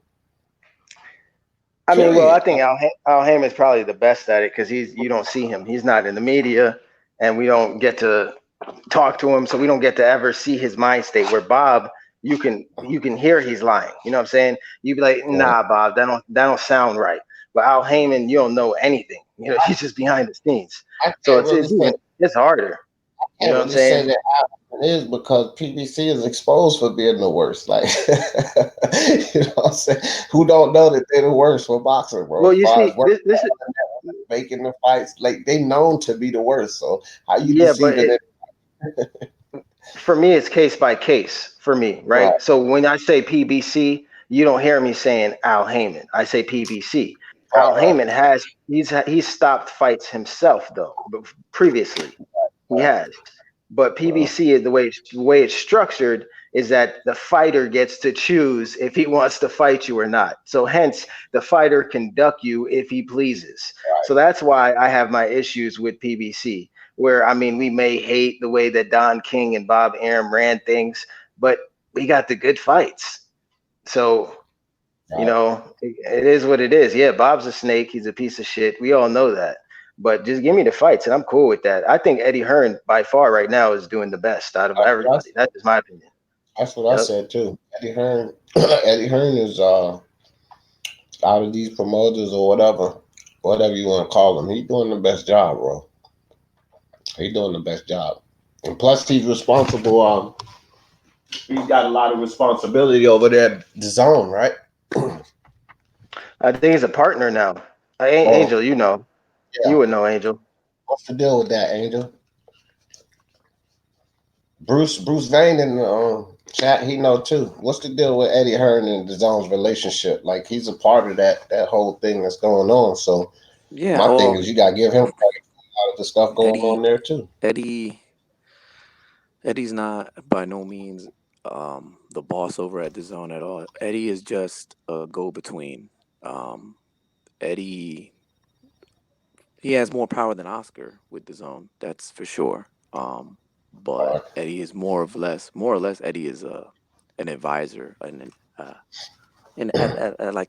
I mean, well, I think Al Heyman is probably the best at it because you don't see him. He's not in the media, and we don't get to talk to him, so we don't get to ever see his mind state. Where Bob, you can hear he's lying. You know what I'm saying? You be like, nah, Bob, that don't sound right. But Al Heyman, you don't know anything. You know, he's just behind the scenes. So it's harder. You know what I'm saying? That it is because PBC is exposed for being the worst. Like, you know what I'm saying? Who don't know that they're the worst for boxing, bro? Well, you see, this is making the fights like they known to be the worst. So how you deceiving it? For me, it's case by case. For me, right? So when I say PBC, you don't hear me saying Al Heyman. I say PBC. Al Heyman he's stopped fights himself though. Previously, he has. But PBC is the way it's structured is that the fighter gets to choose if he wants to fight you or not. So hence the fighter can duck you if he pleases. So that's why I have my issues with PBC, where I mean we may hate the way that Don King and Bob Arum ran things, but we got the good fights. So you know, it is what it is. Yeah, Bob's a snake, he's a piece of shit. We all know that. But just give me the fights, and I'm cool with that. I think Eddie Hearn, by far, right now, is doing the best out of everybody. That's just my opinion. That's what I said too. Eddie Hearn is out of these promoters or whatever you want to call him. He's doing the best job, bro. He's doing the best job, and plus he's responsible. He's got a lot of responsibility over there at DAZN, right? I think he's a partner now. Angel, you know. Yeah. You would know, Angel. What's the deal with that, Angel? Bruce Vane in the chat, he know too. What's the deal with Eddie Hearn and DAZN's relationship? Like he's a part of that whole thing that's going on. So my thing is you gotta give him credit other stuff going on there too. Eddie's not by no means the boss over at DAZN at all. Eddie is just a go-between. Eddie, he has more power than Oscar with DAZN, that's for sure. But Eddie is more or less. Eddie is an advisor, like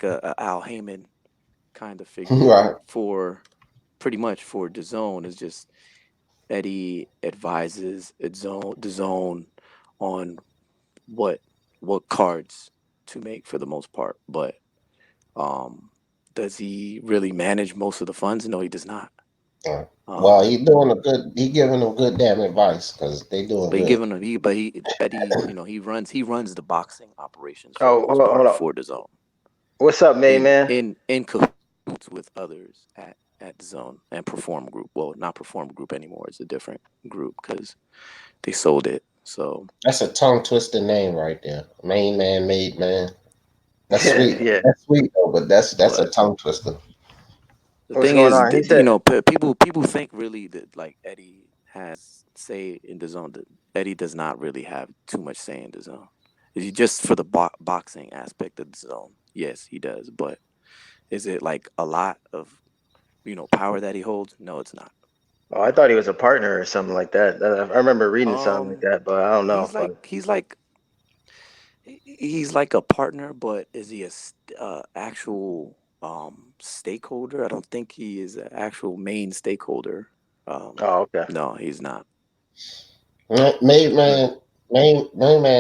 a Al Heyman kind of figure Right. for pretty much for DAZN. Is just Eddie advises DAZN on what cards to make for the most part, but does he really manage most of the funds? No, he does not. Well, he giving them good damn advice because they doing good. Eddie, he runs the boxing operations for Oh, the most hold part on. for DAZN. What's up, man? In cahoots with others at DAZN and Perform Group. Well, not Perform Group anymore. It's a different group because they sold it. So that's a tongue twisting name right there. Main man, made man. That's sweet. Yeah. That's sweet though, but that's a tongue twister. The What's thing going is, on? He said, people think really that like Eddie has say in DAZN. That Eddie does not really have too much say in DAZN. Is he just for the boxing aspect of DAZN? Yes, he does. But is it like a lot of power that he holds? No, it's not. oh, I thought he was a partner or something like that. I remember reading something like that, but I don't know. He's like a partner, but is he a actual stakeholder? I don't think he is an actual main stakeholder. Oh, okay. No, he's not. Main man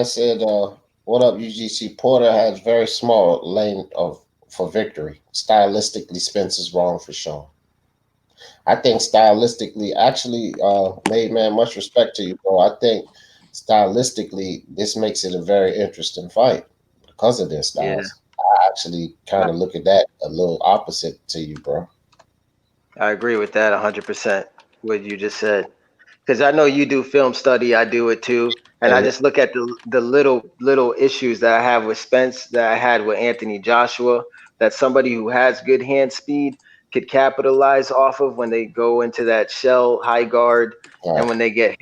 said, "What up, UGC? Porter has very small lane for victory. Stylistically, Spence is wrong for Shawn. I think stylistically, actually, Made man, much respect to you, bro. I think stylistically, this makes it a very interesting fight because of their styles. Yeah. I actually kind of look at that a little opposite to you, bro. I agree with that 100%. What you just said, because I know you do film study. I do it too, and I And just look at the little issues that I have with Spence that I had with Anthony Joshua. That somebody who has good hand speed could capitalize off of when they go into that shell high guard, and when they get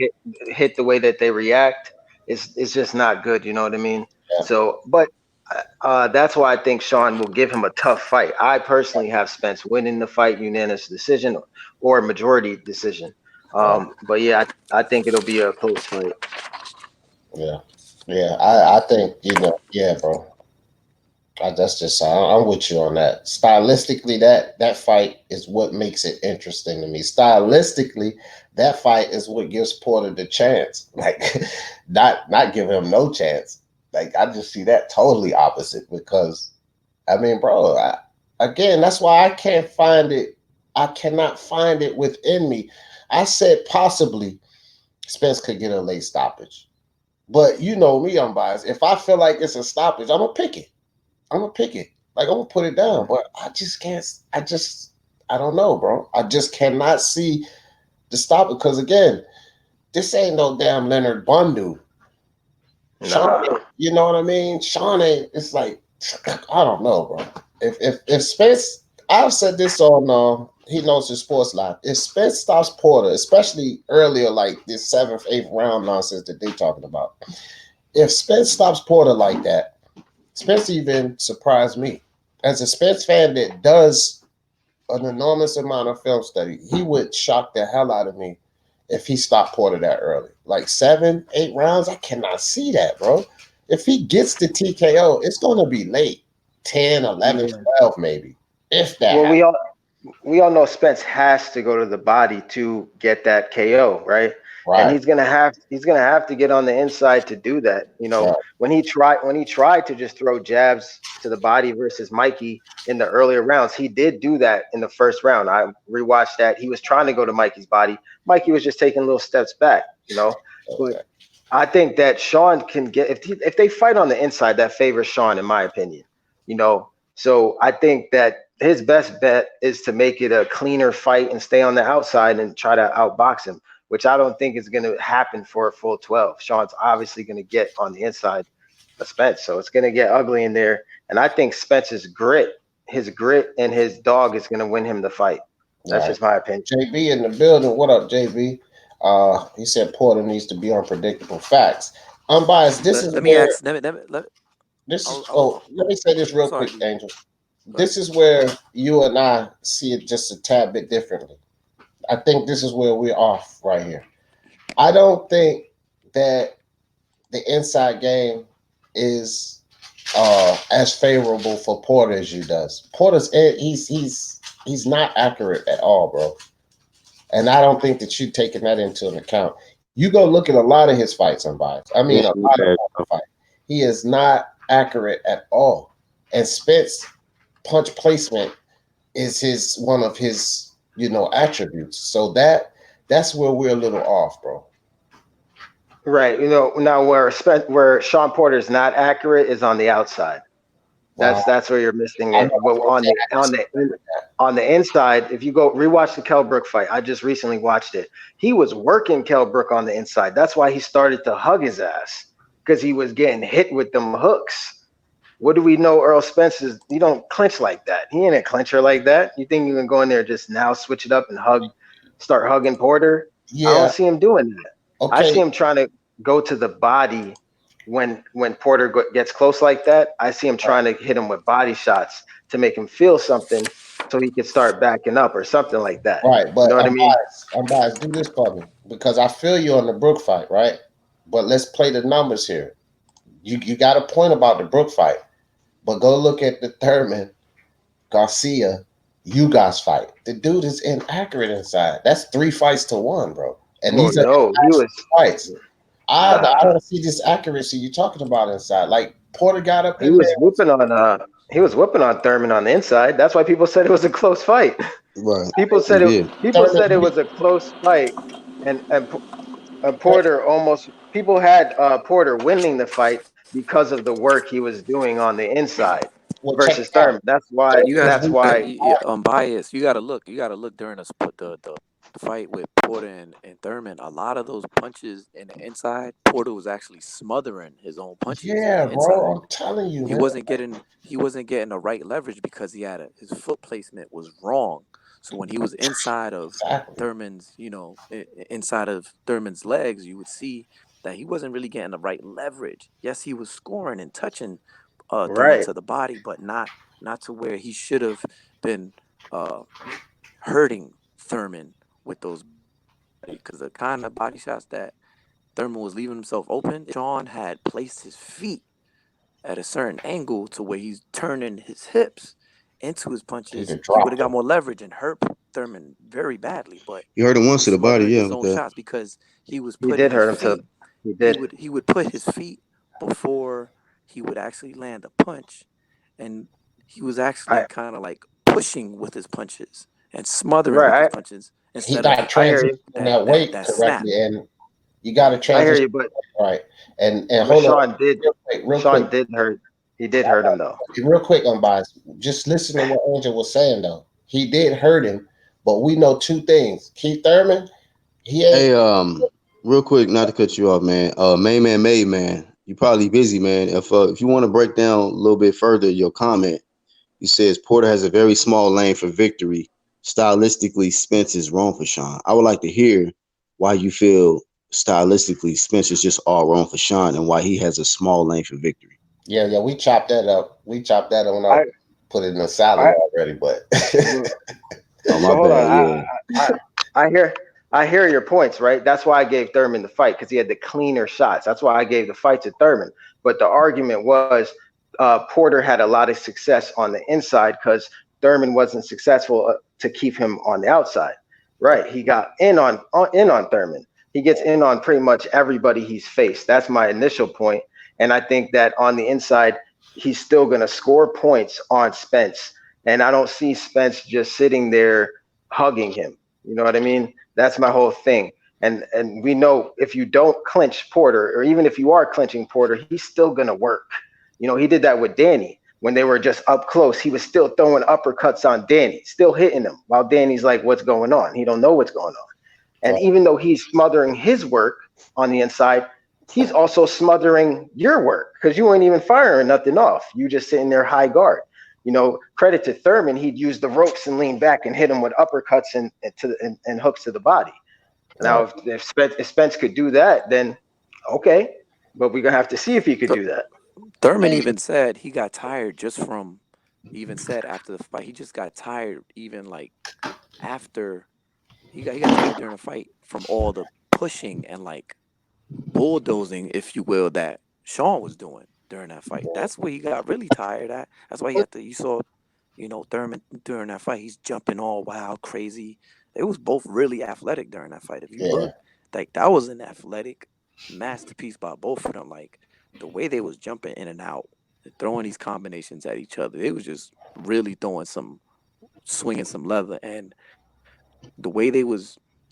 hit the way that they react, it's just not good. You know what I mean? yeah, So, but that's why I think Shawn will give him a tough fight. I personally have Spence winning the fight, unanimous decision or majority decision. But yeah, I think it'll be a close fight. yeah, yeah. I think yeah, bro. That's just I'm with you on that. Stylistically, that fight is what makes it interesting to me. Stylistically, that fight is what gives Porter the chance. Like, not give him no chance. Like, I just see that totally opposite because, I mean, bro, again, that's why I can't find it. I cannot find it within me. I said possibly Spence could get a late stoppage, but you know me, I'm biased. If I feel like it's a stoppage, I'm gonna pick it. I'm gonna pick it. Like, I'm gonna put it down. But I just can't. I don't know, bro. I just cannot see the stop it because again, this ain't no damn Leonard Bundu. Shawn, Nah. you know what I mean? Shawn ain't. It's like I don't know, bro. If Spence, I've said this on he knows his sports life. If Spence stops Porter, especially earlier, like this 7th, 8th round nonsense that they talking about, if Spence stops Porter like that, Spence even surprised me. As a Spence fan that does an enormous amount of film study, he would shock the hell out of me if he stopped Porter that early. Like 7, 8 rounds, I cannot see that, bro. If he gets the TKO, it's going to be late. 10, 11, 12 maybe. If that Well, happens. we all know Spence has to go to the body to get that KO, right? And Right. he's gonna have to get on the inside to do that. You know, Right. when he tried to just throw jabs to the body versus Mikey in the earlier rounds, he did do that in the first round. I rewatched that. He was trying to go to Mikey's body. Mikey was just taking little steps back, you know. But I think that Shawn can get if they fight on the inside, that favors Shawn, in my opinion. You know, so I think that his best bet is to make it a cleaner fight and stay on the outside and try to outbox him, which I don't think is going to happen for a full 12. Shawn's obviously going to get on the inside of Spence, so it's going to get ugly in there. And I think Spence's grit, his grit and his dog is going to win him the fight. That's Right. just my opinion. JB in the building. What up, JB? He said Porter needs to be unpredictable. Facts. Unbiased. This is Let me where ask. this I is. was, I was, Oh, let me say this real sorry, quick, D. Angel. Go ahead. This is where you and I see it just a tad bit differently. I think this is where we're off right here. I don't think that the inside game is as favorable for Porter as you does. Porter's he's not accurate at all, bro. And I don't think that you're taking that into an account. You go look at a lot of his fights, Unbiased. I mean, Yeah, a lot of fights. He is not accurate at all. And Spence punch placement is his one of his attributes. So that's where we're a little off, bro. Right. Now where Shawn Porter is not accurate is on the outside. Wow. That's where you're missing I it. know, Well, on the inside, if you go rewatch the Kell Brook fight, I just recently watched it. He was working Kell Brook on the inside. That's why he started to hug his ass, because he was getting hit with them hooks. What do we know? Errol Spence is, you don't clinch like that. He ain't a clincher like that. You think you can go in there just now switch it up and start hugging Porter? I Yeah. don't see him doing that. I see Okay. him trying to go to the body when Porter gets close like that. I see him trying to hit him with body shots to make him feel something, so he could start backing up or something like that. Right. You But know what I mean? I'm biased. Do this for me because I feel you on the Brook fight, right? But let's play the numbers here. You got a point about the Brook fight, but go look at the Thurman Garcia Ugas fight. The dude is inaccurate inside. That's 3 fights to 1, bro. And Oh these are no, he was. fights. I Nah, don't see this accuracy you're talking about inside. Like Porter got up he in there. was whooping on. He was whooping on Thurman on the inside. That's why people said it was a close fight. right. People He said it. did. People said it Thurman, was a close fight, and Porter almost. People had Porter winning the fight because of the work he was doing on the inside well, check versus it out. Thurman. That's why. You guys, That's why. unbiased. You gotta look. You gotta look during the fight with Porter and Thurman. A lot of those punches in the inside, Porter was actually smothering his own punches in Yeah, the inside. bro. I'm telling you, He man. wasn't getting the right leverage because his foot placement was wrong. So when he was inside of Exactly. Thurman's, inside of Thurman's legs, you would see that he wasn't really getting the right leverage. Yes, he was scoring and touching Thurman Right. to the body, but not to where he should have been uh, hurting Thurman with those, because the kind of body shots that Thurman was leaving himself open, Shawn had placed his feet at a certain angle to where he's turning his hips into his He'd punches, have he would have dropped got him. more leverage and hurt Thurman very badly. But You heard him he once was to the body, smothering yeah, his with own that. shots because he was He putting did his hurt him to. feet. He He did. would put his feet before he would actually land a punch, and he was actually I kind of like pushing with his punches and smothering with his right. punches He instead got of I hear transitioned you. in that weight that snap. correctly, and you got to I hear transition you. But right. And but hold on, Shawn did. real quick, Shawn did hurt. He did hurt him though. real quick, unbiased. Just listen to what Angel was saying though. He did hurt him, but we know 2 things. Keith Thurman, he Hey, ain't. real quick, not to cut you off, man. Main man, you probably busy, man. If you want to break down a little bit further your comment, you says Porter has a very small lane for victory. Stylistically, Spence is wrong for Shawn. I would like to hear why you feel stylistically Spence is just all wrong for Shawn and why he has a small lane for victory. Yeah, we chopped that up. We chopped that on I up. Put it in a salad I already, but but Oh, my hold on. bad. Yeah. I I hear your points, right? That's why I gave Thurman the fight, because he had the cleaner shots. That's why I gave the fight to Thurman. But the argument was Porter had a lot of success on the inside because Thurman wasn't successful to keep him on the outside. Right? He got in on Thurman. He gets in on pretty much everybody he's faced. That's my initial point. And I think that on the inside, he's still going to score points on Spence. And I don't see Spence just sitting there hugging him. You know what I mean? That's my whole thing. And we know if you don't clinch Porter, or even if you are clinching Porter, he's still gonna work. He did that with Danny when they were just up close. He was still throwing uppercuts on Danny, still hitting him, while Danny's like, "What's going on?" He don't know what's going on. And even though he's smothering his work on the inside, he's also smothering your work because you ain't even firing nothing off. You just sitting there high guard. credit to Thurman, he'd use the ropes and lean back and hit him with uppercuts and hooks to the body. Now, if Spence could do that, then okay, but we're gonna have to see if he could do that. Thurman even said he got tired just from, even said after the fight, he just got tired even like after he got tired during the fight from all the pushing and like bulldozing, if you will, that Shawn was doing during that fight. That's where he got really tired at. That's why you saw, Thurman during that fight, he's jumping all wild, crazy. They was both really athletic during that fight. If you look, like that was an athletic masterpiece by both of them. Like the way they was jumping in and out, throwing these combinations at each other, they was just really swinging some leather. And the way the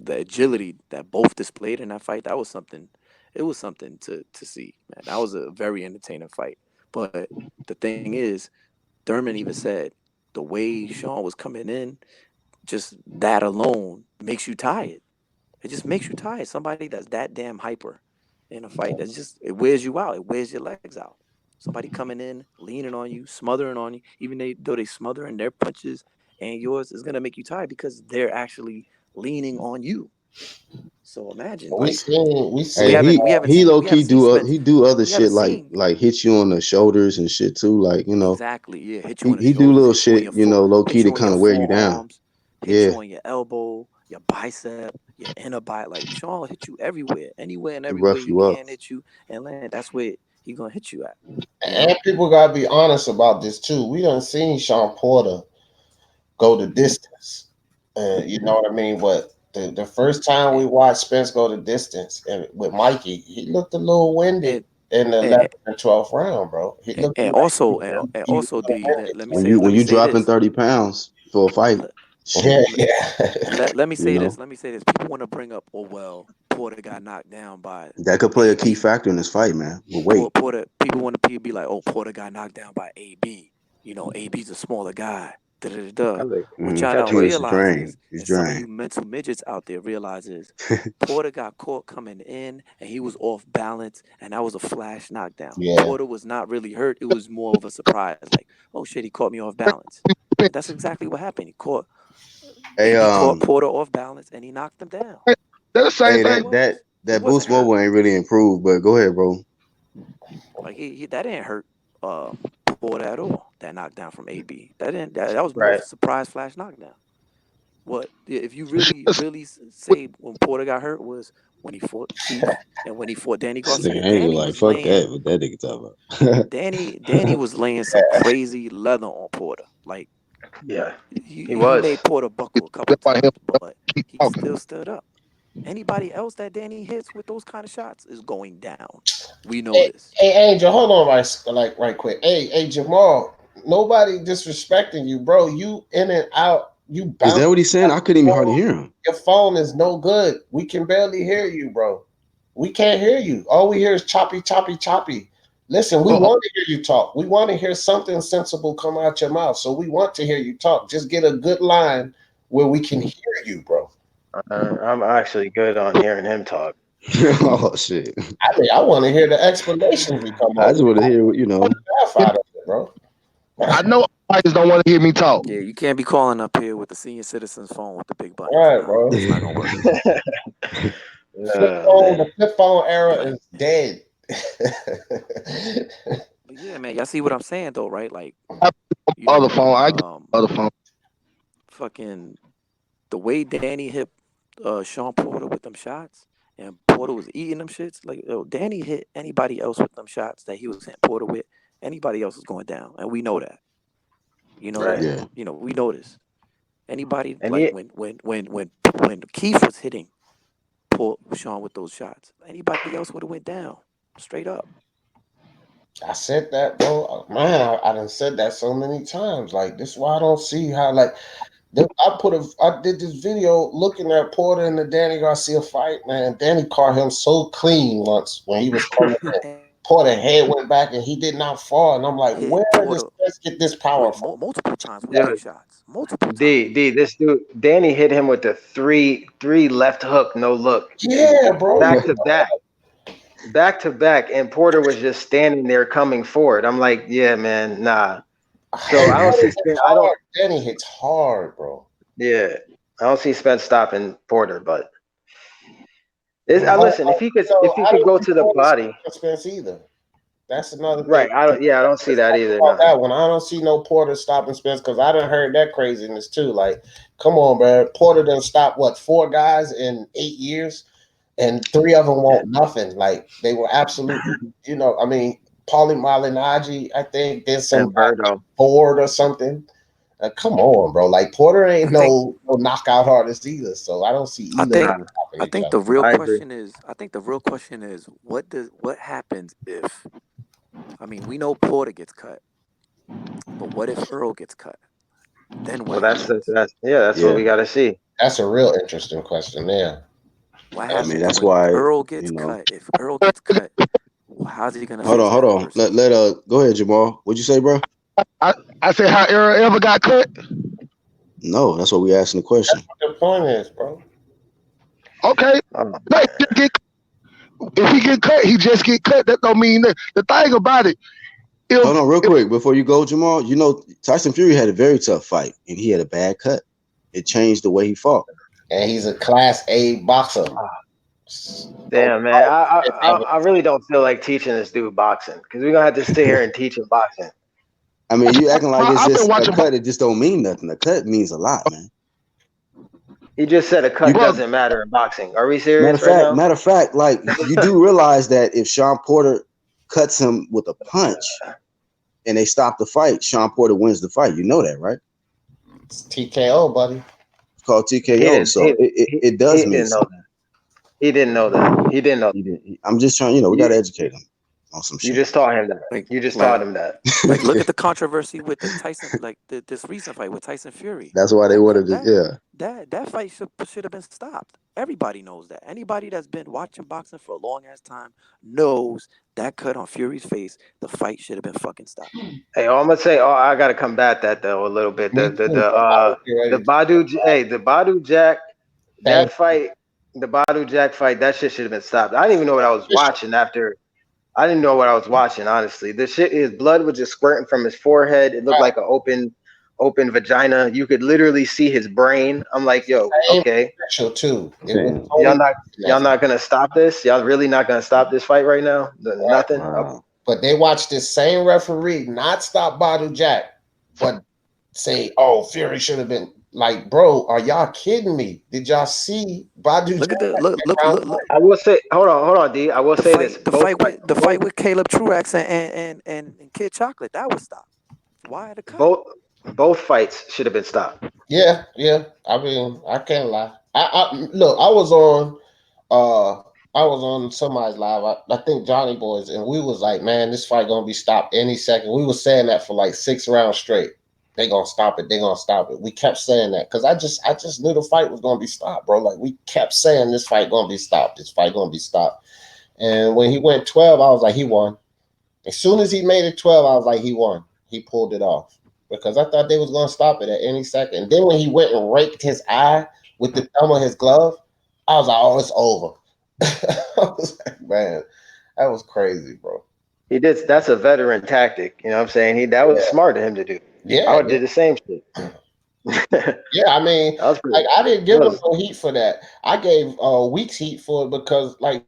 agility that both displayed in that fight, that was something. It was something to see, man. That was a very entertaining fight. But the thing is, Thurman even said the way Shawn was coming in, just that alone makes you tired. It just makes you tired. Somebody that's that damn hyper in a fight, it wears you out. It wears your legs out. Somebody coming in, leaning on you, smothering on you, even though they smothering their punches and yours, is gonna make you tired because they're actually leaning on you. So imagine, We like, seen Hey, he low key he do other we haven't shit seen like hit you on the shoulders and shit too. Like exactly, yeah, hit you on the he do shoulders, little hit you on shit, your foot, low key hit to you on kind your of wear you down. forearms, hit Yeah, you on your elbow, your bicep, your inner bite. Like Shawn will hit you everywhere, anywhere and he everywhere rough you you up. can hit you and land. That's where he gonna hit you at. and people gotta be honest about this too. We done seen Shawn Porter go the distance. You know what I mean? But the first time we watched Spence go the distance and with Mikey, he looked a little winded in the And 11th and 12th round, bro. He looked and like also he was D. Let me When say you dropping this. 30 pounds for a fight, yeah, shit, And let me you say know this. Let me say this. People want to bring up, oh well, Porter got knocked down by that could play a key AB. factor in this fight, man. But wait, Porter, people want to be like, oh, Porter got knocked down by AB. AB's a smaller guy. Da da da. Da. What y'all don't he was realize drained. is, He's and some of drained. you mental midgets out there realize is, Porter got caught coming in and he was off balance, and that was a flash knockdown. yeah. Porter was not really hurt. It was more of a surprise, like, oh shit, he caught me off balance. And that's exactly what happened. Hey, AB caught Porter off balance and he knocked him down. They're the same hey, thing. He that wasn't boost hurt. mobile ain't really improved. But go ahead, bro. Like that didn't hurt Porter at all. That knockdown from AB. That was more of Right. a surprise flash knockdown. What if you really say when Porter got hurt was when he fought Keith and when he fought Danny This nigga Garcia? Angel Danny like was fuck laying that. What that nigga talking about? Danny was laying some crazy leather on Porter. Like Yeah, he he was. made Porter buckle a couple About him times, but keep he talking. still stood up. Anybody else that Danny hits with those kind of shots is going down. We know this. Hey, Angel, hold on, right quick. Hey, Jamal, nobody disrespecting you, bro. You in and out. You Is bounce. that what he's saying? I couldn't even hardly hear him. Your phone is no good. We can barely hear you, bro. We can't hear you. All we hear is choppy, choppy, choppy. Listen, we want to hear you talk. We want to hear something sensible come out your mouth. So we want to hear you talk. Just get a good line where we can hear you, bro. I'm actually good on hearing him talk. Oh shit! I mean, I want to hear the explanations you come I up just with. want to hear Laugh out of it, bro. I know fighters don't want to hear me talk. Yeah, you can't be calling up here with the senior citizen's phone with the big buttons. Right, Nah, bro. it's not gonna work. Oh The man. flip phone era But is dead. but yeah, man, y'all see what I'm saying though, right? Like, Other phone, I get other phone. fucking the way Danny hit Shawn Porter with them shots, and Porter was eating them shits. Like, yo, Danny hit anybody else with them shots that he was hitting Porter with. Anybody else is going down, and we know that. You know Right. that. yeah. We know this. Anybody And like he when Keith was hitting Shawn with those shots, anybody else would have went down straight up. I said that, bro. Man, I done said that so many times. Like, this is why I don't see how, like, I did this video looking at Porter and the Danny Garcia fight, man. Danny caught him so clean once when he was coming in. And Porter head went back and he did not fall. And I'm like, hit where does Porter Spence get this power with from? multiple times with them dude, shots. Multiple times. this dude Danny hit him with the three left hook, no look, Yeah, bro. back to back, and Porter was just standing there coming forward. I'm like, yeah, man, nah. So I don't see Spence. I don't. Danny hits hard, bro. Yeah, I don't see Spence stopping Porter, but listen. If he could go to the body, Spence either. That's another thing. Right. I don't see that either. No. That one, I don't see no Porter stopping Spence because I done heard that craziness too. Like, come on, man. Porter done stopped 4 guys in 8 years, and 3 of them want nothing. Like, they were absolutely, I mean, Paulie Malignaggi, I think, did some board or something. Come on, bro. Like, Porter ain't no knockout artist either. So I don't see either. I think the real question is what happens if, I mean, we know Porter gets cut, but what if Errol gets cut? Then what? Well, that's what we got to see. That's a real interesting question. Yeah. What happens? I mean, that's why Errol gets cut. If Errol gets cut, how's he gonna? Hold on. Let go ahead, Jamal. What'd you say, bro? I said, how Errol ever got cut? No, that's what we asking the question. That's what the point is, bro. Okay. If he get cut, he just get cut. That don't mean that. The thing about it. Hold on, real quick before you go, Jamal. Tyson Fury had a very tough fight, and he had a bad cut. It changed the way he fought. And he's a Class A boxer. Damn, man. I really don't feel like teaching this dude boxing because we're gonna have to sit here and teach him boxing. I mean, you acting like it's just a cut. It just don't mean nothing. A cut means a lot, man. He just said a cut doesn't matter in boxing. Are we serious? Matter of fact, like you do realize that if Shawn Porter cuts him with a punch and they stop the fight, Shawn Porter wins the fight. You know that, right? It's TKO, buddy. It's called TKO. It does mean something. He didn't know that. He didn't know. I'm just trying, we got to educate him on some shit. You just taught him that. You just taught him that. Like, look at the controversy with the Tyson, like this recent fight with Tyson Fury. That's why they wanted to, That fight should have been stopped. Everybody knows that. Anybody that's been watching boxing for a long ass time knows that cut on Fury's face. The fight should have been fucking stopped. Hey, I'm gonna say, I gotta combat that though a little bit. The Badu Jack, that fight, the Badu Jack fight, that shit should have been stopped. I didn't even know what I was watching after. I didn't know what I was watching, honestly. His blood was just squirting from his forehead. It looked like an open vagina. You could literally see his brain. I'm like, yo, okay. Too. Y'all not gonna stop this? Y'all really not gonna stop this fight right now? Nothing. Wow. But they watched this same referee not stop Badu Jack, but say, "Oh, Fury should have been." Like, bro, are y'all kidding me? Did y'all see Badu? Look. I will say, hold on, D. I will say this: the fight with Caleb Truax and Kid Chocolate, that was stopped. Why the cut? Both fights should have been stopped. Yeah. I mean, I can't lie. Look, I was on somebody's live. I think Johnny Boys, and we was like, man, this fight gonna be stopped any second. We was saying that for like 6 rounds straight. They gonna stop it. They gonna stop it. We kept saying that because I just knew the fight was gonna be stopped, bro. Like, we kept saying this fight gonna be stopped. This fight gonna be stopped. And when he went 12, I was like, he won. As soon as he made it 12, I was like, he won. He pulled it off because I thought they was gonna stop it at any second. And then when he went and raked his eye with the thumb of his glove, I was like, oh, it's over. I was like, man, that was crazy, bro. He did. That's a veteran tactic. You know what I'm saying? That was smart of him to do. Yeah, I would do the same shit. Yeah, I mean, like, I didn't give him no heat for that. I gave Weeks heat for it because, like,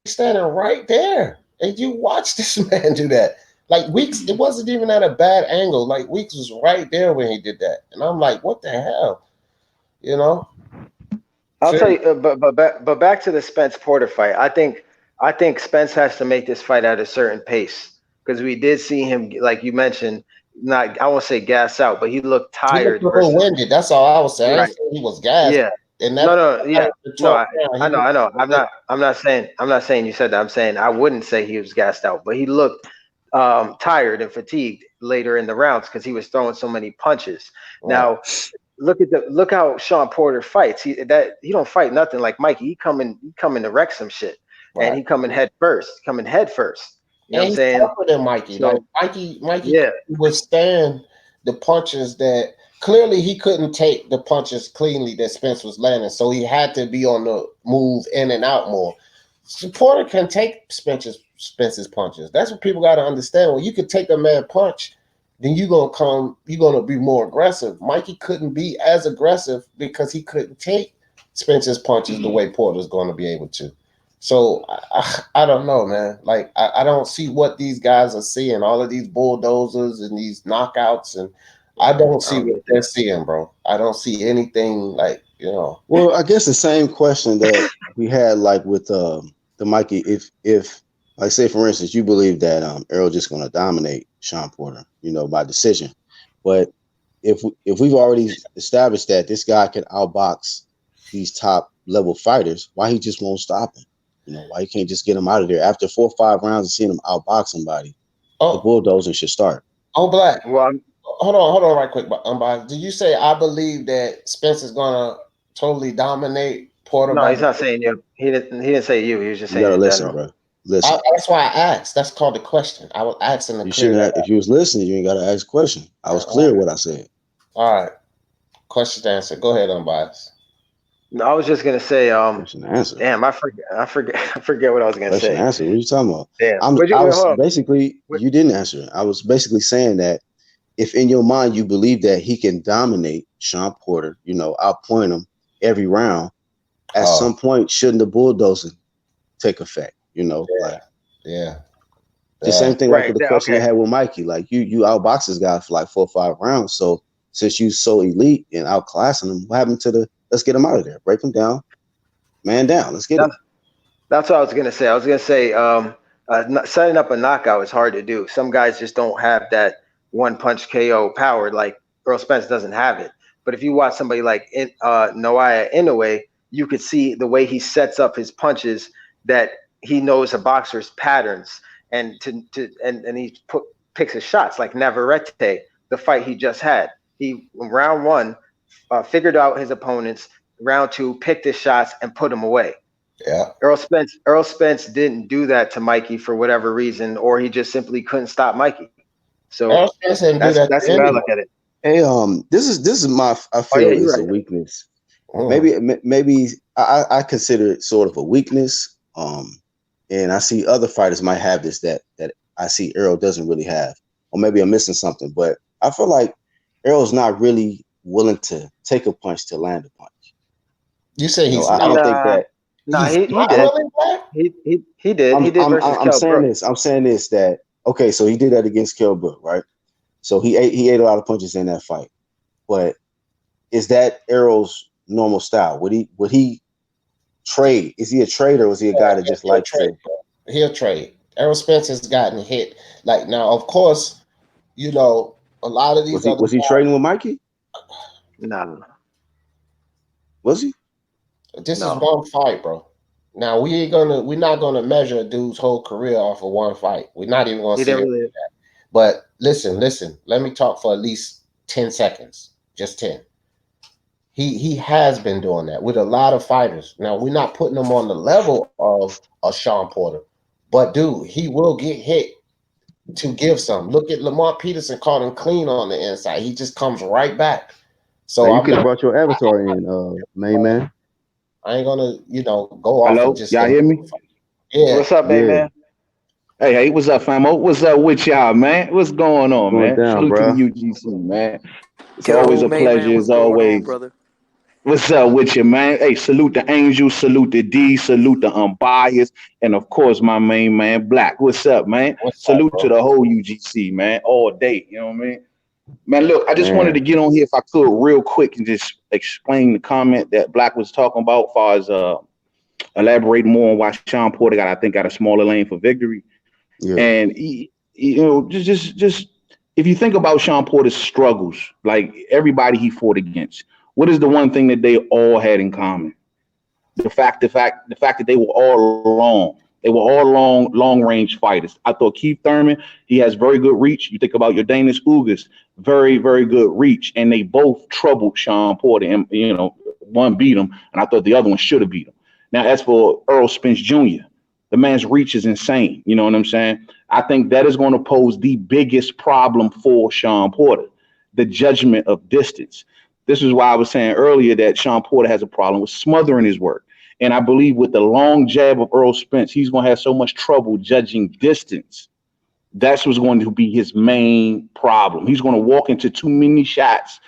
he's standing right there, and you watch this man do that. Like, Weeks, it wasn't even at a bad angle. Like, Weeks was right there when he did that, and I'm like, what the hell, you know? I'll tell you, but back to the Spence Porter fight. I think Spence has to make this fight at a certain pace because we did see him, like you mentioned. I won't say gas out, but he looked tired. He looked winded. That's all I was saying. Right. He was gassed. Yeah. And I know. I'm not saying you said that. I'm saying I wouldn't say he was gassed out, but he looked tired and fatigued later in the rounds because he was throwing so many punches. Right. Now, look how Shawn Porter fights. He don't fight nothing like Mikey. He coming to wreck some shit, right. And he coming head first. You know what I'm saying? Tougher than Mikey. So, like Mikey could withstand the punches that clearly he couldn't take the punches cleanly that Spence was landing. So he had to be on the move in and out more. Porter can take Spence's punches. That's what people got to understand. When you can take a man punch, then you're gonna be more aggressive. Mikey couldn't be as aggressive because he couldn't take Spence's punches the way Porter's going to be able to. So I don't know, man. Like I don't see what these guys are seeing. All of these bulldozers and these knockouts, and I don't see what they're seeing, bro. I don't see anything like, you know. Well, I guess the same question that we had, like with the Mikey. If like say for instance, you believe that Errol just going to dominate Shawn Porter, you know, by decision, but if we've already established that this guy can outbox these top level fighters, why he just won't stop him? You know, why you can't just get him out of there after 4 or 5 rounds and seeing him outbox somebody? The bulldozer should start. Oh, Black. Well, hold on, right quick. Did you say I believe that Spence is gonna totally dominate Porter? No, he's not saying you. He didn't say you. He was just saying You gotta in listen, general. bro. Listen. That's why I asked. That's called the question. I was asking the clear. If you was listening, you ain't gotta ask a question. I was clear what I said. All right. Question answer. Go ahead, unbiased. No, I was just gonna say, question answer. Damn, I forget what I was gonna question say. Answer. What are you talking about? Damn. You didn't answer it. I was basically saying that if in your mind you believe that he can dominate Shawn Porter, you know, outpoint him every round, at some point shouldn't the bulldozing take effect? You know, the same thing like with the question I had with Mikey. Like you outbox this guy for like 4 or 5 rounds. So since you so elite and outclassing him, what happened to let's get him out of there, break him down, man down. Let's get it. That's what I was gonna say. I was gonna say setting up a knockout is hard to do. Some guys just don't have that one punch KO power. Like Errol Spence doesn't have it. But if you watch somebody like Naoya Inoue, you could see the way he sets up his punches, that he knows a boxer's patterns, and he picks his shots. Like Navarrete, the fight he just had, he round 1 figured out his opponents. Round 2, picked his shots and put them away. Yeah. Errol Spence didn't do that to Mikey for whatever reason, or he just simply couldn't stop Mikey. So that's the way I look at it. Hey, this is my, I feel it's a weakness. Maybe I consider it sort of a weakness. And I see other fighters might have this that I see Errol doesn't really have, or maybe I'm missing something. But I feel like Errol's not really willing to take a punch to land a punch. You say he's I don't think that. No, he did. He did. He did versus Kell Brook. I'm saying this that okay, so he did that against Kell Brook, right? So he ate a lot of punches in that fight. But is that Errol's normal style? Would he trade? Is he a trader, or is he a guy that just likes to? He'll trade. Errol Spence has gotten hit. Like now, of course, you know, a lot of these was he trading with Mikey? No. Was he? This is one fight, bro. Now we're not gonna measure a dude's whole career off of one fight. We're not even gonna see that. But listen. Let me talk for at least 10 seconds. Just 10. He has been doing that with a lot of fighters. Now we're not putting him on the level of a Shawn Porter, but dude, he will get hit to give some. Look at Lamar Peterson, caught him clean on the inside. He just comes right back. So you could have brought your avatar in, main man. I ain't gonna, go off. Hello, and just y'all hear me? Yeah. What's up, man? Hey, what's up, famo? What's up with y'all, man? What's going on, man? Salute to the UGC, man. It's always a pleasure, as always. Brother. What's up with you, man? Hey, salute the Angel, salute the D, salute the Unbiased, and of course, my main man, Black. What's up, man? Salute to the whole UGC, man, all day. You know what I mean? Man, look, I just wanted to get on here, if I could, real quick, and just explain the comment that Black was talking about, as far as elaborate more on why Shawn Porter got a smaller lane for victory. Yeah. And just if you think about Shawn Porter's struggles, like everybody he fought against, what is the one thing that they all had in common? The fact that they were all long. They were all long range fighters. I thought Keith Thurman, he has very good reach. You think about your Danish Ugas, very, very good reach. And they both troubled Shawn Porter. And, one beat him, and I thought the other one should have beat him. Now, as for Errol Spence Jr., the man's reach is insane. You know what I'm saying? I think that is going to pose the biggest problem for Shawn Porter, the judgment of distance. This is why I was saying earlier that Shawn Porter has a problem with smothering his work. And I believe with the long jab of Errol Spence, he's going to have so much trouble judging distance That's what's going to be his main problem. He's going to walk into too many shots.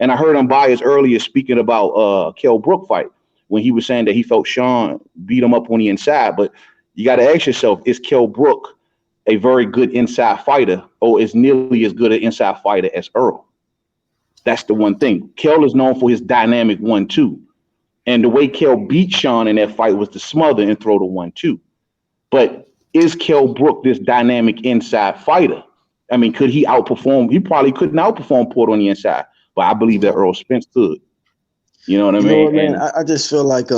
And I heard Bias earlier speaking about Kell Brook fight when he was saying that he felt Shawn beat him up on the inside. But you got to ask yourself, is Kell Brook a very good inside fighter, or is nearly as good an inside fighter as Errol? That's the one thing. Kell is known for his dynamic 1-2. And the way Kell beat Shawn in that fight was to smother and throw the 1-2. But is Kell Brook this dynamic inside fighter? I mean, could he outperform? He probably couldn't outperform Porter on the inside, but I believe that Errol Spence could. You know what I mean? Know what, man? I just feel like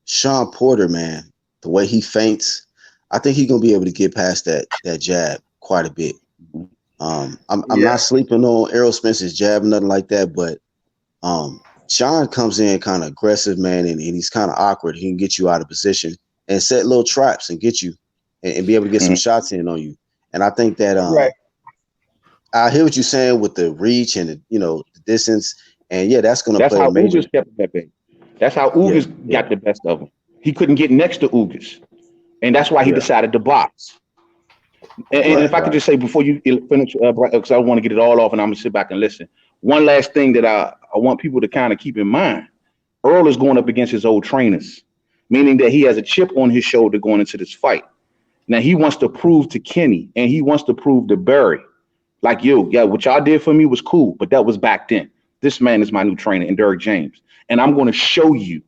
Shawn Porter, man, the way he feints, I think he's gonna be able to get past that jab quite a bit. I'm not sleeping on Errol Spence's jab, nothing like that, but Shawn comes in kind of aggressive, man, and he's kind of awkward. He can get you out of position and set little traps and get you and be able to get some shots in on you. And I think that I hear what you're saying with the reach and the distance, and that's going to play a major. Ugas kept that big. That's how Ugas got the best of him. He couldn't get next to Ugas, and that's why he decided to box. And if I could just say before you finish, because I want to get it all off, and I'm gonna sit back and listen. One last thing that I want people to kind of keep in mind: Errol is going up against his old trainers, meaning that he has a chip on his shoulder going into this fight. Now he wants to prove to Kenny, and he wants to prove to Barry, like, what y'all did for me was cool, but that was back then. This man is my new trainer, and DERRICK James, and I'm going to show you.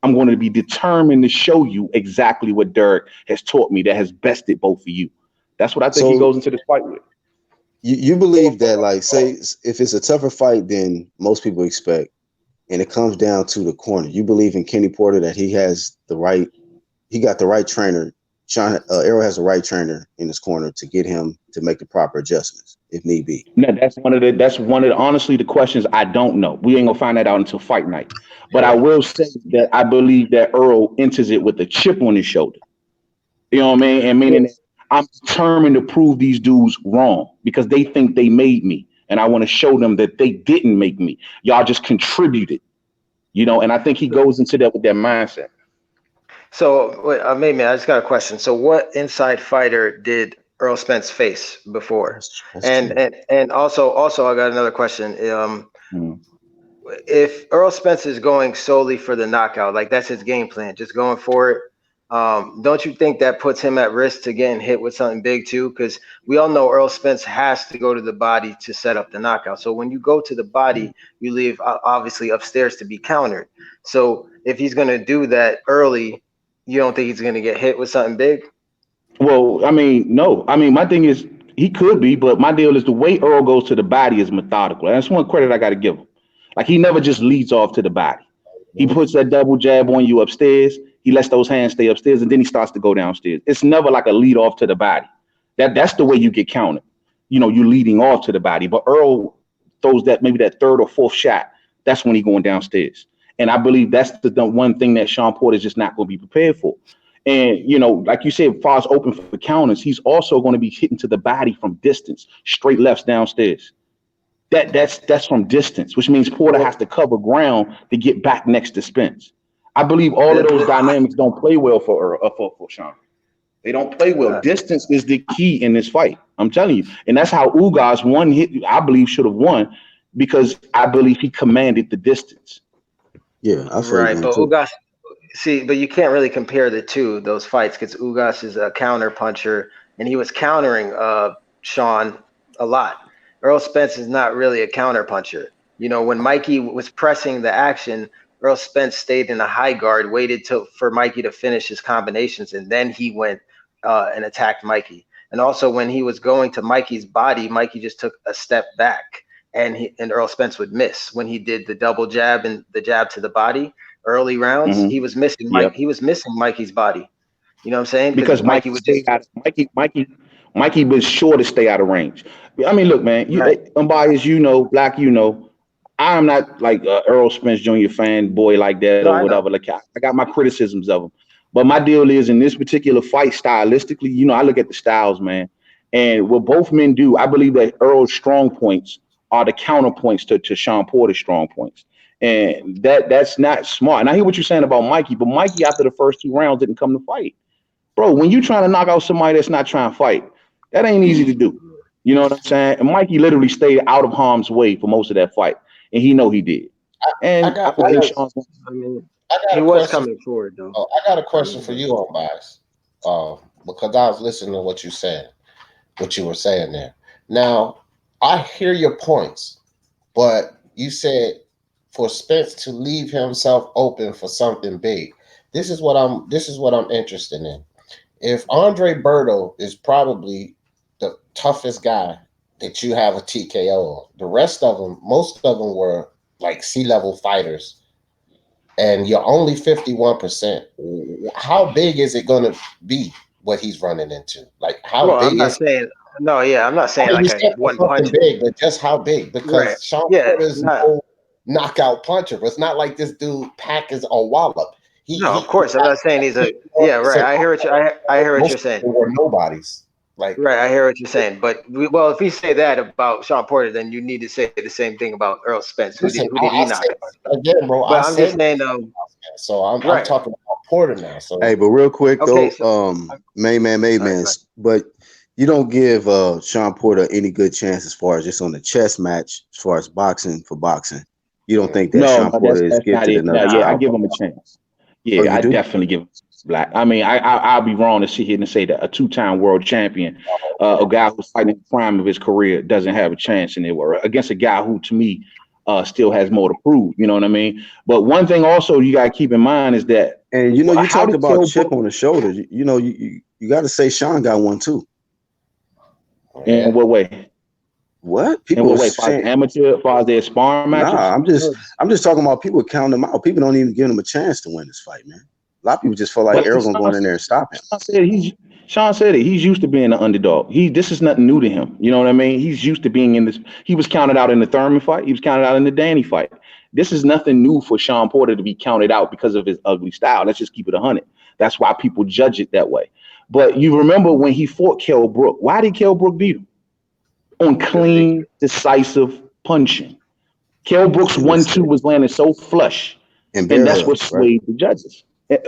I'm going to be determined to show you exactly what Derrick has taught me that has bested both of you. That's what I think he goes into this fight with. You believe that, like, say, if it's a tougher fight than most people expect, and it comes down to the corner, you believe in Kenny Porter that he got the right trainer. Errol has the right trainer in his corner to get him to make the proper adjustments if need be. No, that's one of the honestly the questions I don't know. We ain't gonna find that out until fight night. But I will say that I believe that Errol enters it with a chip on his shoulder. You know what I mean? And meaning I'm determined to prove these dudes wrong because they think they made me. And I want to show them that they didn't make me. Y'all just contributed. And I think he goes into that with that mindset. So, maybe I just got a question. So, what inside fighter did Errol Spence face before? And also, I got another question. If Errol Spence is going solely for the knockout, like that's his game plan, just going for it, don't you think that puts him at risk to getting hit with something big too? Because we all know Errol Spence has to go to the body to set up the knockout. So when you go to the body, you leave obviously upstairs to be countered. So if he's going to do that early, you don't think he's going to get hit with something big? Well, I mean, no. I mean, my thing is he could be, but my deal is the way Errol goes to the body is methodical. That's one credit I got to give him. Like, he never just leads off to the body. He puts that double jab on you upstairs. He lets those hands stay upstairs, and then he starts to go downstairs. It's never like a lead off to the body. That's the way you get counted. You're leading off to the body. But Errol throws maybe that third or fourth shot. That's when he's going downstairs. And I believe that's the one thing that Shawn Porter is just not going to be prepared for. And, like you said, as far as open for counters, he's also going to be hitting to the body from distance, straight lefts downstairs. That's from distance, which means Porter has to cover ground to get back next to Spence. I believe all of those dynamics don't play well for Shawn. They don't play well. Distance is the key in this fight. I'm telling you. And that's how Ugas one hit, I believe, should have won, because I believe he commanded the distance. Yeah, I feel right. But Ugas, but you can't really compare those fights, because Ugas is a counter puncher and he was countering Shawn a lot. Errol Spence is not really a counter puncher. When Mikey was pressing the action, Errol Spence stayed in a high guard, waited for Mikey to finish his combinations, and then he went and attacked Mikey. And also when he was going to Mikey's body, Mikey just took a step back, and Errol Spence would miss when he did the double jab and the jab to the body early rounds. He was missing He was missing Mikey's body. You know what I'm saying? Because Mikey was Mikey was sure to stay out of range. I mean, look, man, unbiased, Black, I'm not like Errol Spence Jr. fanboy like that or whatever. Like, I got my criticisms of him. But my deal is, in this particular fight, stylistically, I look at the styles, man. And what both men do, I believe that Errol's strong points are the counterpoints to Shawn Porter's strong points. And that's not smart. And I hear what you're saying about Mikey, but Mikey, after the first 2 rounds, didn't come to fight. Bro, when you're trying to knock out somebody that's not trying to fight, That ain't easy to do. You know what I'm saying? And Mikey literally stayed out of harm's way for most of that fight, and he know he did. And I would think Sean's. I mean, I got he a was question. coming forward though. Oh, I got a question for you on bias. Because I was listening to what you said, what you were saying there. Now, I hear your points, but you said for Spence to leave himself open for something big. This is what I'm interested in. If Andre Berto is probably the toughest guy that you have a TKO on, the rest of them, most of them were like C-level fighters, and you're only 51%. How big is it going to be? What he's running into? Like how big I'm not is? saying no. Yeah, I'm not saying You like said one something punch. big, but just how big? Right. Because Shawn Yeah. Porter is no knockout puncher. It's not like this dude packers a wallop. No, of course. I'm not saying he's a. Yeah, right. I hear what you. I hear what you're saying. Were nobodies. Like Right, I hear what you're saying. But well, if you say that about Shawn Porter, then you need to say the same thing about Errol Spence. Who listen, did he knock said, out? again, bro. But I I'm said just saying, so. I'm right. talking about Porter now. So Hey, but real quick Okay, though, main man, but you don't give Shawn Porter any good chance as far as just on the chess match, as far as boxing for boxing. You don't think that No, Shawn Porter is that's not gifted it. enough? No, yeah, I give him a chance. Yeah, Oh, you I do? definitely give him a chance. Black. I mean, I'll be wrong to sit here and say that a two-time world champion, a guy who's fighting in the prime of his career, doesn't have a chance in it against a guy who, to me, still has more to prove. You know what I mean? But one thing also you got to keep in mind is that, and you know, you talked about chip Brook on the shoulder. You know, you got to say Shawn got one too. in what way? What In people what way? are As far as saying? amateur, as far as their sparring matches? Nah, I'm just talking about people counting them out. People don't even give him a chance to win this fight, man. A lot of people just feel like Errol gonna go in there and stop him. Sean said it. He's used to being an underdog. This is nothing new to him. You know what I mean? He's used to being in this. He was counted out in the Thurman fight. He was counted out in the Danny fight. This is nothing new for Shawn Porter to be counted out because of his ugly style. Let's just keep it 100. That's why people judge it that way. But you remember when he fought Kell Brook? Why did Kell Brook beat him? On clean, decisive punching. Kell Brook's 1-2 was landing so flush, and that's what swayed the judges.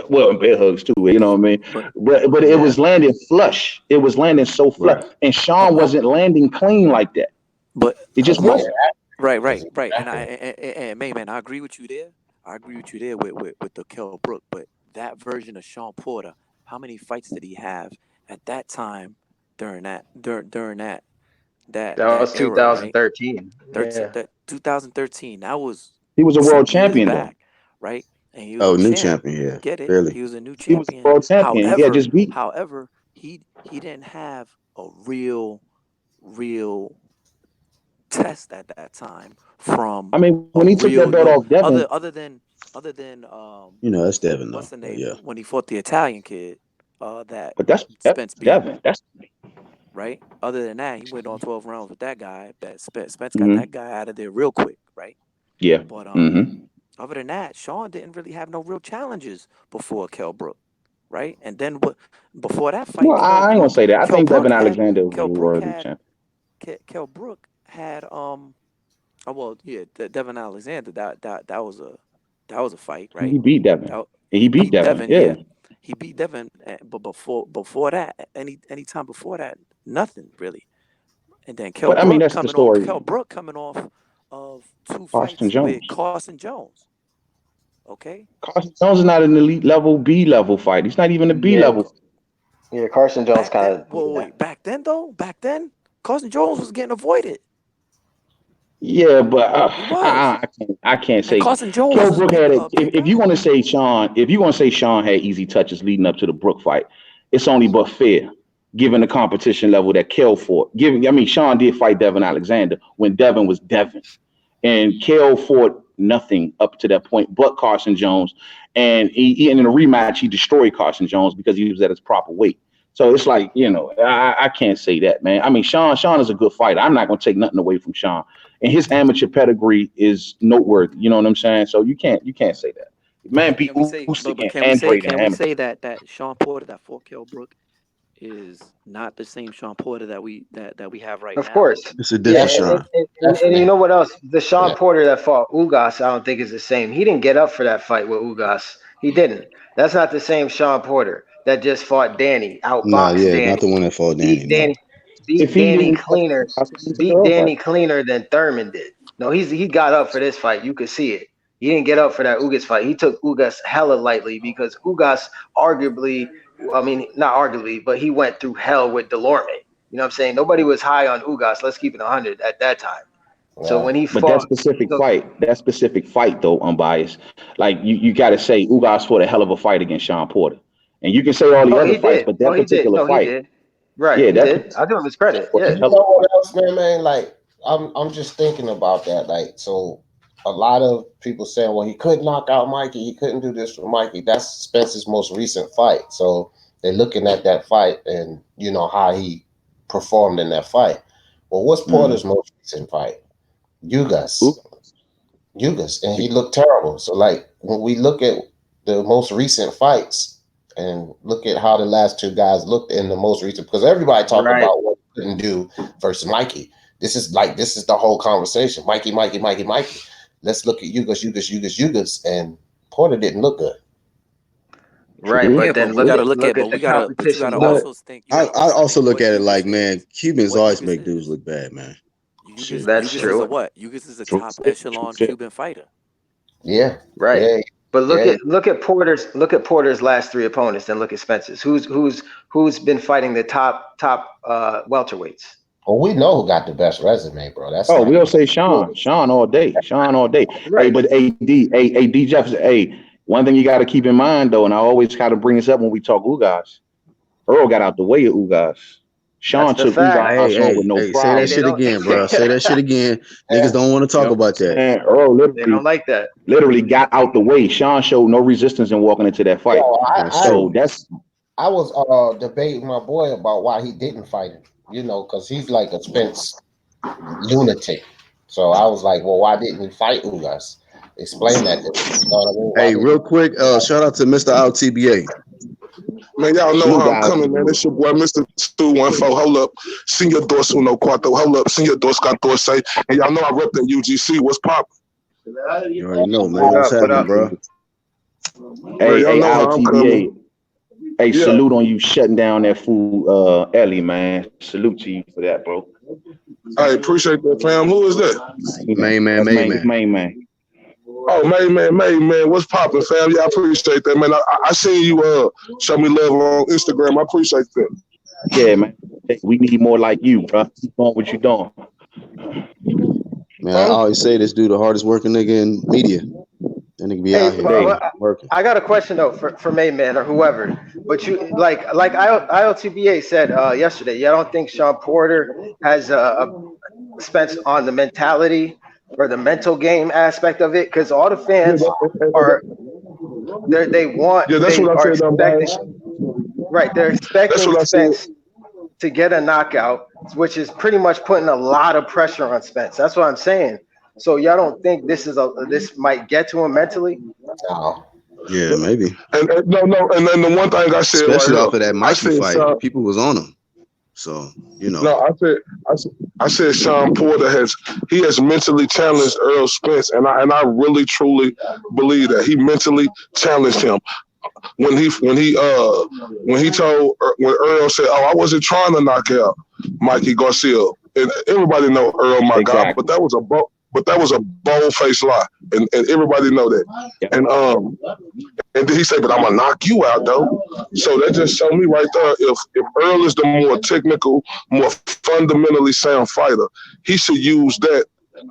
Well, and bear hugs too, you know what I mean? But it was landing flush. It was landing so flush, and Shawn wasn't landing clean like that. But it just wasn't. Right. And man, I agree with you there. I agree with you there with the Kell Brook. But that version of Shawn Porter, how many fights did he have at that time during that was 2013. Era, right? That 2013. He was a world champion back, right? And he was new champion, yeah. Get it? Barely. He was a new champion. He was a world champion. However, he didn't have a real test at that time from. I mean, when he took that belt off Devin, other than you know, that's Devin. What's the name? Yeah. When he fought the Italian kid, but that's Spence beat. Devin. That's right. Other than that, he went on 12 rounds with that guy. That Spence got that guy out of there real quick, right? Yeah. But other than that, Shawn didn't really have no real challenges before Kell Brook, right? And then before that fight, well, I ain't gonna say that. I think Devin Alexander was a worthy champion. Kell Brook had Devin Alexander. That was a fight, right? He beat Devin. He beat Devin. Yeah. He beat Devin, but before that, any time before that, nothing really. And then Kell Brook coming off of two fights with Carson Jones. Okay. Carson Jones is not an elite level, B level fight. He's not even a B level. Yeah, Carson Jones kind of. Wait, back then, Carson Jones was getting avoided. Yeah, but I can't say Carson Jones. Kell Brook had if you want to say Shawn had easy touches leading up to the Brook fight, it's only but fair, given the competition level that Kell fought. Shawn did fight Devin Alexander when Devin was Devin, and Kell fought nothing up to that point but Carson Jones, and he in a rematch he destroyed Carson Jones because he was at his proper weight. So it's like, I can't say that, man. I mean, Shawn is a good fighter. I'm not gonna take nothing away from Shawn. And his amateur pedigree is noteworthy. You know what I'm saying? So you can't say that. Man, can we say that Shawn Porter, that fought Kell Brook, is not the same Shawn Porter that we have right now? Of course, it's a different Shawn. And you know what else? The Shawn Porter that fought Ugas, I don't think is the same. He didn't get up for that fight with Ugas. He didn't. That's not the same Shawn Porter that just fought Danny, outboxed Danny. Not the one that fought Danny. if he didn't beat Danny cleaner than Thurman did. No, he got up for this fight. You could see it. He didn't get up for that Ugas fight. He took Ugas hella lightly because Ugas arguably, I mean, not arguably, but he went through hell with Delorme. You know what I'm saying? Nobody was high on Ugas. Let's keep it 100 at that time. Yeah. So when he fought, that specific fight though, unbiased, like you got to say Ugas fought a hell of a fight against Shawn Porter, and you can say all the other fights, but that particular fight, he did. Right? Yeah, he did. I give him his credit. Yeah. You know what else, man? Like I'm just thinking about that. Like, so a lot of people saying, well, he couldn't knock out Mikey. He couldn't do this for Mikey. That's Spence's most recent fight. So they're looking at that fight and you know how he performed in that fight. Well, what's Porter's most recent fight? Ugas, and he looked terrible. So, like, when we look at the most recent fights and look at how the last two guys looked in the most recent, because everybody talked about what he couldn't do versus Mikey. This is the whole conversation. Mikey. Let's look at Ugas, and Porter didn't look good. Right, Yeah, but then we gotta look at, but you gotta also think. I also look at it like, man, Cubans always make dudes look bad, man. That's true. Is a what? Ugas is a top echelon Cuban fighter. Yeah, right. Yeah. But look at Porter's last three opponents, then look at Spence's. Who's been fighting the top welterweights? Well, we know who got the best resume, bro. We'll say Shawn. Shawn all day. Right. Hey, but D Jefferson. Hey, one thing you got to keep in mind though, and I always got to bring this up when we talk Ugas. Earl got out the way of Ugas. Shawn took Ugas on with no problem. Say that shit again, bro. Say that shit again. Niggas don't want to talk about that. And Earl they don't like that. Literally got out the way. Shawn showed no resistance in walking into that fight. I was debating my boy about why he didn't fight him. You know, because he's like a Spence lunatic. So I was like, well, why didn't he fight Ugas? Explain that. You know what I mean? Hey, real quick, shout out to Mr. LTBA. Man, y'all know how I'm coming, man. It's your boy, Mr. 214. Hold up. Senor Dos Uno Cuarto. Hold up. Senor Dos Catorce. And y'all know I rep that UGC. What's poppin'? You already know, man. What's happening, bro? Hey, LTBA. Hey, salute on you shutting down that fool, Ellie, man. Salute to you for that, bro. I appreciate that, fam. Who is that? Main man. Oh, Main man. What's poppin', fam? Yeah, I appreciate that, man. I seen you show me love on Instagram. I appreciate that. Yeah, man. We need more like you, bro. Keep on what you doing. Man, I always say this dude the hardest working nigga in media. That nigga be out here working. I got a question though for Main Man or whoever. But you like ILTBA said yesterday, you don't think Shawn Porter has Spence on the mentality or the mental game aspect of it? Because all the fans they want they're expecting Spence to get a knockout, which is pretty much putting a lot of pressure on Spence. That's what I'm saying. So y'all don't think this might get to him mentally? No. Yeah, maybe. And no, and then the one thing I said, especially off of that Mikey fight, people was on him. So No, I said Shawn Porter has mentally challenged Errol Spence, and I really truly believe that he mentally challenged him. When Errol said, "Oh, I wasn't trying to knock out Mikey Garcia," and everybody know Errol, my guy, but that was a bold-faced lie, and everybody know that. And then he said, "But I'm gonna knock you out, though." So that just showed me right there. If Errol is the more technical, more fundamentally sound fighter, he should use that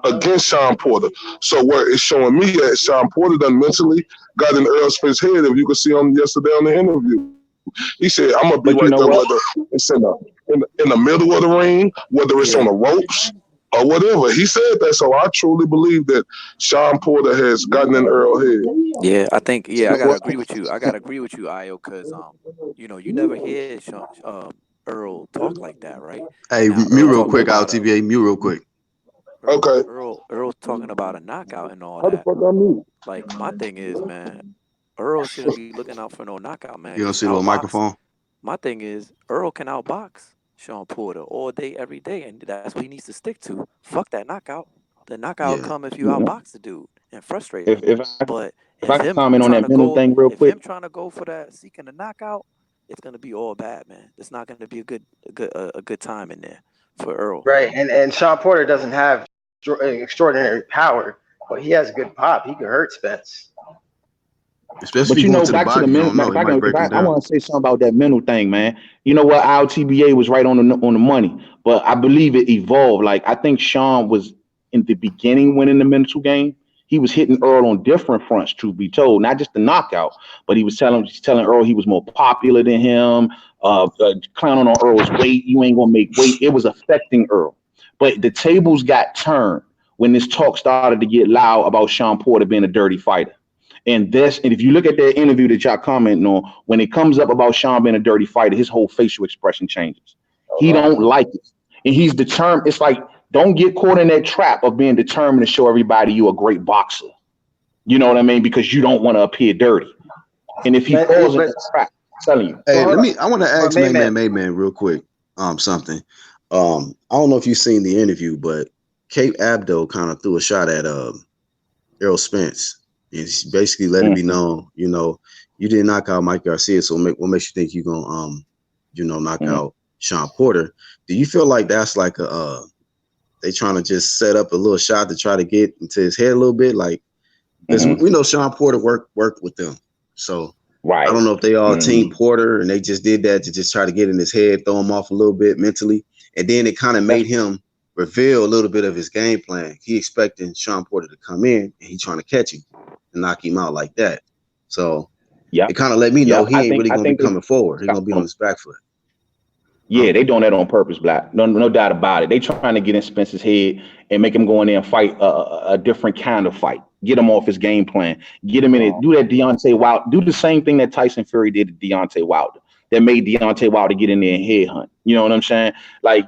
against Shawn Porter. So where it's showing me that Shawn Porter done mentally got in Errol Spence's head. If you could see him yesterday on the interview, he said, "I'm gonna be right there, whether it's in the middle of the ring, whether it's on the ropes." Or whatever. He said that, so I truly believe that Shawn Porter has gotten in Errol's head. Yeah, I think. Yeah, I gotta agree with you. Io, because you never hear Errol talk like that, right? Hey, mute real quick, LTBA. Mute real quick. Okay. Earl's talking about a knockout and all that. Like, my thing is, man, Errol shouldn't be looking out for no knockout, man. You don't see the little microphone? My thing is, Errol can outbox Shawn Porter all day, every day, and that's what he needs to stick to. Fuck that knockout. The knockout come if you outbox the dude and frustrate him. If I comment on that mental thing real quick, him trying to go for that, seeking a knockout, it's gonna be all bad, man. It's not gonna be a good time in there for Errol. Right, and Shawn Porter doesn't have extraordinary power, but he has good pop. He can hurt Spence. Especially But you going know, to the back to body, the you mental. don't know. He might break him I down. want to say something about that mental thing, man. You know what? Our TBA was right on the money, but I believe it evolved. Like I think Shawn was in the beginning winning the mental game. He was hitting Earl on different fronts, truth be told, not just the knockout, but he was telling Earl he was more popular than him. Clowning on Earl's weight. You ain't gonna make weight. It was affecting Earl, but the tables got turned when this talk started to get loud about Shawn Porter being a dirty fighter. And if you look at that interview that y'all commenting on, when it comes up about Shawn being a dirty fighter, his whole facial expression changes. He don't like it. And he's determined. It's like, don't get caught in that trap of being determined to show everybody you a great boxer. You know what I mean? Because you don't want to appear dirty. And if he falls in that trap, I'm telling you. Hey, I want to ask Mayman real quick. Something. I don't know if you've seen the interview, but Kate Abdo kind of threw a shot at Errol Spence. And she basically let it be known, you know, you didn't knock out Mike Garcia, so what makes you think you're gonna knock out Shawn Porter? Do you feel like that's like they trying to just set up a little shot to try to get into his head a little bit? Like, because we know Shawn Porter worked with them. So I don't know if they all team Porter and they just did that to just try to get in his head, throw him off a little bit mentally. And then it kind of made him reveal a little bit of his game plan. He expecting Shawn Porter to come in and he trying to catch him and knock him out like that. So it kind of let me know he ain't really going to be coming forward. He's going to be on his back foot. Yeah, they doing that on purpose, Black. No doubt about it. They trying to get in Spence's head and make him go in there and fight a different kind of fight. Get him off his game plan. Get him in it. Do that Deontay Wilder. Do the same thing that Tyson Fury did to Deontay Wilder. That made Deontay Wilder get in there and headhunt. You know what I'm saying? Like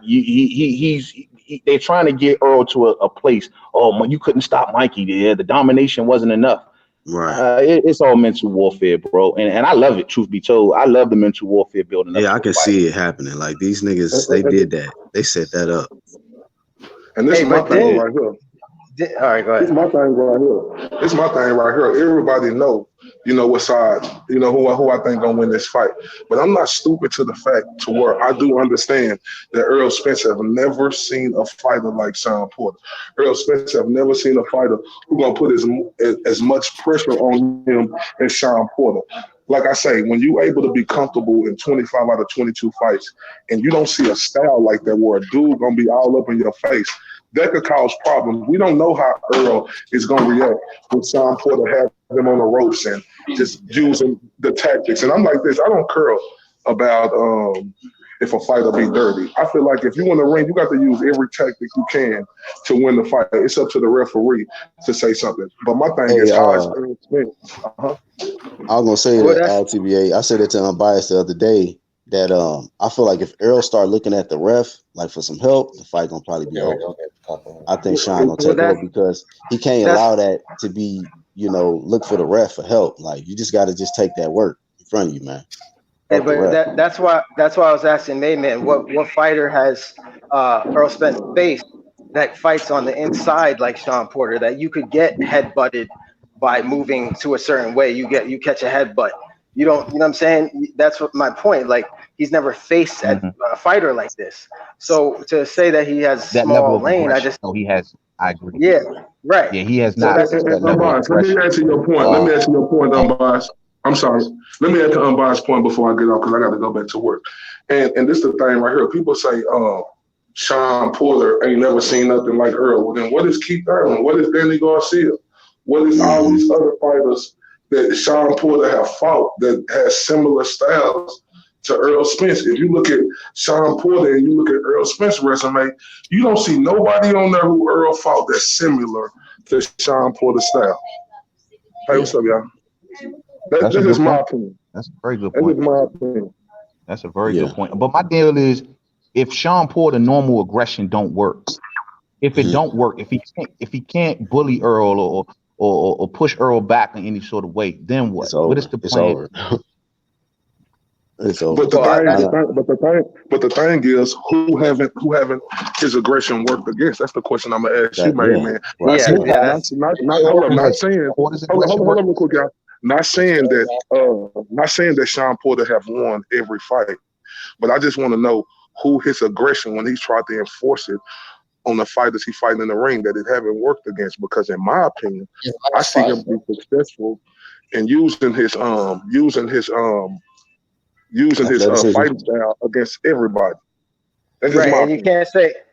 they're trying to get Earl to a place. Oh, you couldn't stop Mikey there. The domination wasn't enough. Right. It's all mental warfare, bro. And I love it, truth be told. I love the mental warfare building up. Yeah, I can see it happening. Like these niggas, they did that. They set that up. And this is my thing right here. All right, go ahead. This is my thing right here. This is my thing right here. Everybody know, what side, who I think gonna win this fight. But I'm not stupid to the fact to where I do understand that Errol Spence have never seen a fighter like Shawn Porter. Errol Spence have never seen a fighter who gonna put as much pressure on him as Shawn Porter. Like I say, when you able to be comfortable in 25 out of 22 fights, and you don't see a style like that where a dude gonna be all up in your face, that could cause problems. We don't know how Errol is going to react when Shawn Porter have him on the ropes and just using the tactics. And I'm like this, I don't care about if a fighter be dirty. I feel like if you in the ring, you got to use every tactic you can to win the fight. It's up to the referee to say something. But my thing is how it's I was going to say that, LTBA, I said it to Unbiased the other day, that I feel like if Errol start looking at the ref like for some help, the fight gonna probably be over. I think Shawn gonna take over because he can't allow that to be, look for the ref for help. Like you just got to just take that work in front of you, man. Yeah, but that's why I was asking Mayman what fighter has Errol Spence faced that fights on the inside like Shawn Porter that you could get headbutted by moving to a certain way. You catch a headbutt. You don't, you know what I'm saying? That's what my point. Like he's never faced a fighter like this. So to say that he has that small level of lane, I agree. Yeah, right. Yeah, he has not. Let me answer your point. Unbiased. I'm sorry. Let me add to Unbiased point before I get off because I got to go back to work. And this is the thing right here. People say, Shawn Porter ain't never seen nothing like Errol. Well, then what is Keith Thurman? What is Danny Garcia? What is all these other fighters that Shawn Porter have fought that has similar styles to Errol Spence? If you look at Shawn Porter and you look at Errol Spence's resume, you don't see nobody on there who Errol fought that's similar to Shawn Porter's style. Hey, what's up, y'all? That's just my opinion. That's a very good point. That's my opinion. That's a very good point. But my deal is, if Shawn Porter normal aggression don't work, if it don't work, if he can't bully Errol or push Errol back in any sort of way, then what? What is the plan? It's over. But the thing is, who haven't his aggression worked against? That's the question I'm gonna ask you, man. Not saying. Hold on, real quick, y'all. Not saying that Shawn Porter have won every fight, but I just want to know who his aggression when he's tried to enforce it on the fighters he fighting in the ring that it haven't worked against. Because in my opinion, I see him be successful in using his fighting style against everybody. That's just Right, my and opinion.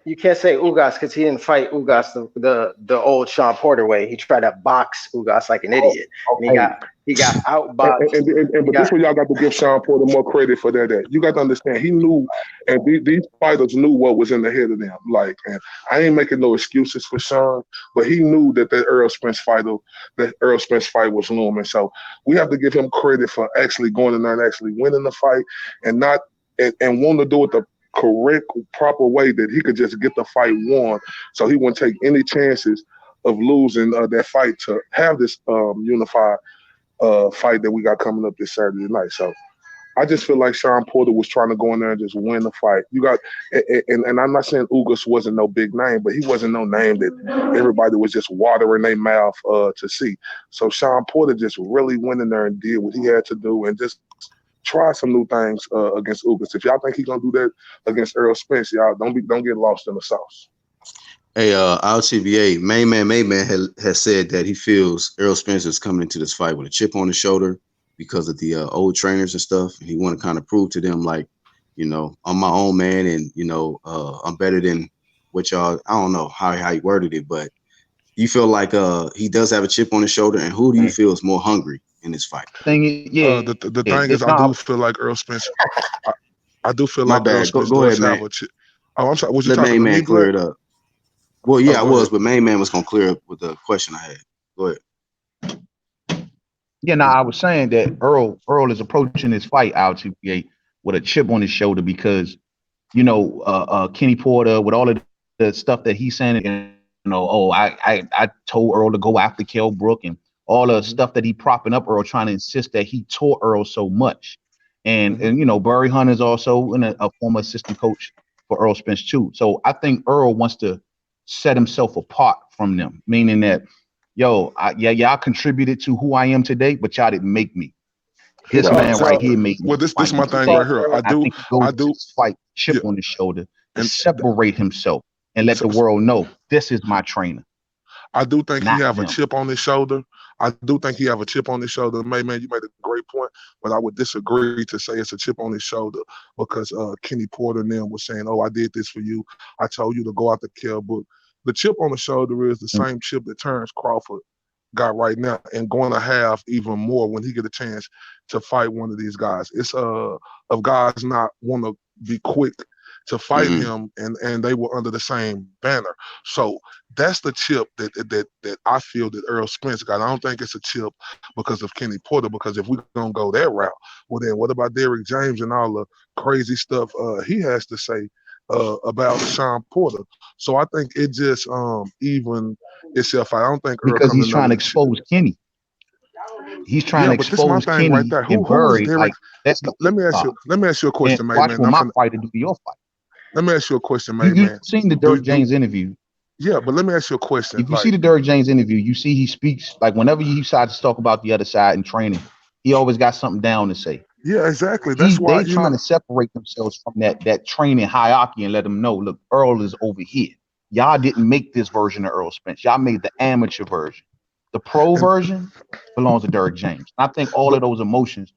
you can't say Ugas because he didn't fight Ugas the old Shawn Porter way. He tried to box Ugas like an idiot, and he got outboxed. But this one y'all got to give Shawn Porter more credit for that. You got to understand he knew, and these fighters knew what was in the head of them. Like, and I ain't making no excuses for Shawn, but he knew that Errol Spence fight was looming. So we have to give him credit for actually going in there and actually winning the fight, and not and wanting to do it the correct, proper way that he could just get the fight won, so he wouldn't take any chances of losing that fight to have this unified fight that we got coming up this Saturday night. So I just feel like Shawn Porter was trying to go in there and just win the fight. You got, and I'm not saying Ugas wasn't no big name, but he wasn't no name that everybody was just watering their mouth to see. So Shawn Porter just really went in there and did what he had to do and just try some new things against Ugas. If y'all think he's gonna do that against Errol Spence, y'all don't get lost in the sauce. Hey, RTBA, Main Man has said that he feels Errol Spence is coming into this fight with a chip on his shoulder because of the old trainers and stuff. And he want to kind of prove to them, like, you know, I'm my own man, and you know, I'm better than what y'all. I don't know how he worded it, but you feel like he does have a chip on his shoulder. And who do you feel is more hungry in this fight? The thing is, I do feel like Errol Spence. I do feel like Errol Spence does have a chip. Oh, I'm sorry. Was you talking to me, clear it up? Well, yeah, I was, but Main Man was gonna clear up with the question I had. Go ahead. Yeah, no, I was saying that Errol is approaching this fight out with a chip on his shoulder because, you know, Kenny Porter, with all of the stuff that he's saying, you know, I told Errol to go after Kell Brook and all the stuff that he propping up Errol, trying to insist that he taught Errol so much. And you know, Barry Hunter's also a former assistant coach for Errol Spence too. So I think Errol wants to set himself apart from them, meaning that, yo, y'all contributed to who I am today, but y'all didn't make me. This man right here made me. Well, this my thing right here. I think he goes fight chip on his shoulder and separate himself and let the world know this is my trainer. I do think he have a chip on his shoulder. I do think he have a chip on his shoulder. Man, you made a great point, but I would disagree to say it's a chip on his shoulder because Kenny Porter and them was saying, "Oh, I did this for you. I told you to go out the Kell Brook." The chip on the shoulder is the same chip that Terence Crawford got right now, and going to have even more when he get a chance to fight one of these guys. It's of guys not want to be quick to fight him, and they were under the same banner. So that's the chip that I feel that Errol Spence got. I don't think it's a chip because of Kenny Porter, because if we're going to go that route, well then what about DERRICK JAMES and all the crazy stuff he has to say about Shawn Porter? So I think it just even itself. I don't think because he's trying to expose Kenny. He's trying to expose Kenny right there. Who is DERRICK? Let me ask you a question, man. Watch my fight to do your fight. Let me ask you a question, man. You've seen the DERRICK James interview. Yeah, but let me ask you a question. If you see the DERRICK James interview, you see he speaks, like whenever he decides to talk about the other side in training, he always got something down to say. Yeah, exactly. That's why they're trying to separate themselves from that training hierarchy and let them know, look, Errol is over here. Y'all didn't make this version of Errol Spence. Y'all made the amateur version. The pro version belongs to DERRICK James. I think all of those emotions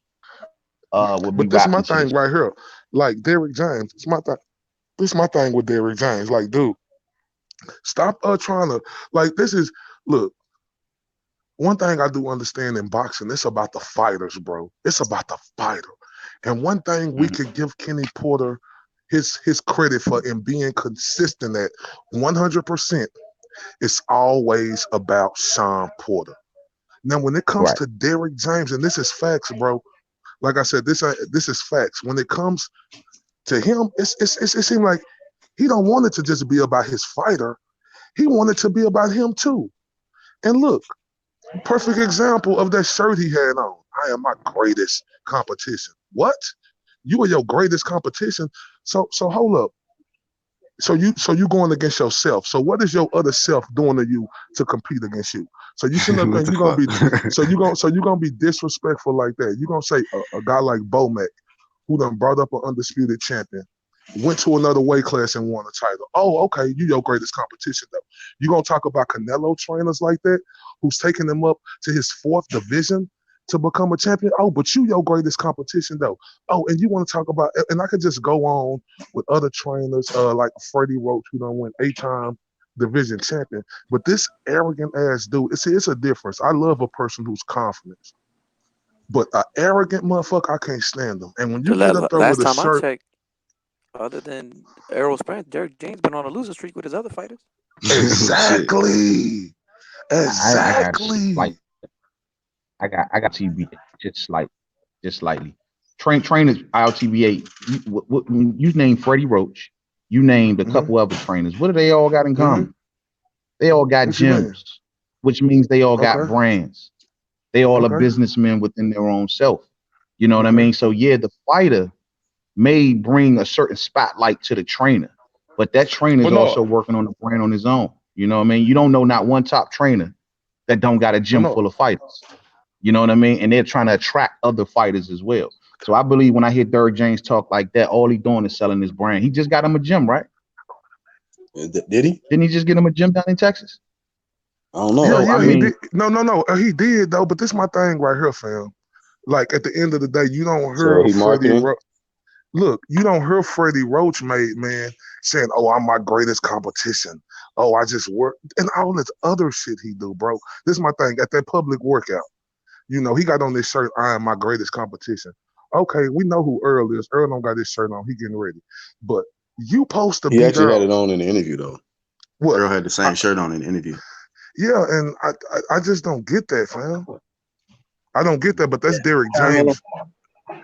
would be. But this is my thing right here. Like DERRICK James, it's my thing. This is my thing with DERRICK James. Like, dude, stop trying to, like, this is, look, one thing I do understand in boxing, it's about the fighters, bro. It's about the fighter. And one thing we could give Kenny Porter his credit for in being consistent at 100%, it's always about Shawn Porter. Now, when it comes to DERRICK James, and this is facts, bro, like I said, this is facts. When it comes to him, it seemed like he don't want it to just be about his fighter. He wanted to be about him too. And look, perfect example of that shirt he had on. I am my greatest competition. What? You are your greatest competition? So hold up. So you going against yourself. So what is your other self doing to you to compete against you? So you sitting up there, you gonna be you gonna be disrespectful like that. You gonna say a guy like Bomac, who done brought up an undisputed champion, went to another weight class and won a title. Oh, okay, you your greatest competition though. You gonna talk about Canelo trainers like that, who's taking them up to his 4th division to become a champion? Oh, but you your greatest competition though. Oh, and you want to talk about, and I could just go on with other trainers like Freddie Roach, who done win 8-time division champion. But this arrogant ass dude, it's a difference. I love a person who's confident. But an arrogant motherfucker, I can't stand them. And when you get up there last with a time shirt, I checked, other than Errol Spence, Derrick James been on a losing streak with his other fighters. Exactly. Exactly. I got TB just slightly. Trainers ILTBA. You named Freddie Roach. You named a couple other trainers. What do they all got in common? They all got gyms, which means they all got brands. They all are businessmen within their own self. You know what I mean? So yeah, the fighter may bring a certain spotlight to the trainer, but that trainer is also working on the brand on his own. You know what I mean? You don't know not one top trainer that don't got a gym full of fighters. You know what I mean? And they're trying to attract other fighters as well. So I believe when I hear Derrick James talk like that, all he doing is selling his brand. He just got him a gym, right? Did he? Didn't he just get him a gym down in Texas? I don't know. Yeah, he did. No. He did though. But this is my thing right here, fam. Like at the end of the day, you don't hear Freddie Roach. Look, you don't hear Freddie Roach, man, saying, "Oh, I'm my greatest competition. Oh, I just work," and all this other shit he do, bro. This is my thing. At that public workout, you know, he got on this shirt, "I am my greatest competition." Okay, we know who Errol is. Errol don't got this shirt on. He getting ready, but you supposed to be. He actually had it on in the interview though. What? Errol had the same shirt on in the interview. Yeah, and I just don't get that, fam. I don't get that, but that's Derrick James.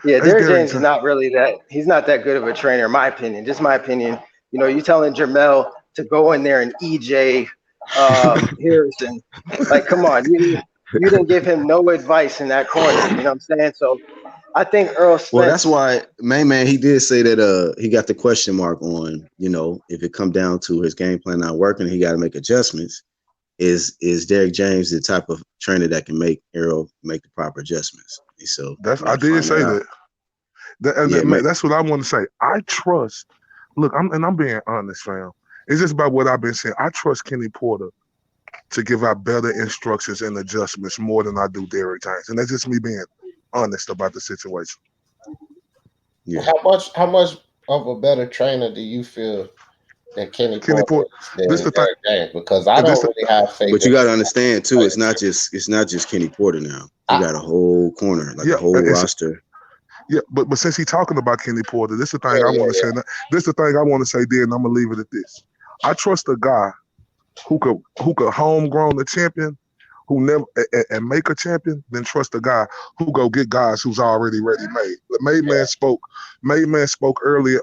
Yeah, Derrick James is not really that. He's not that good of a trainer, in my opinion. Just my opinion. You know, you telling Jermell to go in there and EJ Harrison. Like, come on, you didn't give him no advice in that corner. You know what I'm saying? So I think Errol Spence. Well, that's why, man, he did say that he got the question mark on, you know, if it come down to his game plan not working, he got to make adjustments. Is Derrick James the type of trainer that can make Errol make the proper adjustments? And so I did say that. That's what I want to say. I trust. Look, I'm being honest, fam. It's just about what I've been saying. I trust Kenny Porter to give out better instructions and adjustments more than I do Derrick James, and that's just me being honest about the situation. Yeah. How much of a better trainer do you feel that Kenny Porter is than Derrick James? Because I don't really have faith. But you got to understand too, it's not just Kenny Porter now. You got a whole corner, like a whole roster. Yeah, but since he's talking about Kenny Porter, this is the thing I want to say. This is the thing I want to say, then I'm gonna leave it at this. I trust a guy who could homegrown the champion, who never and make a champion, then trust a guy who go get guys who's already ready made. Made man spoke earlier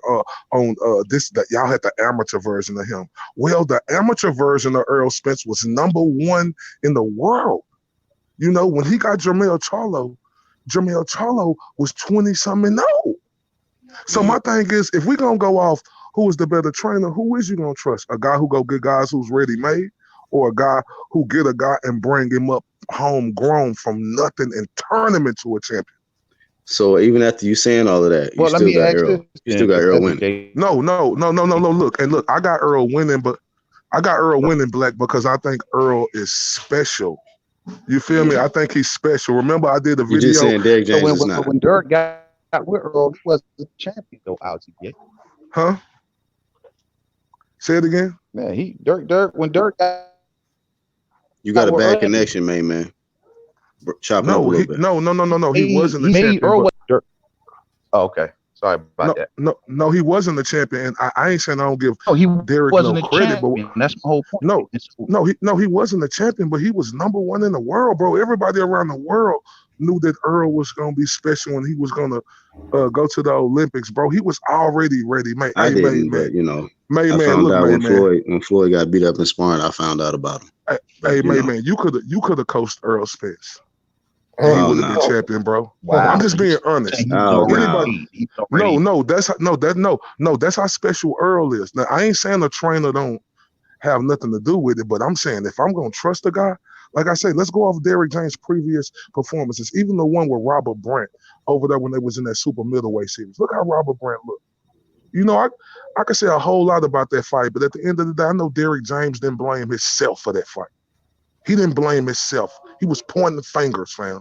on this, that y'all had the amateur version of him. Well, the amateur version of Errol Spence was #1 in the world. You know, when he got Jermell Charlo was 20-something and old. So my thing is, if we're gonna go off who is the better trainer, who is you gonna trust? A guy who go get guys who's ready made, or a guy who get a guy and bring him up homegrown from nothing and turn him into a champion? So even after you saying all of that, you still got Errol. You still got Errol winning. No. Look, I got Errol winning, but I got Errol winning, Black, because I think Errol is special. You feel me? I think he's special. Remember, I did a video. You just saying Derrick James is not. When Derrick got with Errol, he was the champion though, LTBA. Huh? Say it again. Man, when Derrick got. You got a bad connection, man. Chop up a little bit. No. He wasn't the champion. Earl oh, okay. Sorry about that. No, he wasn't the champion. And I ain't saying I don't give Derrick wasn't no credit, but that's my whole point. He wasn't the champion, but he was #1 in the world, bro. Everybody around the world knew that Errol was gonna be special and he was gonna go to the Olympics, bro. He was already ready, man. I didn't, but you know, I found out when Floyd got beat up in sparring. I found out about him. Hey, man, you could have coached Errol Spence. and he would have been champion, bro. Wow. I'm just being honest. That's how special Errol is. Now, I ain't saying the trainer don't have nothing to do with it, but I'm saying if I'm gonna trust a guy, like I say, let's go off Derrick James' previous performances, even the one with Robert Brant over there when they was in that super middleweight series. Look how Robert Brant looked. You know, I could say a whole lot about that fight, but at the end of the day, I know Derrick James didn't blame himself for that fight. He didn't blame himself. He was pointing fingers, fam.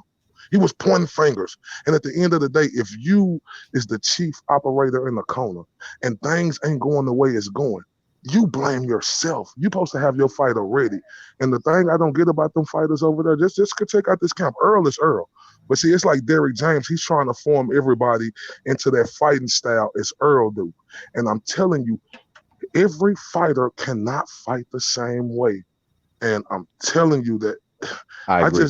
He was pointing fingers. And at the end of the day, if you is the chief operator in the corner and things ain't going the way it's going, you blame yourself. You're supposed to have your fighter ready. And the thing I don't get about them fighters over there, just could check out this camp. Errol is Errol. But see, it's like Derrick James. He's trying to form everybody into that fighting style as Errol do. And I'm telling you, every fighter cannot fight the same way. And I'm telling you that I agree.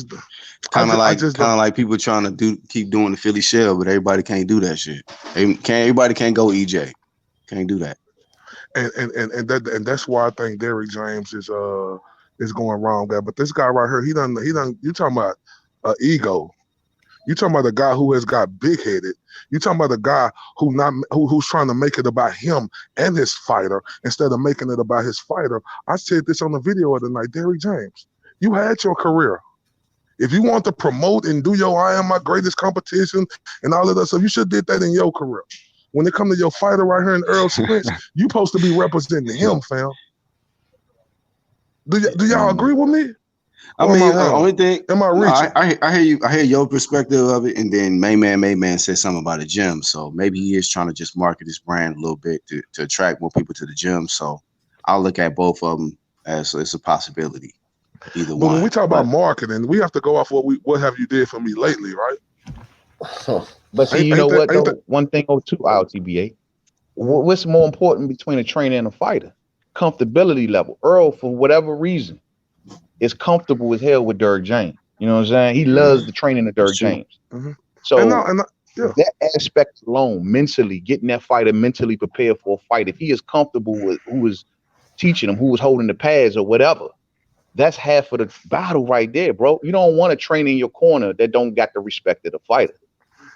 Kind of like people trying to keep doing the Philly shell, but everybody can't do that shit. Everybody can't go EJ. Can't do that. And that's why I think Derrick James is going wrong there. But this guy right here, he done. You talking about ego? You talking about a guy who has got big headed? You talking about a guy who's trying to make it about him and his fighter instead of making it about his fighter? I said this on the video of the night. Derrick James, you had your career. If you want to promote and do your I am my greatest competition and all of that stuff, you should have did that in your career. When it comes to your fighter right here in Errol Spence, you supposed to be representing him, fam. Do y'all agree with me? I mean, the only thing, am I reaching? I hear you. I hear your perspective of it, and then Mayman said something about a gym, so maybe he is trying to just market his brand a little bit to attract more people to the gym. So I'll look at both of them as it's a possibility. Either one. But when we talk about marketing, we have to go off what have you did for me lately, right? But see, one thing or two, RTBA. What's more important between a trainer and a fighter? Comfortability level. Errol, for whatever reason, is comfortable as hell with Derrick James. You know what I'm saying? He loves the training of Derrick James. So that aspect alone, mentally, getting that fighter mentally prepared for a fight, if he is comfortable with who is teaching him, who was holding the pads or whatever, that's half of the battle right there, bro. You don't want to train in your corner that don't got the respect of the fighter.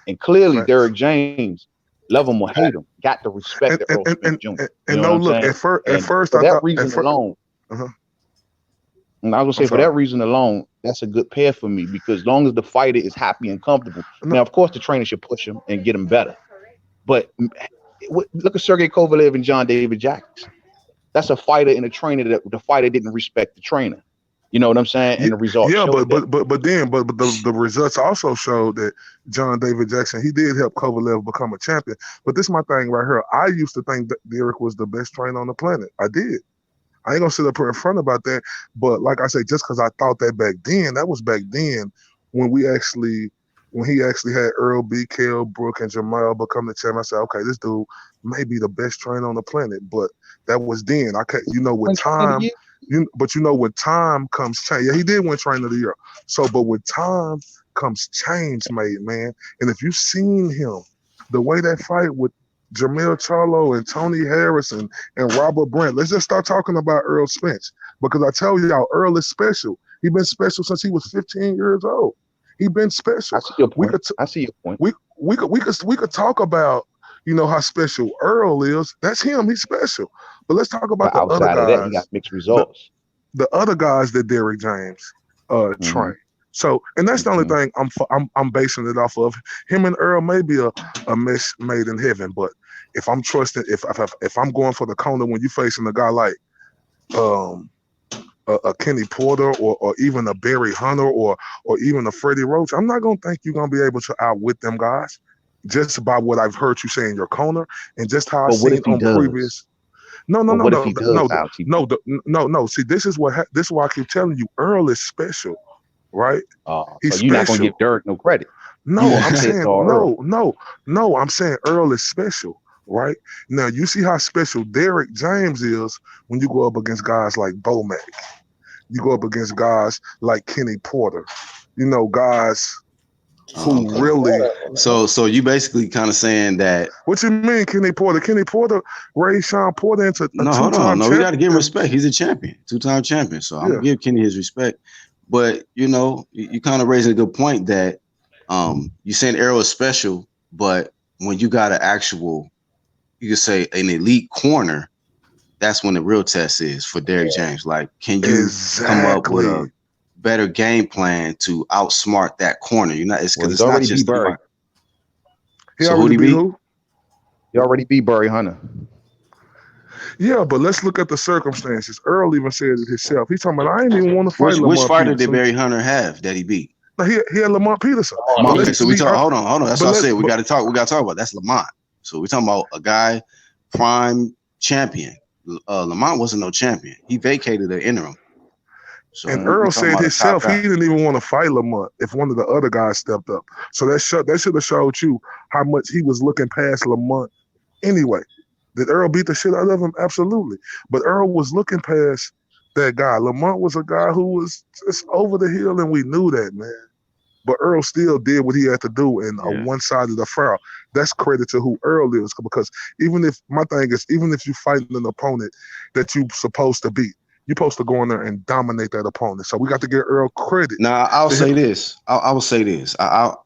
And clearly, Derrick James, love him or hate him, got the respect of Errol Spence Jr. And no, look, at first, for that reason alone, and I was gonna say for that reason alone, that's a good pair for me because as long as the fighter is happy and comfortable. Now, of course, the trainer should push him and get him better. But look at Sergey Kovalev and John David Jackson. That's a fighter and a trainer that the fighter didn't respect the trainer. You know what I'm saying? And the results. Yeah, but the results also showed that John David Jackson, he did help Kovalev become a champion. But this is my thing right here. I used to think that Derrick was the best trainer on the planet. I did. I ain't gonna sit up here in front about that. But like I say, just because I thought that back then, that was back then when he actually had Earl B, Kell Brook, and Jamal become the champion. I said, okay, this dude may be the best trainer on the planet. But that was then. I can't, with time. With time comes change. Yeah, he did win Trainer of the Year. So, but with time comes change, man. And if you've seen him, the way that fight with Jermell Charlo and Tony Harris and Robert Brant, let's just start talking about Errol Spence. Because I tell y'all, Errol is special. He's been special since he was 15 years old. He's been special. I see your point. I see your point. We could talk about, how special Errol is. That's him. He's special. But let's talk about the other guys. Of that, he got mixed results. The other guys that Derrick James train. So, and that's the only thing I'm basing it off of. Him and Errol may be a mess made in heaven, but if I'm trusting, if I'm going for the corner when you're facing a guy like a Kenny Porter or even a Barry Hunter or even a Freddie Roach, I'm not gonna think you're gonna be able to outwit them guys. Just by what I've heard you say in your corner, and just how I've seen on previous. No. See, this is why I keep telling you, Errol is special, right? He's so you're not gonna give Derrick no credit. No, I'm saying no. I'm saying Errol is special, right? Now you see how special Derrick James is when you go up against guys like Bomac. You go up against guys like Kenny Porter. Guys. Who really? So you basically kind of saying that? What you mean, Kenny Porter? Kenny Porter raised Shawn Porter into a two-time champion. No, we got to give him respect. He's a champion, two-time champion. So I'm gonna give Kenny his respect. But you kind of raising a good point that You saying Errol is special, but when you got an actual, you could say an elite corner, that's when the real test is for Derrick James. Like, can you come up with a better game plan to outsmart that corner? You're not. It's because it's not just Burry. So who beat? Who? He already beat Burry Hunter. Yeah, but let's look at the circumstances. Errol even said it himself. He's talking about, I ain't even want to fight Lamont Which fighter Peterson. did Barry Hunter have that he beat? No, he had Lamont Peterson. Okay, so we talk. Hold on. That's what I said. We got to talk about. That's Lamont. So we're talking about a guy, prime champion. Lamont wasn't no champion. He vacated the interim. So and Errol said himself he didn't even want to fight Lamont if one of the other guys stepped up. So that should have showed you how much he was looking past Lamont anyway. Did Errol beat the shit out of him? Absolutely. But Errol was looking past that guy. Lamont was a guy who was just over the hill, and we knew that, man. But Errol still did what he had to do in a one-sided affair. That's credit to who Errol is, because even if you fight an opponent that you're supposed to beat, you're supposed to go in there and dominate that opponent. So we got to give Errol credit. Now I'll say this. I will say this.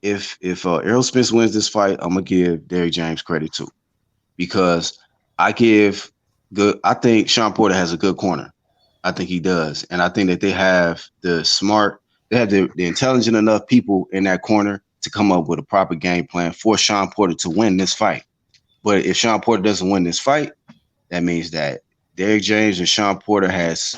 If Errol Spence wins this fight, I'm gonna give Derrick James credit too, because I think Shawn Porter has a good corner. I think he does, and I think that they have the intelligent enough people in that corner to come up with a proper game plan for Shawn Porter to win this fight. But if Shawn Porter doesn't win this fight, that means that Derrick James and Shawn Porter has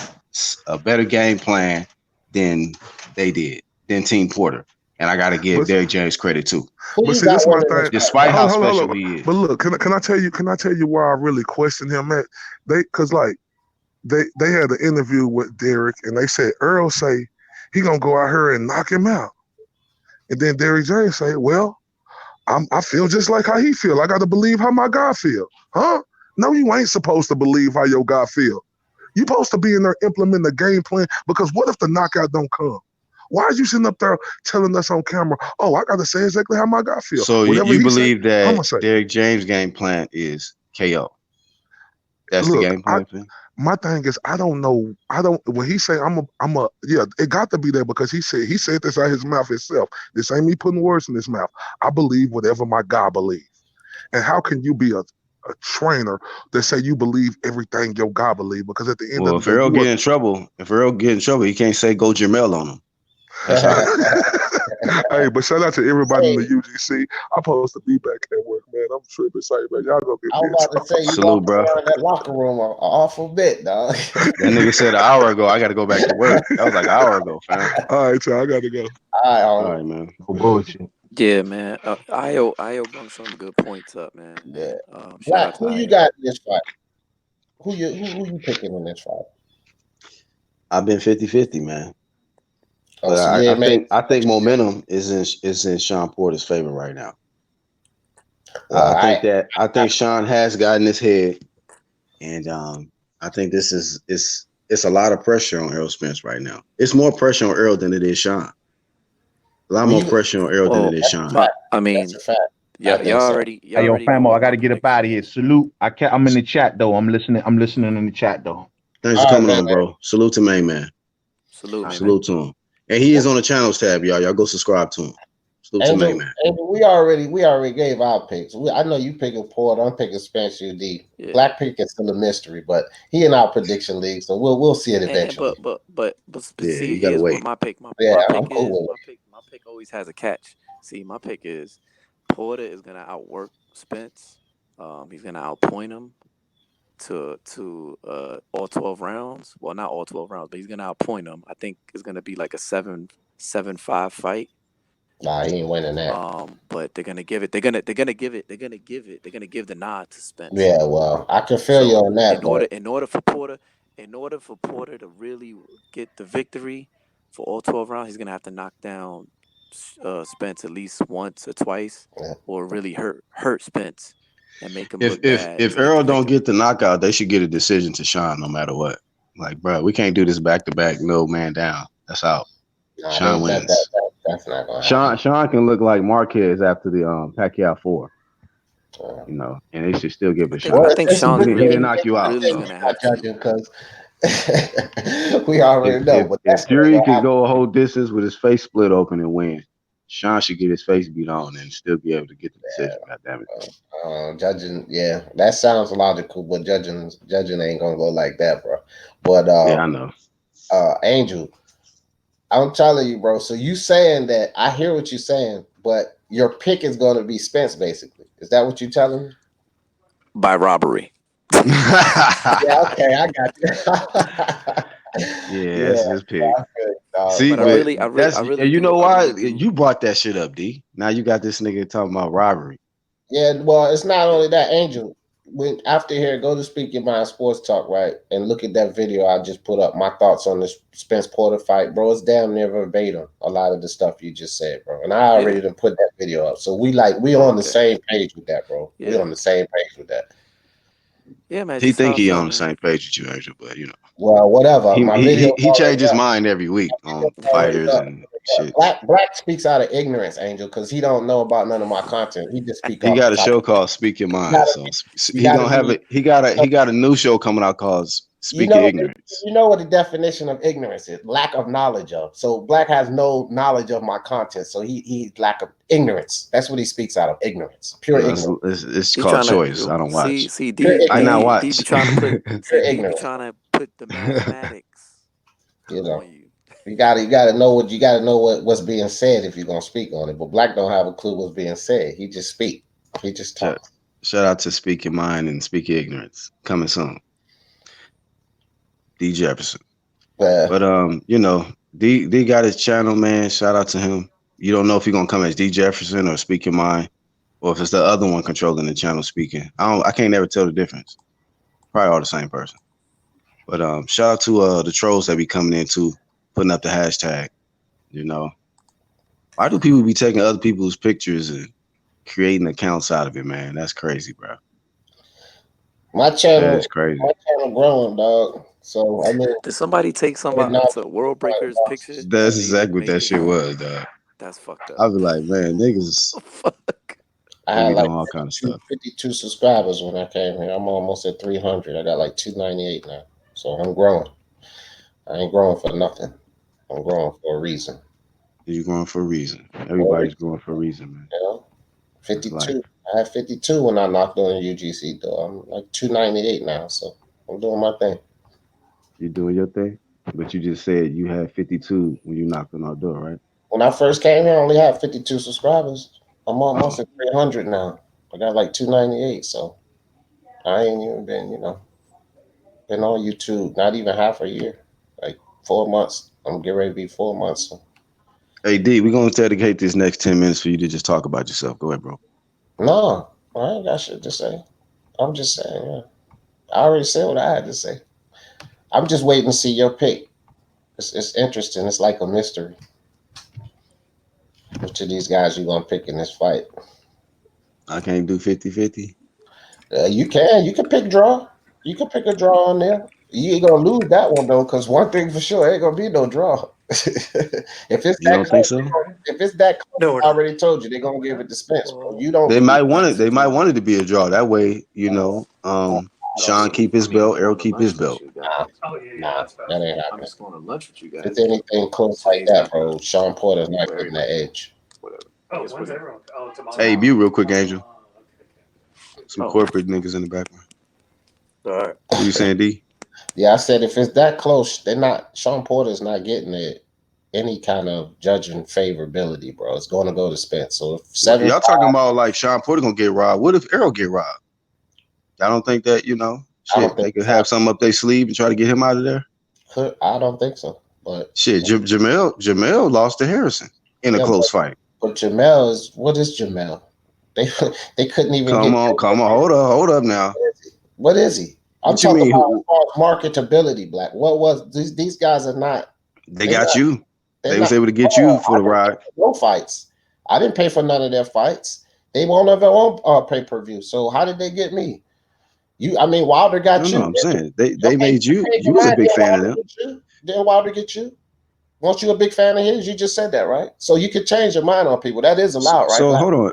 a better game plan than they did, than Team Porter. And I got to give Derrick James credit too. But see, this is my thing. Despite how special he is. But look, can I tell you why I really question him at? Because they had an interview with Derrick, and they said Errol say he gonna go out here and knock him out, and then Derrick James say, "Well, I feel just like how he feel. I got to believe how my guy feel, huh? No, you ain't supposed to believe how your guy feel. You supposed to be in there implementing the game plan, because what if the knockout don't come? Why are you sitting up there telling us on camera, oh, I got to say exactly how my guy feels? So you believe that Derrick James' game plan is KO? That's the game plan? My thing is, I don't know. When he say it got to be there, because he said this out his mouth himself. This ain't me putting words in his mouth. I believe whatever my guy believes. And how can you be a trainer that say you believe everything your guy believe? Because at the end of the day, if Errol get in trouble, he can't say go Jamel on him. Hey, but shout out to everybody in the UGC. I'm supposed to be back at work, man. I'm tripping. Sorry, man. Y'all gonna get I was about to say, you salute, bro. In that locker room an awful bit, dog. That nigga said an hour ago, I got to go back to work. That was like an hour ago, fam. All right, y'all, I got to go. All right, man. Bullshit. Yeah, man. Io brung some good points up, man. Yeah. Black, who you got in this fight? Who you picking in this fight? I've been 50-50, man. But I think momentum is in Shawn Porter's favor right now. I think Shawn has gotten his head, and I think this is it's a lot of pressure on Errol Spence right now. It's more pressure on Errol than it is Shawn. A lot more pressure on Errol than it is Shawn. I mean, y'all already. Hey, yo, famo, I got to get up out of here. Salute. I'm in the chat though. I'm listening in the chat though. Thanks for coming on, bro. Salute to Main Man. Salute to him. And he is on the channels tab, y'all. Y'all go subscribe to him. Salute to Main Man. We already gave our picks. I know you picking Porter. I'm picking Spence UD. Yeah. Black pick is still a mystery, but he in our prediction league, so we'll see it eventually. But yeah, see, you gotta wait. My pick always has a catch. See, my pick is Porter is gonna outwork Spence. He's gonna outpoint him to all 12 rounds. Well, not all 12 rounds, but he's gonna outpoint him. I think it's gonna be like a 7-5 fight. Nah, he ain't winning that. But they're gonna give the nod to Spence. Yeah, well, I can feel you on that. In order for Porter to really get the victory for all 12 rounds, he's gonna have to knock down Spence at least once or twice, or really hurt Spence and make him look bad. If Errol don't get the knockout, they should get a decision to Shawn no matter what. Like, bro, we can't do this back to back, no man down. That's out. Nah, Shawn wins. That's not gonna happen. Shawn can look like Marquez after the Pacquiao 4. You know, and they should still give a shot. I think Shawn he didn't knock you out. Really gonna have to. Because we already know. If Fury could go a whole distance with his face split open and win, Shawn should get his face beat on and still be able to get the decision. God damn it. Judging, yeah, that sounds logical, but judging ain't gonna go like that, bro. But yeah, I know. Angel, I'm telling you, bro. So you saying that I hear what you're saying, but your pick is gonna be Spence, basically. Is that what you're telling me? By robbery. Yeah, okay, I got you. Yeah, that's his pick. See, but I really you do, know why really you brought that shit up, D. Now you got this nigga talking about robbery. Yeah, well, it's not only that, Angel. When after here, go to Speak Your Mind Sports Talk, right, and look at that video I just put up. My thoughts on this Spence Porter fight, bro. It's damn near verbatim. A lot of the stuff you just said, bro. And I already done put that video up, so we on the same page with that, bro. Yeah. We on the same page with that. Yeah, man. He think he on the same page with you, Angel, but you know. Well, whatever. He changed his mind every week on fighters and shit. Black speaks out of ignorance, Angel, because he don't know about none of my content. He just speaks. He got a show called Speak Your Mind, so he gonna have it. He got a new show coming out called Speak Your Ignorance. You know what the definition of ignorance is? Lack of knowledge of. So Black has no knowledge of my content, so he lack of ignorance. That's what he speaks out of, ignorance, pure ignorance. It's called choice. I don't watch. I not watch. Deep trying to put the mathematics. You know, you gotta know what's being said if you're gonna speak on it. But Black don't have a clue what's being said. He just speak. He just talk. Shout out to Speak Your Mind and Speak Your Ignorance. Coming soon. D Jefferson. But you know, D got his channel, man. Shout out to him. You don't know if he's gonna come as D Jefferson or Speak Your Mind, or if it's the other one controlling the channel speaking. I can't never tell the difference. Probably all the same person. But shout out to the trolls that be coming in too, putting up the hashtag. You know, why do people be taking other people's pictures and creating accounts out of it, man? That's crazy, bro. My channel is crazy. My channel growing, dog. So I mean, did somebody take somebody to World Breakers pictures? That's exactly what that shit was, dog. That's fucked up. I be like, man, niggas. Fuck. I had like all kind of stuff. 52 subscribers when I came here. I'm almost at 300. I got like 298 now. So I'm growing. I ain't growing for nothing. I'm growing for a reason. You're growing for a reason. Everybody's growing for a reason, man. You know, 52. I had 52 when I knocked on UGC though. I'm like 298 now. So I'm doing my thing. You doing your thing? But you just said you had 52 when you knocked on our door, right? When I first came here, I only had 52 subscribers. I'm almost at 300 now. I got like 298. So I ain't even been, been on YouTube, not even half a year, like 4 months. I'm getting ready to be 4 months. So. Hey, D, we're going to dedicate this next 10 minutes for you to just talk about yourself. Go ahead, bro. No, I ain't got shit to say. I'm just saying, yeah. I already said what I had to say. I'm just waiting to see your pick. It's interesting. It's like a mystery. Which of these guys you going to pick in this fight? I can't do 50-50. You can pick draw. You can pick a draw on there. You ain't gonna lose that one though, because one thing for sure, ain't gonna be no draw. If it's you that don't close, think so? If it's that close, I already told you they're gonna give it to Spence. Bro. You don't. They might want it. They might want it to be a draw. That way, Shawn keep his belt, Errol keep his belt. Nah, that ain't happening. I'm just going to lunch with you guys. If it's anything close like that, bro, Shawn Porter's not getting the edge. Whatever. Oh, when's Errol? Hey, mute real quick, Angel. Some corporate niggas in the background. All right. What you saying, D? Yeah, I said if it's that close, Shawn Porter's not getting any kind of judging favorability, bro. It's going to go to Spence. So if y'all talking about like Shawn Porter gonna get robbed. What if Errol get robbed? I don't think that, they could have something up their sleeve and try to get him out of there. I don't think so. But shit, Jamel lost to Harrison in a close fight. But what is Jamel? They couldn't even come on, hold up now. What is he? I'm talking about marketability, Black. What was these guys are not? They got you. They was able to get you for the ride. No fights. I didn't pay for none of their fights. They won't have their own pay-per-view. So how did they get me? Wilder got you. No, I'm saying they made you. You was a big fan of them. Then Wilder get you. Once you a big fan of his, you just said that, right? So you could change your mind on people. That is allowed, right? So hold on.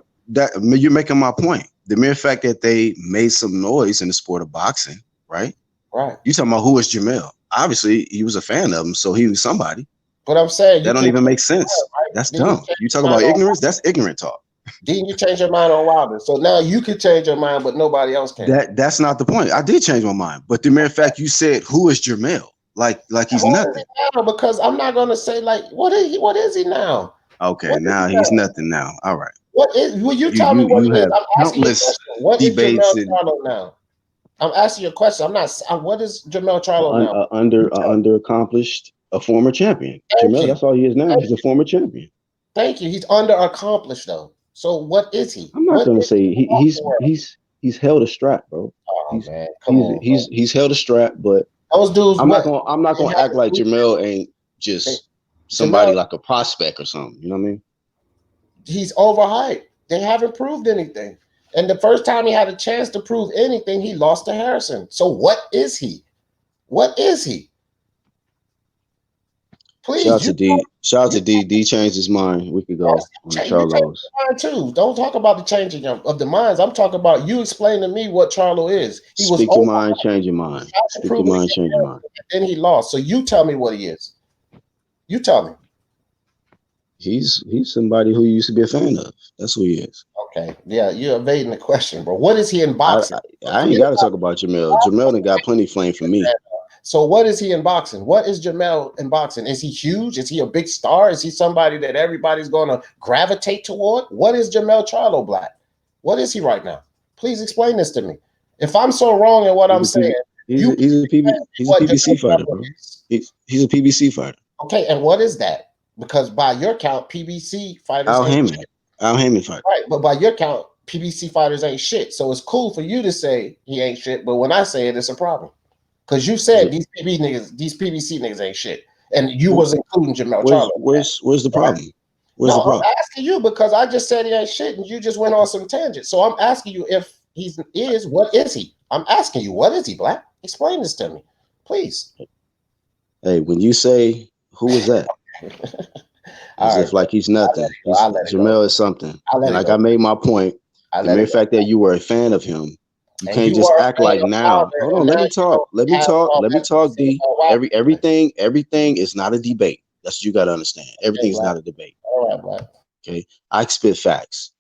You're making my point. The mere fact that they made some noise in the sport of boxing, right? Right. You talking about who was Jamel? Obviously, he was a fan of him, so he was somebody. But I'm saying that don't even make sense. Right? That's dumb. You talk about ignorance. That's ignorant talk. Didn't you change your mind on Wilder? So now you can change your mind, but nobody else can. That's not the point. I did change my mind, but the mere fact you said who is Jermell, like he's nothing. Because I'm not gonna say like what is he now? Okay, now he's nothing now. All right. What is? Will you tell me what he is? I'm asking you a question. What is Jermell Charlo now? I'm asking you a question. I'm not. What is Jermell Charlo now? Underaccomplished, a former champion. Jermell, that's all he is now. He's a former champion. Thank you. He's underaccomplished though. So what is he? I'm not gonna say he's held a strap, bro. Oh man, come on. He's held a strap, but those dudes. I'm not gonna act like Jermell ain't just somebody like a prospect or something. You know what I mean? He's overhyped. They haven't proved anything. And the first time he had a chance to prove anything, he lost to Harrison. So what is he? What is he? Please. Shout out to D. D changed his mind. We could go on Charlo's. Too. Don't talk about the changing of the minds. I'm talking about you explain to me what Charlo is. Speak your mind, change your mind. Speak your mind, change your mind. Then he lost. So you tell me what he is. You tell me. He's somebody who you used to be a fan of. That's who he is. Okay. Yeah, you're evading the question, bro. What is he in boxing? I ain't got to talk about Jermell. Jermell done got plenty of flame for me. So what is he in boxing? What is Jermell in boxing? Is he huge? Is he a big star? Is he somebody that everybody's going to gravitate toward? What is Jermell Charlo Black? What is he right now? Please explain this to me. If I'm so wrong in what I'm saying, he's a PBC fighter, bro. He's a PBC fighter. Okay, and what is that? Because by your count, PBC fighters Al Heyman fighter. Right, but by your count, PBC fighters ain't shit. So it's cool for you to say he ain't shit, but when I say it, it's a problem. Because you said these PBC niggas ain't shit. And you was including Jermell Charlo. Where's the problem? Where's the problem? I'm asking you because I just said he ain't shit and you just went on some tangent. So I'm asking you if what is he? I'm asking you, what is he, Black? Explain this to me, please. Hey, when you say who is that? As if like he's nothing. Jermell is something. Like I made my point. The mere fact that you were a fan of him, you can't just act like now. Hold on, let me talk. Let me talk, D. Everything is not a debate. That's what you gotta understand. Everything is not a debate. All right, Black. Okay. I spit facts.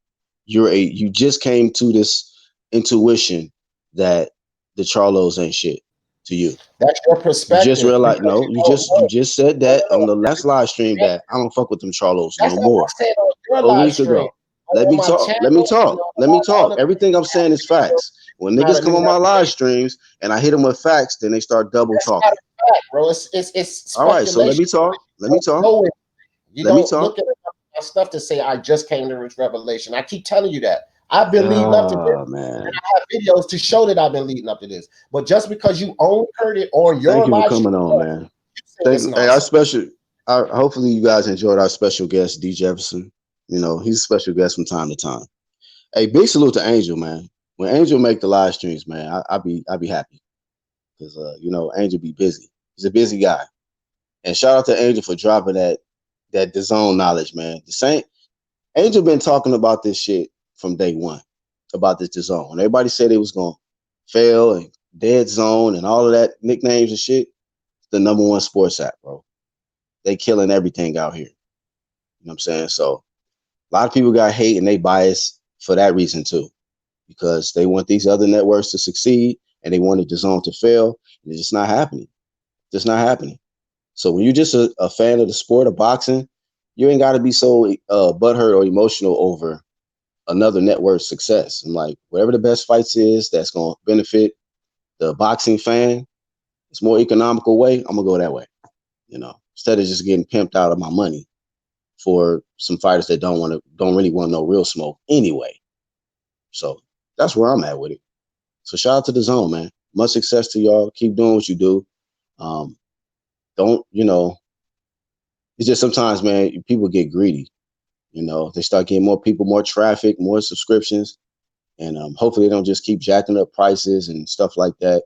You just came to this intuition that the Charlos ain't shit to you. That's your perspective. You just realized you just said that on the last live stream that I don't fuck with them Charlos no more. A week ago. Let me talk. Everything I'm saying is facts. When niggas come on my live streams and I hit them with facts, then they start double talking. Bro, it's all right. So let me talk. You don't look at stuff to say I just came to this revelation. I keep telling you that. I've been leading up to this. Man. And I have videos to show that I've been leading up to this. But just because you only heard it on your live stream, coming on, man. Hey, our special. Hopefully, you guys enjoyed our special guest, D. Jefferson. You know, he's a special guest from time to time. Hey, big salute to Angel, man. When Angel make the live streams, man, I be happy because Angel be busy. He's a busy guy, and shout out to Angel for dropping that DAZN knowledge, man. The same Angel been talking about this shit from day one about this DAZN. When everybody said it was gonna fail and dead zone and all of that nicknames and shit, it's the #1 sports app, bro. They killing everything out here. You know what I'm saying? So a lot of people got hate and they bias for that reason too, because they want these other networks to succeed and they wanted DAZN to fail, and it's just not happening. Just not happening. So when you're just a fan of the sport of boxing, you ain't got to be so butthurt or emotional over another network's success. And like whatever the best fights is that's going to benefit the boxing fan, it's more economical way, I'm gonna go that way. Instead of just getting pimped out of my money for some fighters that don't really want no real smoke anyway. So that's where I'm at with it. So shout out to DAZN, man. Much success to y'all. Keep doing what you do. It's just sometimes, man, people get greedy. They start getting more people, more traffic, more subscriptions, and hopefully they don't just keep jacking up prices and stuff like that.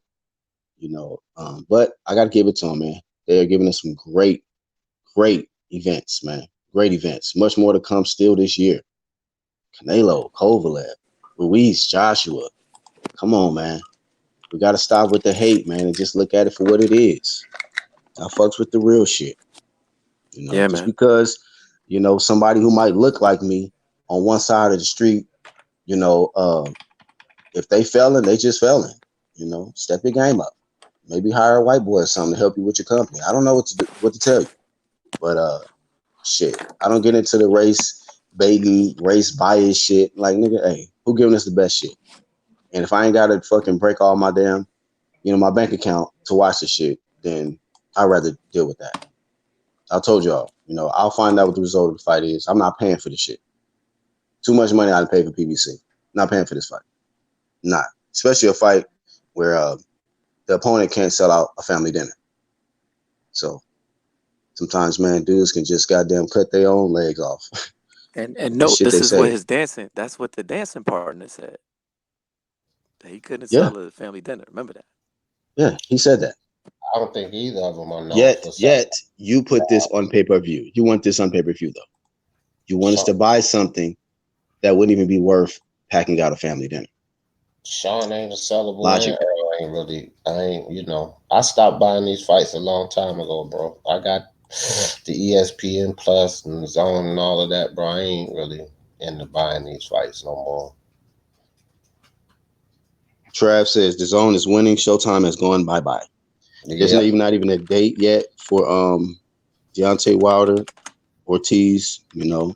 But I got to give it to them, man. They're giving us some great events, man. Great events. Much more to come still this year. Canelo, Kovalev, Ruiz, Joshua. Come on, man. We got to stop with the hate, man, and just look at it for what it is. I fucks with the real shit. You know, Yeah, just man. because, you know, somebody who might look like me on one side of the street, you know, if they failing, they just failing. You know, step your game up. Maybe hire a white boy or something to help you with your company. I don't know what to tell you, but shit, I don't get into the race baiting, race bias shit. Like, nigga, hey, who giving us the best shit? And if I ain't got to fucking break all my damn, you know, my bank account to watch the shit, then I'd rather deal with that. I told y'all, you know, I'll find out what the result of the fight is. I'm not paying for this shit. Too much money I'd pay for PBC. Not paying for this fight. Not. Especially a fight where the opponent can't sell out a family dinner. So sometimes, man, dudes can just goddamn cut their own legs off. And The note, shit this they is what say. his dancing. That's what the dancing partner said. That he couldn't Yeah, sell a family dinner. Remember that. yeah, he said that. I don't think either of them are known Yet, for selling. yet, you put this on pay-per-view. You want this on pay-per-view, though. You want us Shawn, to buy something that wouldn't even be worth packing out a family dinner. Shawn ain't a sellable, and Logic. Errol ain't really. I ain't, you know. I stopped buying these fights a long time ago, bro. I got the ESPN Plus and Zone and all of that, bro. I ain't really into buying these fights no more. Trav says the zone is winning. Showtime has gone bye-bye. There's Yeah, not even a date yet for Deontay Wilder, Ortiz. You know,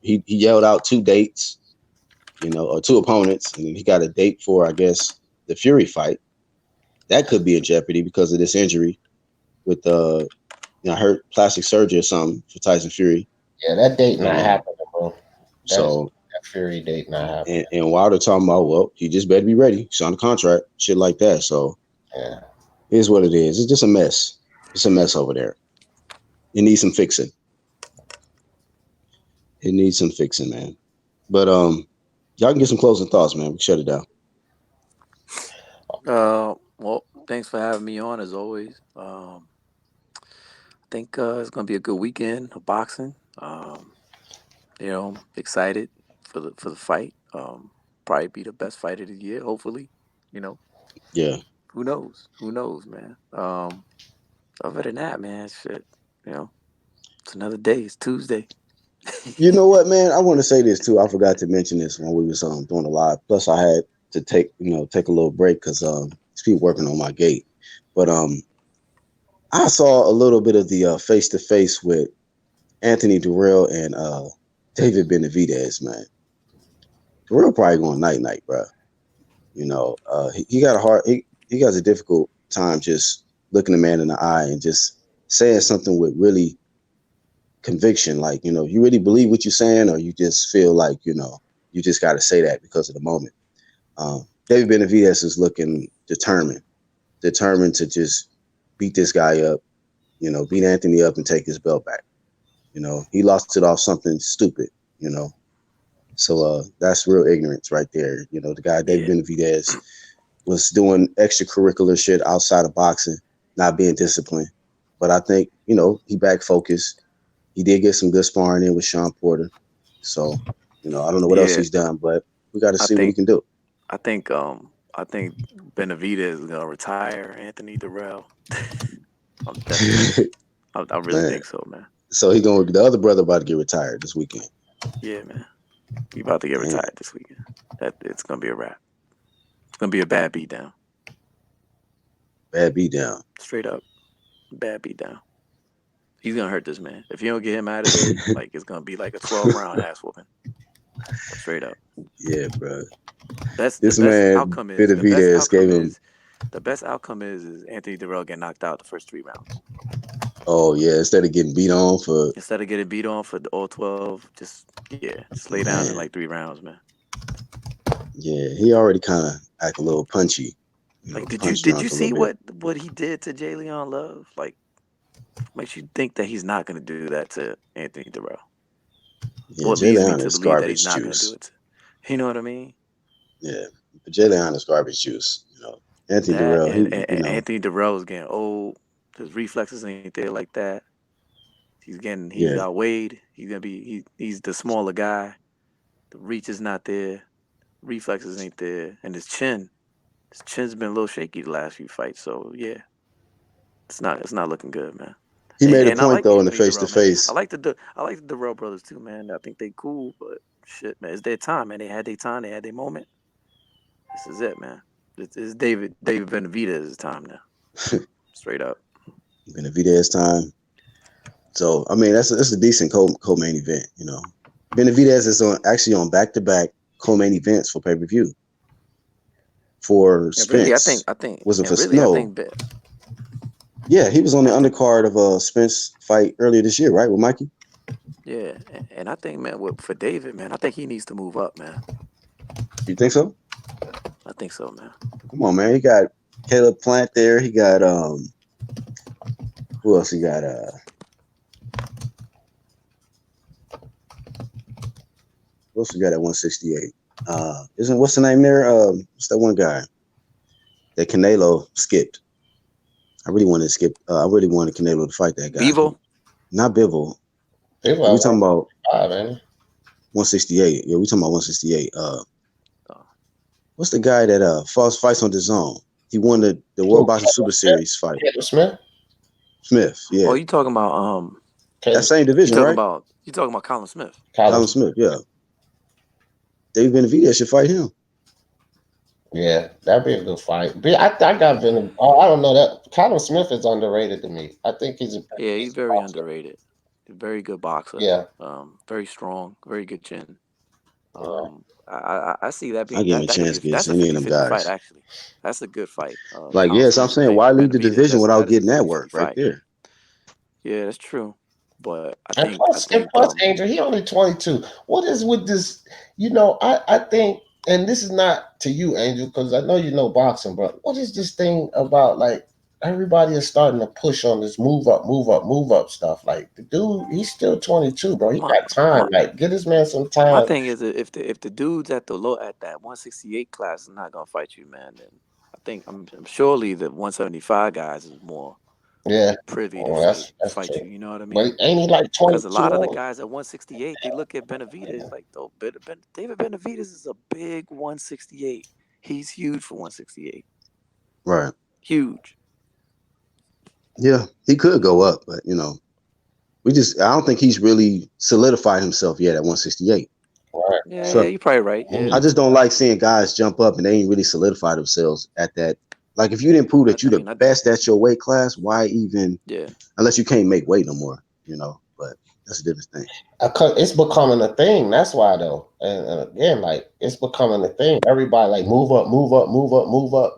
he yelled out 2 dates, you know, or 2 opponents, and he got a date for, I guess, the Fury fight. That could be in jeopardy because of this injury with I heard plastic surgery or something for Tyson Fury. yeah. That date not Um, happening, bro. so That Fury date not happening. and Wilder talking about, well, he just better be ready, sign a contract, shit like that. So Yeah. here's what it is. It's just a mess. It's a mess over there. It needs some fixing. It needs some fixing, man. But y'all can get some closing thoughts, man. We shut it down. Well, thanks for having me on as always. I think it's gonna be a good weekend of boxing. Excited for the fight. Probably be the best fight of the year. Hopefully, you know. Yeah. Who knows? Who knows, man? Other than that, man, shit. You know, it's another day. It's Tuesday. You know what, man? I want to say this too. I forgot to mention this when we was doing a live. Plus, I had to take a little break because there's people working on my gate. But I saw a little bit of the face to face with Anthony Durrell and David Benavidez, man. Durrell probably going night, bro. You know, he got a hard. He has a difficult time just looking a man in the eye and just saying something with really conviction. Like, you know, you really believe what you're saying, or you just feel like, you know, you just got to say that because of the moment. David Benavidez is looking determined to just beat this guy up, you know, beat Anthony up and take his belt back. You know, he lost it off something stupid, you know. So that's real ignorance right there. You know, the guy David Yeah. Benavidez was doing extracurricular shit outside of boxing, not being disciplined. But I think, you know, he back focused. He did get some good sparring in with Shawn Porter. So, you know, I don't know what else Yeah. he's done, but we got to I see what he think. can do. I think. I think Benavidez is gonna retire Anthony Durrell. I'm definitely. I really Man. think so, man. So the other brother about to get retired this weekend. Yeah, man. He about to get Damn. retired this weekend. That it's gonna be a wrap. It's gonna be a bad beatdown. Bad beat down. Straight up, bad beatdown. He's gonna hurt this man. If you don't get him out of there, like it's gonna be like a 12-round ass whooping. Straight up. Yeah, bro. The This best man, outcome is Benavidez gave him. the best outcome is Anthony Durrell get knocked out the first 3 rounds. Oh yeah, instead of getting beat on for Instead of getting beat on for all 12, just lay down in man. like 3 rounds, man. Yeah, he already kind of act a little punchy. You know, Like, the did you punch did you drunk a little see bit. what he did to Jay Leon Love? Like, makes you think that he's not gonna do that to Anthony Durrell. Yeah, What Jay leads me Leon to is believe that he's garbage not gonna do juice. it. You know what I mean? Yeah, but Jay Leon is garbage juice. You know, Anthony That Durrell, and you know, Anthony Durrell is getting old. His reflexes ain't there like that. He's yeah, outweighed. He's the smaller guy. The reach is not there. Reflexes ain't there, and his chin's been a little shaky the last few fights. So yeah, it's not looking good, man. He made a And I point like though in the Anthony face to Darrell, man. face. I like the Darrell brothers too, man. I think they cool, but shit, man, it's their time, man. They had their time, they had their moment. This is it, man. It's David Benavidez's time now. Straight up. Benavidez time. So I mean that's a decent co-main event, you know. Benavidez is actually on back-to-back co-main events for pay-per-view. For And Spence, really, I think was it for I think yeah, he was on the undercard of a Spence fight earlier this year, right, with Mikey? Yeah, and I think, man, for David, man, I think he needs to move up, man. You think so? I think so, man. Come on, man. He got Caleb Plant there. He got who else he got? Who else we got at 168? What's the name there? What's that one guy that Canelo skipped? I really wanted Canelo to fight that guy. Bivol? Not Bivol. We talking about 168. Yeah, we talking about 168. What's the guy that fights on DAZN? He won the World Boxing Super Series fight. Smith, yeah. Oh, you talking about that same division, right? You talking about Colin Smith? Colin Smith, yeah. David Benavidez should fight him. Yeah, that'd be a good fight. I got Benavidez. I don't know that Colin Smith is underrated to me. I think he's very underrated. Very good boxer. Yeah. Very strong. Very good chin. I see that being. I give him a chance against any of them guys. Fight, actually, that's a good fight. Yes, I'm saying why leave the division without getting that work right there? Yeah, that's true. But I think Angel, he only 22. What is with this? You know, I think, and this is not to you, Angel, because I know you know boxing, but what is this thing about like everybody is starting to push on this move up stuff? Like the dude, he's still 22, bro. He got time. Like, get this man some time. My thing is, if the dudes at that 168 class is not gonna fight you, man, then I think I'm surely the 175 guys is more privy to fight you. You know what I mean? But ain't he like 22? Because a lot of the guys at 168, they look at Benavidez like, though, David Benavidez is a big 168. He's huge for 168. Right. Huge. Yeah, he could go up, but you know, I don't think he's really solidified himself yet at 168. Right. Yeah, you're probably right. Yeah. I just don't like seeing guys jump up and they ain't really solidified themselves at that. Like, if you didn't prove that you're the best at your weight class, why even? Yeah. Unless you can't make weight no more, you know. But that's a different thing. It's becoming a thing. That's why, though. And again, like, it's becoming a thing. Everybody like move up.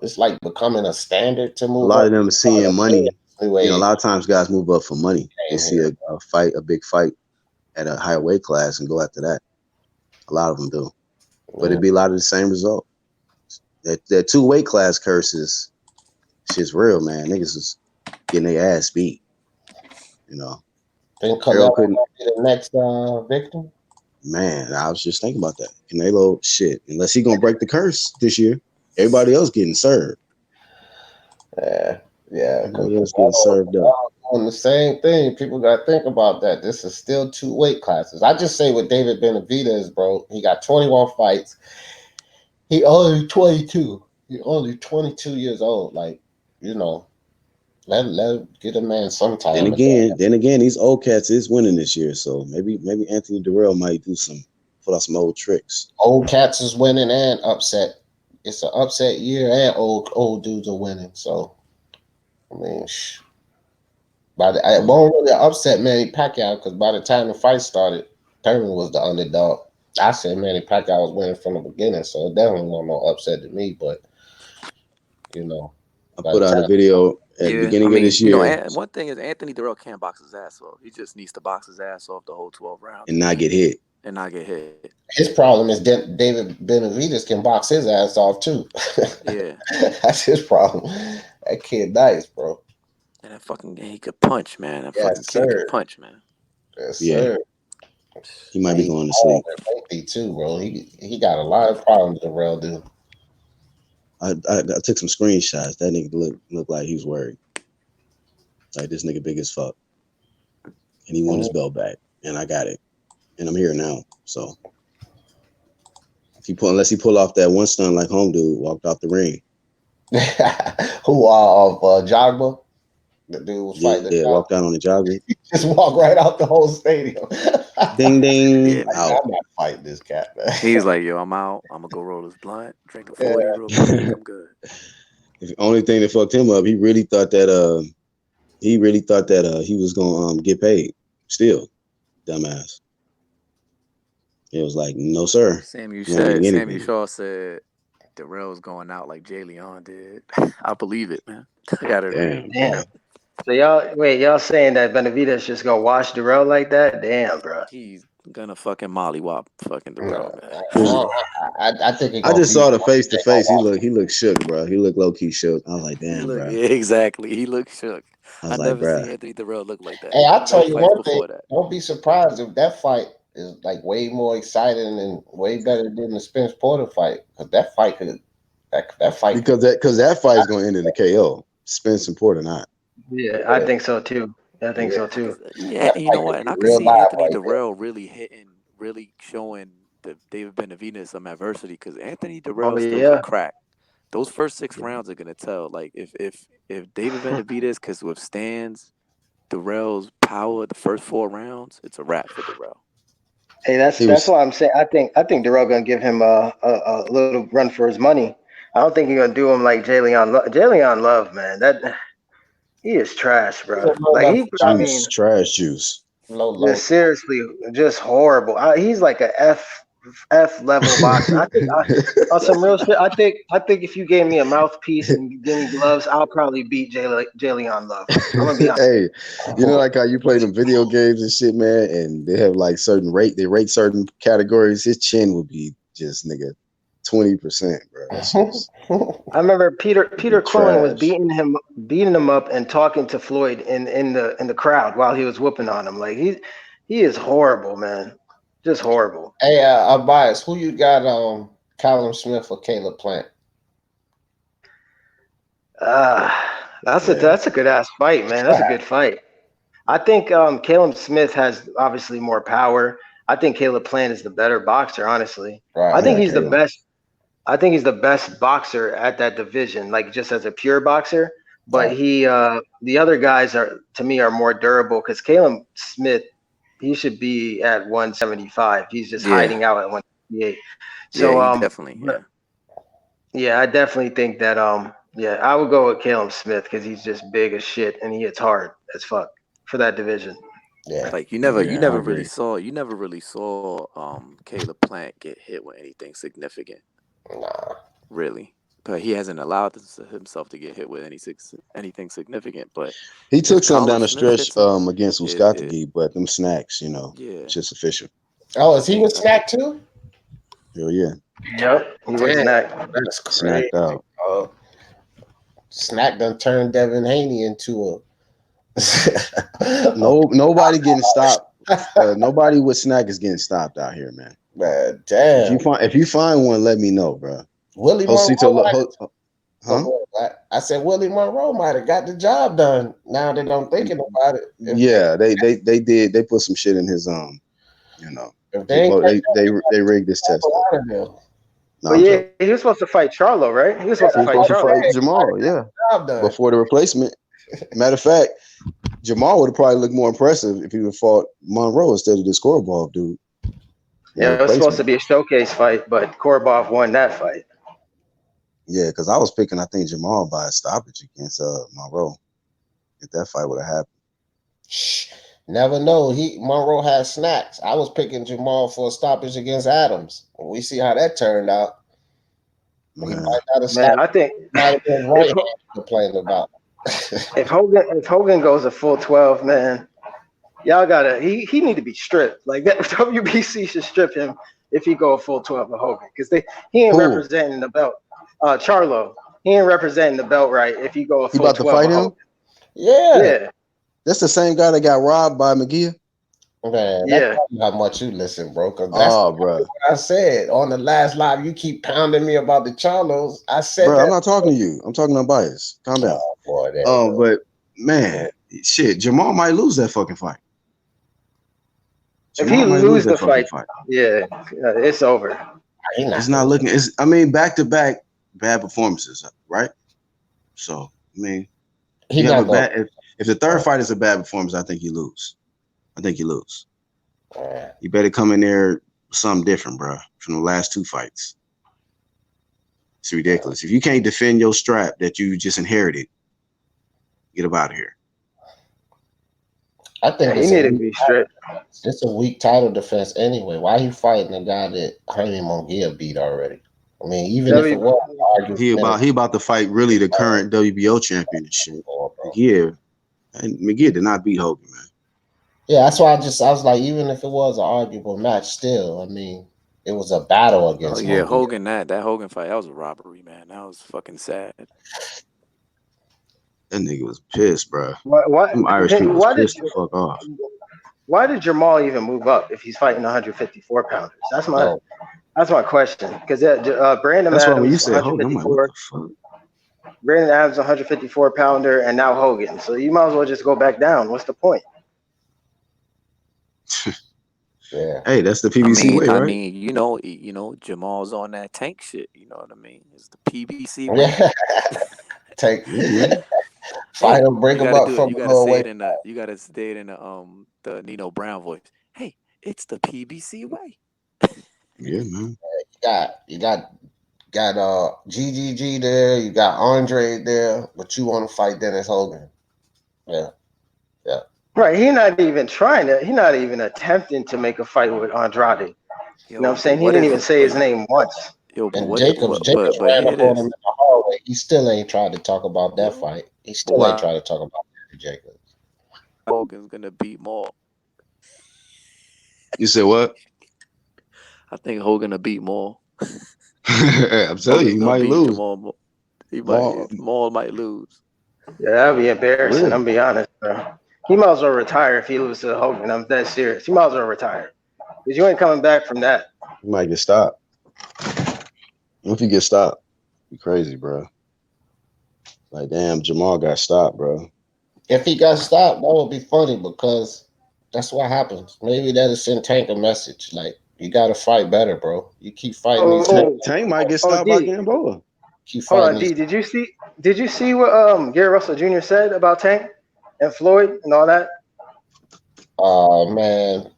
It's like becoming a standard to move up. A lot of them are seeing money. You know, a lot of times guys move up for money. They see a big fight at a higher weight class and go after that. A lot of them do. But it'd be a lot of the same result. That 2 weight class curses, shit's real, man. Niggas is getting their ass beat. You know. Think Canelo be the next victim? Man, I was just thinking about that. Canelo, shit. Unless he gonna break the curse this year, everybody else getting served. Yeah. Everybody else getting served up. On the same thing, people got to think about that. This is still 2 weight classes. I just say with David Benavidez, bro, he got 21 fights. He only 22. He only 22 years old. Like, you know, let get a man some time. Then again, these old cats is winning this year, so maybe Anthony Darrell might put out some old tricks. Old cats is winning and upset. It's an upset year, and old dudes are winning. So, I mean, but I won't really upset Manny Pacquiao because by the time the fight started, Terence was the underdog. I said Manny Pacquiao was winning from the beginning, so it definitely wasn't no upset to me. But you know, I put out a video at the beginning of this year. You know, one thing is Anthony Darrell can't box his ass off. He just needs to box his ass off the whole 12 rounds and not get hit. His problem is that David Benavidez can box his ass off too. Yeah, that's his problem. That kid nice, bro. And that fucking he could punch, man. That fucking kid could punch, man. Yes, sir. He might be going to sleep. Too, bro. He got a lot of problems. Darrell do. I took some screenshots. That nigga looked like he was worried. Like, this nigga big as fuck, and he won his belt back, and I got it, and I'm here now. So unless he pull off that one stunt like home dude walked off the ring. Who off Jogba? The dude was Yeah, fighting. yeah, walked out on the jogger. Just walk right out the whole stadium. Ding ding. Yeah, man. Out. I'm not fighting this cat, man. He's like, yo, I'm out. I'm gonna go roll this blunt, drink a Yeah. 40 real quick. I'm good. The only thing that fucked him up, he really thought that he was gonna get paid. Still, dumbass. It was like, no, sir. Samuel You're not getting anything. Shaw said Darrell's going out like Jay Leon did. I believe it, man. I got it. Damn. So y'all saying that Benavidez just gonna wash Darrell like that? Damn, bro. He's gonna fucking mollywop fucking Darrell, man. I think I just saw the face to face. He looked shook, bro. He looked low key shook. I was like, damn, bro. Yeah, exactly. He looked shook. I never like, seen Anthony Darrell look like that. Hey, I'll tell you one thing. That. Don't be surprised if that fight is like way more exciting and way better than the Spence Porter fight. Because that fight could that fight because that fight is gonna end in a KO. Spence and Porter not. Yeah, I think so too. Yeah, you know what? And I could see Anthony Darrell really hitting, really showing the David Benavidez some adversity because Anthony Darrell still can crack. Those first 6 rounds are gonna tell. Like if David Benavidez withstands Darrell's power the first 4 rounds, it's a wrap for Darrell. Hey, that's why I'm saying I think Darrell gonna give him a little run for his money. I don't think he's gonna do him like Jay Leon Love, man. That he is trash, bro. Like trash juice. Seriously, just horrible. He's like a F level boxer. I think on some real shit. I think if you gave me a mouthpiece and gave me gloves, I'll probably beat Jay Leon Love. I'm gonna be honest. Hey, you know, like how you play them video games and shit, man, and they have like they rate certain categories. His chin would be just 20%, bro. I remember Peter Quillen was beating him up and talking to Floyd in the crowd while he was whooping on him. Like he is horrible, man. Just horrible. Hey, Bias, who you got Callum Smith or Caleb Plant? That's a good ass fight, man. That's a good fight. I think Caleb Smith has obviously more power. I think Caleb Plant is the better boxer, honestly. Right, I think he's the best. I think he's the best boxer at that division, like just as a pure boxer. But the other guys are more durable because Caleb Smith, he should be at 175. He's just hiding out at 168. So definitely. Yeah, I definitely think that I would go with Caleb Smith because he's just big as shit and he hits hard as fuck for that division. Yeah, like you never really saw Caleb Plant get hit with anything significant. Nah, really. But he hasn't allowed himself to get hit with anything significant. But he took some down the stretch against Uskatagi, but them snacks, it's just official. Oh, is he with snack too? Hell yeah. Yep, he was snack. That's crazy. Snacked out. Snack done turned Devin Haney into nobody getting stopped. Nobody with snack is getting stopped out here, man. Man, damn. If you find one, let me know, bro. Willie Monroe. I said Willie Monroe might have got the job done. Now that I'm thinking about it. They did. They put some shit in his If they rigged this test. But he was supposed to fight Charlo, right? He was supposed to fight Jamal, before the replacement. Matter of fact, Jamal would have probably looked more impressive if he would have fought Monroe instead of this Korobov dude. Yeah, it was supposed to be a showcase fight, but Korobov won that fight. Yeah, because I was picking, I think, Jamal by a stoppage against Monroe. If that fight would have happened. Never know. Monroe has snacks. I was picking Jamal for a stoppage against Adams. We see how that turned out. He might not have stopped. I think might have been right complaining about. If Hogan goes a full 12, man, y'all gotta he need to be stripped. Like that WBC should strip him if he go a full 12 of Hogan. Because he ain't representing the belt. Charlo. He ain't representing the belt right if he go a full 12 to fight him? Yeah. That's the same guy that got robbed by McGee. Man, that's how much you listen, bro. Because that's what I said on the last live. You keep pounding me about the Charlos. I said, bro, I'm not talking to you. I'm talking on bias. Calm down. But man, shit, Jamal might lose that fucking fight. If he loses the fight, it's over. It's not looking. Back to back bad performances, right? So he If the third fight is a bad performance, I think you lose. You better come in there with something different, bro, from the last 2 fights. It's ridiculous. If you can't defend your strap that you just inherited, get up out of here. I think he needed to be stripped. It's a weak title defense anyway. Why he fighting a guy that Jaime Munguia beat already? I mean, even if it was argument, he about to fight really the current WBO champion and shit. Munguia did not beat Hogan, man. Yeah, that's why I was like, even if it was an arguable match, still, I mean, it was a battle against. Oh yeah, Munguia. Hogan. That Hogan fight, that was a robbery, man. That was fucking sad. That nigga was pissed, bro. Them Irish people was pissed the fuck off. Why did Jamal even move up if he's fighting 154 pounders? That's my question. Because Brandon That's Adams, why when you said Hogan, I'm like, what the fuck? Brandon Adams, 154 pounder, and now Hogan. So you might as well just go back down. What's the point? Yeah. Hey, that's the PBC way, right? I mean, you know, Jamal's on that Tank shit. You know what I mean? It's the PBC way. Tank. Fight him, bring him up from the way. You gotta say it in the Nino Brown voice. Hey, it's the PBC way. Yeah, man. You got GGG there. You got Andre there, but you want to fight Dennis Hogan. Yeah. Right. He's not even attempting to make a fight with Andrade. You know what I'm saying? He didn't even say his name once. And Jacobs ran up on him in the hallway. He still ain't tried to talk about that fight. He still ain't tried to talk about Jacobs. Hogan's gonna beat Maul. You said what? I think Hogan will beat Maul. I'm telling you, he might lose. Maul might lose. Yeah, that'd be embarrassing. Really? I'm be honest, bro. He might as well retire if he loses to Hogan. I'm that serious. He might as well retire because you ain't coming back from that. You might get stopped. If you get stopped, you crazy, bro. Like, damn, Jamal got stopped, bro. If he got stopped, that would be funny because that's what happens. Maybe that'll send Tank a message. Like, you got to fight better, bro. You keep fighting Tank might get stopped by Gamboa. Hold on, D. Did you see what Gary Russell Jr. said about Tank and Floyd and all that? Oh, man.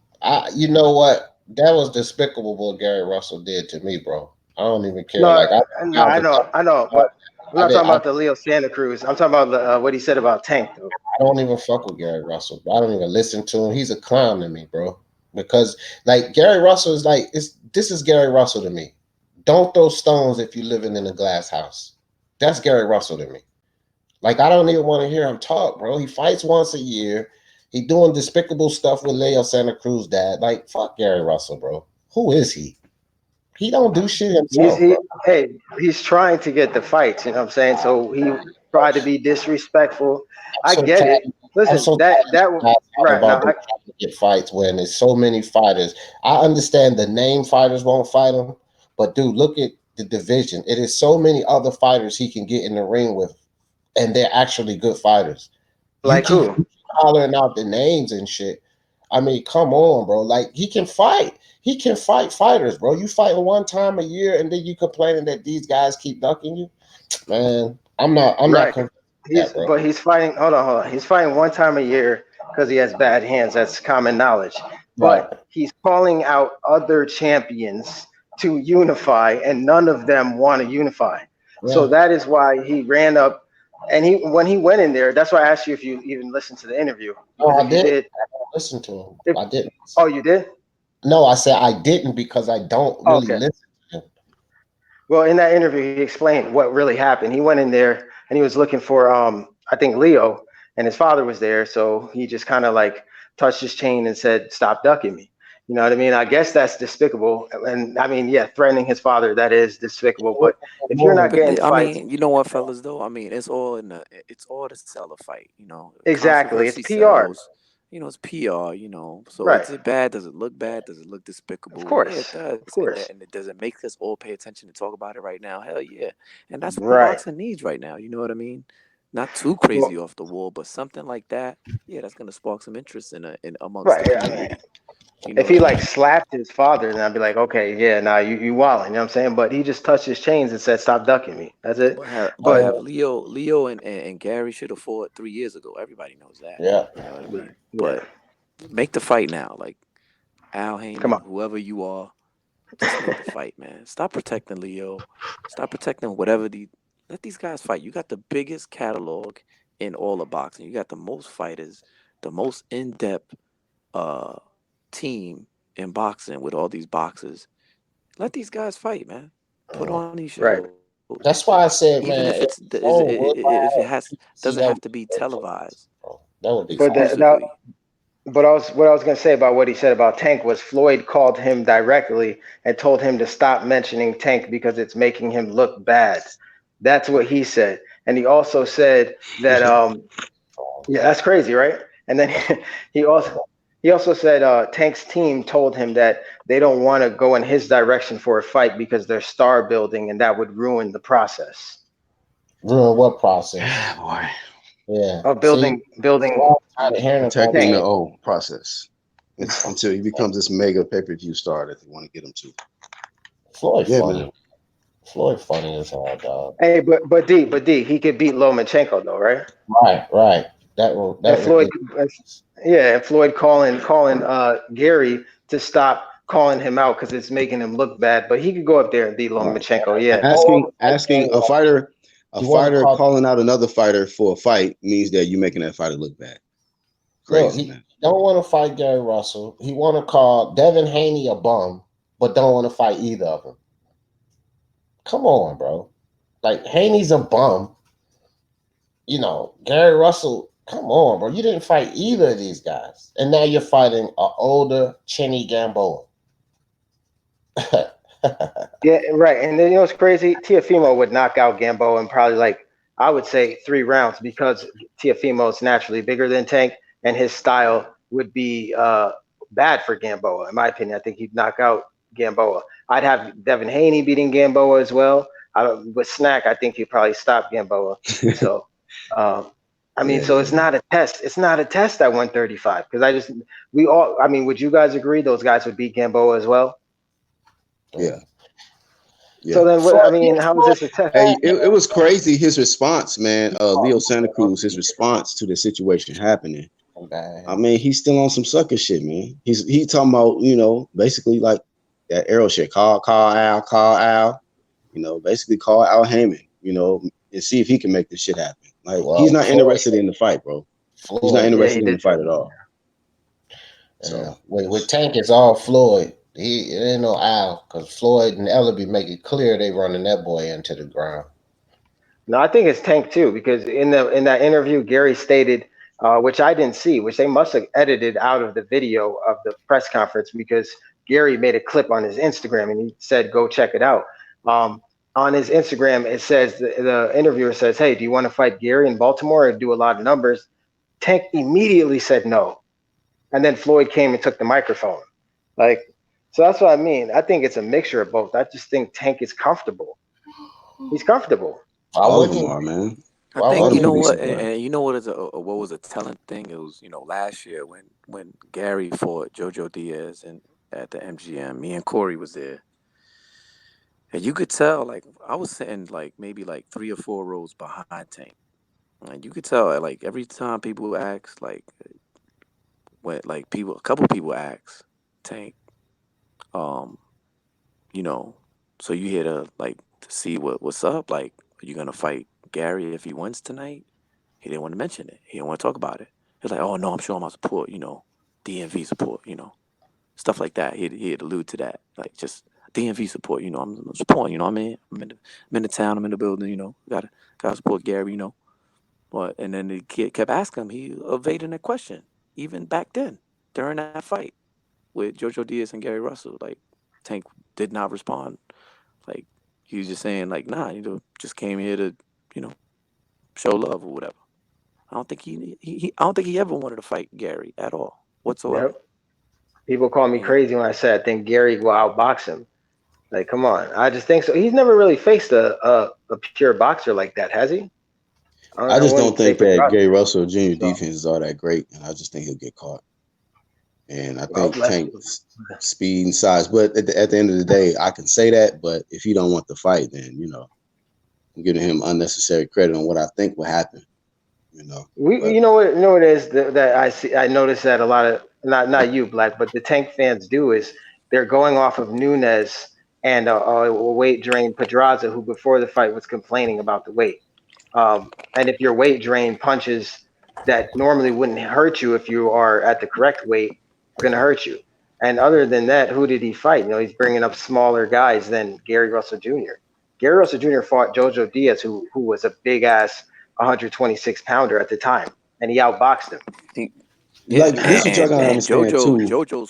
You know what? That was despicable what Gary Russell did to me, bro. I don't even care. No, I know, but I'm not talking about the Leo Santa Cruz. I'm talking about what he said about Tank, though. I don't even fuck with Gary Russell. I don't even listen to him. He's a clown to me, bro. Because, like, Gary Russell is like, this is Gary Russell to me. Don't throw stones if you're living in a glass house. That's Gary Russell to me. Like, I don't even want to hear him talk, bro. He fights once a year. He doing despicable stuff with Leo Santa Cruz dad. Like, fuck Gary Russell, bro. Who is he? He don't do shit himself. He's trying to get the fights, you know what I'm saying? So he tried to be disrespectful. I get it. Listen, that right now to get fights when there's so many fighters. I understand the name fighters won't fight him, but dude, look at the division. It is so many other fighters he can get in the ring with, and they're actually good fighters. Like who? Hollering out the names and shit. I mean, come on, bro. Like, he can fight. He can fight fighters, bro. You fighting one time a year, and then you complaining that these guys keep ducking you, man. I'm not. But he's fighting. Hold on. He's fighting one time a year because he has bad hands. That's common knowledge. Right. But he's calling out other champions to unify, and none of them want to unify. Yeah. So that is why he ran up. And when he went in there, that's why I asked you if you even listened to the interview. No, I did. I listened to him. I didn't. Oh, you did? No, I said I didn't because I don't really listen to him. Well, in that interview, he explained what really happened. He went in there and he was looking for, I think, Leo, and his father was there. So he just kind of like touched his chain and said, "Stop ducking me." You know what I mean? I guess that's despicable. And I mean, yeah, threatening his father, that is despicable. But if you're not getting fights, you know what, fellas, though? I mean, it's all to sell a fight, you know. Exactly. It's PR. Sells, you know, it's PR, you know. So is it bad? Does it look bad? Does it look despicable? Of course. Yeah, it does. Of course. And it doesn't make us all pay attention to talk about it right now. Hell yeah. And that's what boxing needs right now. You know what I mean? Not too crazy off the wall, but something like that. Yeah, that's going to spark some interest amongst the community. You know If he that. like slapped his father, then I'd be like, okay, yeah, nah, you wildin', you know what I'm saying? But he just touched his chains and said, stop ducking me. That's it. But But have Leo and Gary should have fought 3 years ago. Everybody knows that. Yeah. You know what I mean? yeah, But make the fight now. Like Al come on. Heyman, whoever you are, just make the fight, man. Stop protecting Leo. Stop protecting whatever let these guys fight. You got the biggest catalog in all of boxing. You got the most fighters, the most in-depth uh team in boxing with all these boxers. Let these guys fight, man. Put on these Right. shows. That's why I Even said, if man, it's if it would has see doesn't that have would to be be fantastic, televised bro. That would be But awesome. exclusively. but what I was gonna say about what he said about Tank was Floyd called him directly and told him to stop mentioning Tank because it's making him look bad. That's what he said. And he also said that yeah, that's crazy, right? And then he also he also said Tank's team told him that they don't want to go in his direction for a fight because they're star building and that would ruin the process Ruin what process? Boy, Yeah. of See, building well, I'm tired of hearing about protecting Tank. the that. old process until he becomes this mega pay-per-view star that they want to get him to. Floyd Yeah, man. funny. Floyd funny as hell, dog. Hey, but D, he could beat Lomachenko though, right? Right. And That would Floyd, be yeah, and Floyd calling Gary to stop calling him out because it's making him look bad. But he could go up there and beat Right. Lomachenko. Yeah, Asking a fighter you want to call calling out another fighter for a fight means that you're making that fighter look bad. no, Crazy, he man. don't want to fight Gary Russell. He want to call Devin Haney a bum, but don't want to fight either of them. Come on, bro. Like Haney's a bum. You know, Gary Russell, come on, bro. You didn't fight either of these guys. And now you're fighting an older Chenny Gamboa. yeah, right. And then you know what's crazy? Tiafimo would knock out Gamboa in probably like I would say 3 rounds because Tiafimo is naturally bigger than Tank, and his style would be bad for Gamboa. In my opinion, I think he'd knock out Gamboa. I'd have Devin Haney beating Gamboa as well. With Snack, I think he'd probably stop Gamboa. So, I mean, so it's Yeah. not a test. It's not a test at 135 because we all. I mean, would you guys agree those guys would beat Gamboa as well? Yeah. So Yeah. then, what? I mean, how is this a test? Hey, it was crazy his response, man. Leo Santa Cruz, his response to the situation happening. I mean, he's still on some sucker shit, man. He talking about, basically like that Errol shit. Call Al, basically call Al Heyman, and see if he can make this shit happen. Like he's not interested in the fight, bro. He's not Floyd. Yeah, he interested in the did. fight at all. Yeah. So With Tank, it's all Floyd. It ain't no Al, because Floyd and Ellaby make it clear they running that boy into the ground. No, I think it's Tank too because in that interview, Gary stated, which I didn't see, which they must have edited out of the video of the press conference because Gary made a clip on his Instagram and he said, "Go check it out." On his Instagram, it says the interviewer says, "Hey, do you want to fight Gary in Baltimore and do a lot of numbers?" Tank immediately said no, and then Floyd came and took the microphone. Like, so that's what I mean. I think it's a mixture of both. I just think Tank is comfortable. He's comfortable. all of them are, man. I Why think All wouldn't of you he them know be? what, decent fighters. and you know what is what was a telling thing. It was last year when Gary fought JoJo Diaz and at the MGM. Me and Corey was there, and you could tell like I was sitting like maybe like 3 or 4 rows behind Tank, and you could tell like every time people ask like when like a couple people ask Tank, um, you know, so you here to like to see what's up? Like, are you gonna fight Gary if he wins tonight? He didn't want to mention it. He didn't want to talk about it. He's like, oh no, I'm showing my support, DMV support, stuff like that. He'd allude to that, like just DMV support, I'm supporting, I mean, I'm in the town, I'm in the building, gotta support Gary, But and then the kid kept asking him, he evaded that question, even back then during that fight with JoJo Diaz and Gary Russell. Like Tank did not respond. Like he was just saying, like, nah, just came here to, you know, show love or whatever. I don't think I don't think he ever wanted to fight Gary at all whatsoever. Yep. People call me Yeah. crazy when I say I think Gary will outbox him. Like, come on. I just think so. He's never really faced a pure boxer like that, has he? I I just don't wouldn't say think for that Russ. Gary Russell Jr. So defense is all that great, and I just think he'll get caught. And I Well, think Tank's speed and size. But at the end of the day, I can say that. But if he don't want the fight, then I'm giving him unnecessary credit on what I think will happen. You know what it is that I see. I noticed that a lot of not you, Black, but the Tank fans do is they're going off of Nunes and weight drain Pedraza, who before the fight was complaining about the weight. And if your weight drain punches that normally wouldn't hurt you if you are at the correct weight, are going to hurt you. And other than that, who did he fight? He's bringing up smaller guys than Gary Russell Jr. Gary Russell Jr. fought Jojo Diaz, who was a big ass 126 pounder at the time, and he outboxed him. Like this is what y'all gotta understand too. Jojo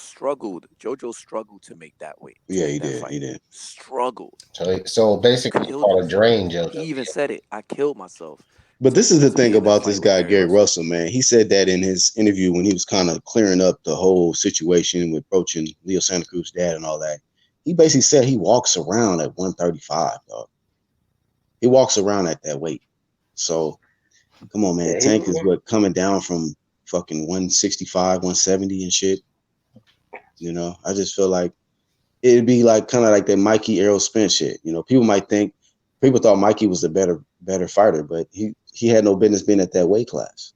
struggled to make that weight. Yeah, he did. He did. Struggled. So basically, he fought a drain, Jojo. He even said it. I killed myself. But this is the thing about this guy, Gary Russell, man. He said that in his interview when he was kind of clearing up the whole situation with approaching Leo Santa Cruz's dad and all that. He basically said he walks around at 135, dog. He walks around at that weight. So, come on, man. Tank is coming down from fucking 165, 170 and shit. I just feel like it'd be like kind of like that Mikey Errol Spence shit. People thought Mikey was the better fighter, but he had no business being at that weight class.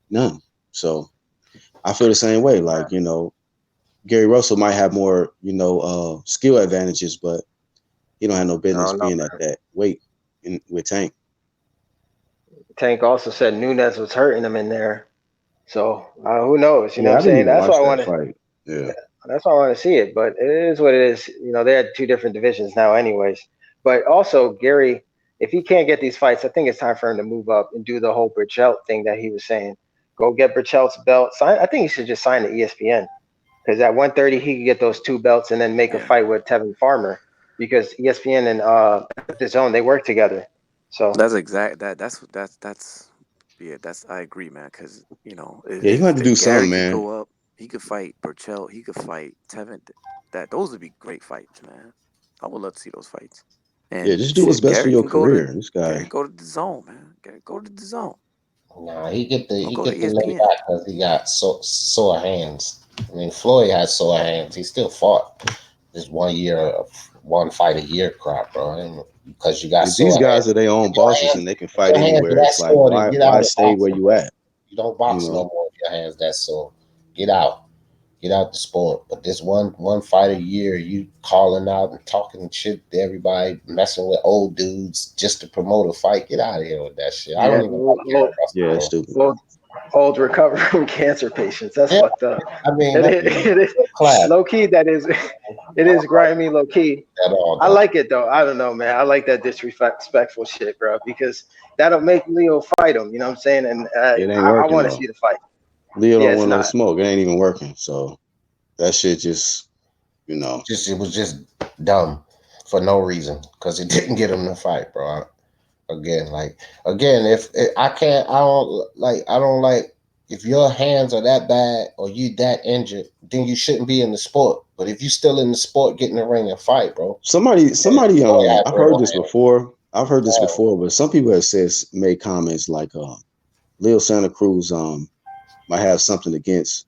None. So I feel the same way. Like, Gary Russell might have more, skill advantages, but he don't have no business being at that weight with Tank. Tank also said Nunes was hurting him in there. So who knows? You know what I'm I didn't saying? That's why I want to fight. Yeah. That's why I want to see it. But it is what it is. They had two different divisions now anyways. But also, Gary, if he can't get these fights, I think it's time for him to move up and do the whole Burchelt thing that he was saying. Go get Burchelt's belt. I think he should just sign to ESPN. Because at 130, he could get those two belts and then make a fight with Tevin Farmer. Because ESPN and DAZN, they work together. So that's I agree, man. Because you have to do something, man. Go up, he could fight Burchelt. He could fight Tevin. Those would be great fights, man. I would love to see those fights. And just do what's best for your career. This guy. Go to DAZN, man. Go to DAZN. Nah, he get the lay back because he got sore hands. I mean, Floyd had sore hands. He still fought this 1 year of 1 fight a year crap, bro. Because you got these guys are their own bosses and they can fight anywhere. It's like why stay where you at? You don't box no more if your hands that sore. Get out the sport. But this one fight a year, you calling out and talking shit to everybody, messing with old dudes just to promote a fight. Get out of here with that shit. I don't even it's stupid. Old recovering cancer patients. That's fucked up. I mean, it is low key. That is, it is grimy low key. I like it though. I don't know, man. I like that disrespectful shit, bro, because that'll make Leo fight him. You know what I'm saying? And I want to see the fight. Leo don't want no smoke. It ain't even working. So that shit just, it was just dumb for no reason because it didn't get him to fight, bro. If if your hands are that bad or you that injured, then you shouldn't be in the sport. But if you still in the sport, get in the ring and fight, bro. Somebody, I've heard this before. But some people have made comments like, Leo Santa Cruz, might have something against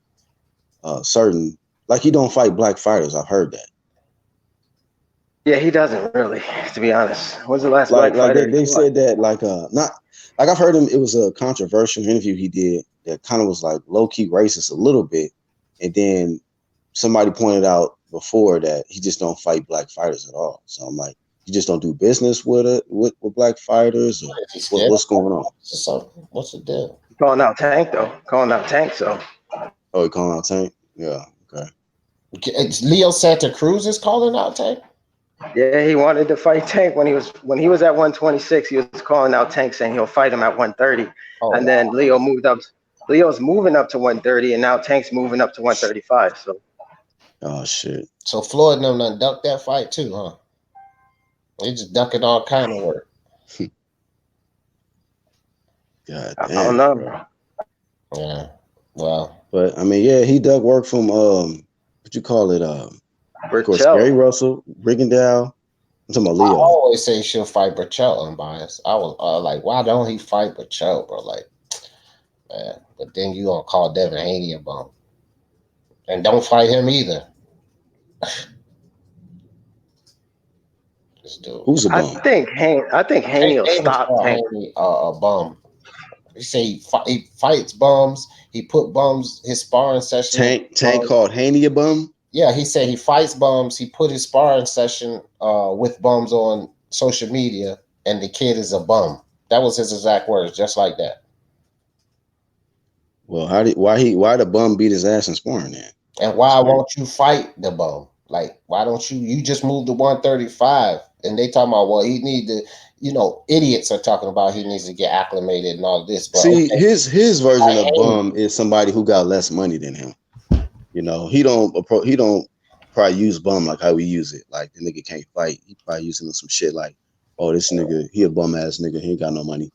certain, like he don't fight black fighters. I've heard that. Yeah, he doesn't really, to be honest. When's the last black fighter? They said that not like I've heard him. It was a controversial interview he did that kind of was like low key racist a little bit, and then somebody pointed out before that he just don't fight black fighters at all. So I'm like, you just don't do business with black fighters, or what's going on? So what's the deal? Calling out Tank though. So. Oh, he calling out Tank? Yeah. Okay. It's Leo Santa Cruz is calling out Tank. Yeah, he wanted to fight Tank when he was at 126. He was calling out Tank, saying he'll fight him at 130. Then Leo moved up. Leo's moving up to 130, and now Tank's moving up to 135. So. Oh shit. So Floyd and them done ducked that fight too, huh? They just ducking all kind of work. God damn. I don't know, bro. Yeah. Well, but I mean, yeah, he ducked work from what you call it? Of course, Gary Russell, Rigondeaux. I'm talking about Leo. I always say she'll fight Burchelt unbiased. I was like, why don't he fight Burchelt, bro? Like, man. But then you gonna call Devin Haney a bum. And don't fight him either. This dude. Who's a bum? I think Haney will stop Tank. Haney a bum. He say he fights bums. He put bums his sparring session. Tank called Haney a bum. Yeah, he said he fights bums. He put his sparring session with bums on social media, and the kid is a bum. That was his exact words, just like that. Well, why the bum beat his ass in sparring then? And why won't you fight the bum? Like, why don't you just move to 135? And they talking about, well, he need to, idiots are talking about he needs to get acclimated and all this. But see, his version of bum is somebody who got less money than him. He don't probably use bum like how we use it. Like the nigga can't fight. He probably using some shit like, oh, this nigga, he a bum ass nigga. He ain't got no money.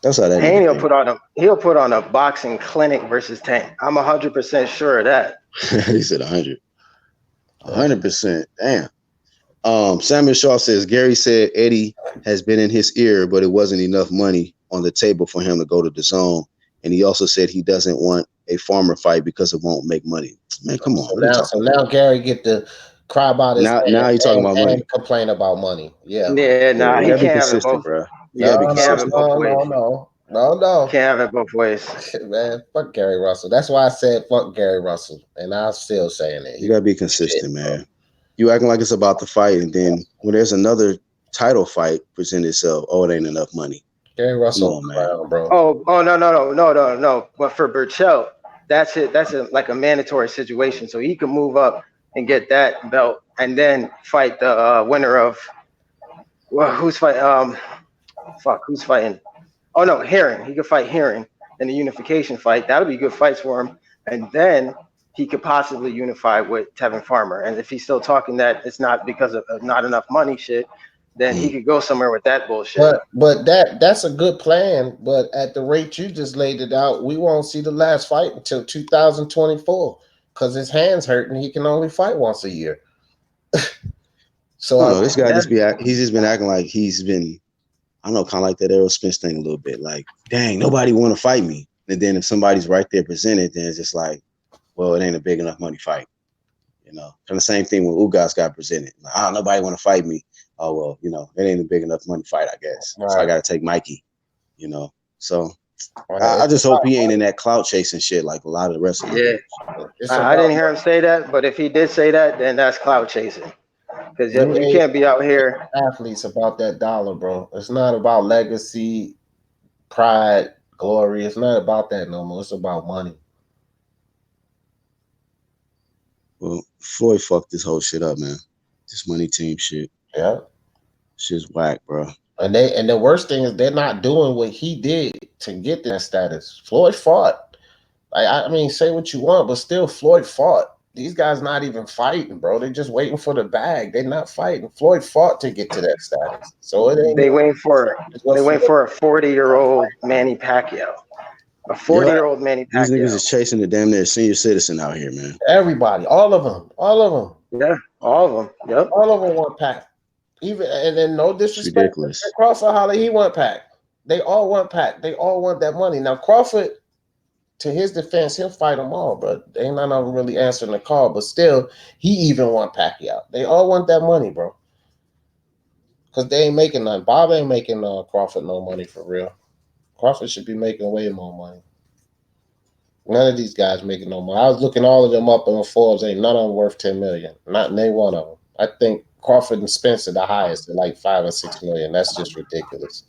That's how that. Haney he'll put on a boxing clinic versus Tank. I'm 100% sure of that. He said 100. 100%. Damn. Samuel Shaw says Gary said Eddie has been in his ear, but it wasn't enough money on the table for him to go to DAZN. And he also said he doesn't want a farmer fight because it won't make money. Man, come on. So now Gary get to cry about his now you're talking about money. Complain about money. Yeah. Yeah, nah, he can't have it both. bro. Yeah, be consistent. No. Can't have it both ways. Man, fuck Gary Russell. That's why I said fuck Gary Russell. And I'm still saying it. You gotta be consistent, man. You acting like it's about the fight, and then when there's another title fight present itself, it ain't enough money. Gary Russell, man, bro. Oh, no. But for Burchell, that's it. That's like a mandatory situation. So he can move up and get that belt, and then fight the winner of who's fighting? Who's fighting? Oh no, Herring. He could fight Herring in the unification fight. That'll be good fights for him, and then he could possibly unify with Tevin Farmer. And if he's still talking that it's not because of not enough money shit, then he could go somewhere with that bullshit. But that's a good plan. But at the rate you just laid it out, we won't see the last fight until 2024 because his hands hurt and he can only fight once a year. So this guy he's just been acting like he's been, I don't know, kind of like that Errol Spence thing a little bit. Like, dang, nobody want to fight me. And then if somebody's right there presented, then it's just like, well, it ain't a big enough money fight. Kind of the same thing when Ugas got presented. Like, nobody want to fight me. Oh, well, it ain't a big enough money fight, I guess. Right. So I got to take Mikey, So I just hope he ain't in that clout chasing shit like a lot of the rest of them. Yeah. I didn't hear him say that, but if he did say that, then that's clout chasing. Because you can't be out here. Athletes about that dollar, bro. It's not about legacy, pride, glory. It's not about that no more. It's about money. Well, Floyd fucked this whole shit up, man. This money team shit. Yeah. Shit's whack, bro. And the worst thing is they're not doing what he did to get that status. Floyd fought. I mean, say what you want, but still Floyd fought. These guys not even fighting, bro. They're just waiting for the bag. They're not fighting. Floyd fought to get to that status. So it ain't. They waiting for a 40-year-old Manny Pacquiao. A 40-year-old Manny Pacquiao. These niggas is chasing the damn near senior citizen out here, man. Everybody, all of them. Yeah, all of them. Yep. All of them want Pac. And then no disrespect. Ridiculous. Crawford, Holly, he want Pac. They all want Pac. They all want that money. Now Crawford, to his defense, he'll fight them all, but ain't none of them really answering the call. But still, he even want Pacquiao. They all want that money, bro. Because they ain't making none. Bob ain't making Crawford no money for real. Crawford should be making way more money. None of these guys making no money. I was looking all of them up on Forbes. Ain't none of them worth $10 million. Not name one of them. I think Crawford and Spence are the highest at like $5 or $6 million. That's just ridiculous.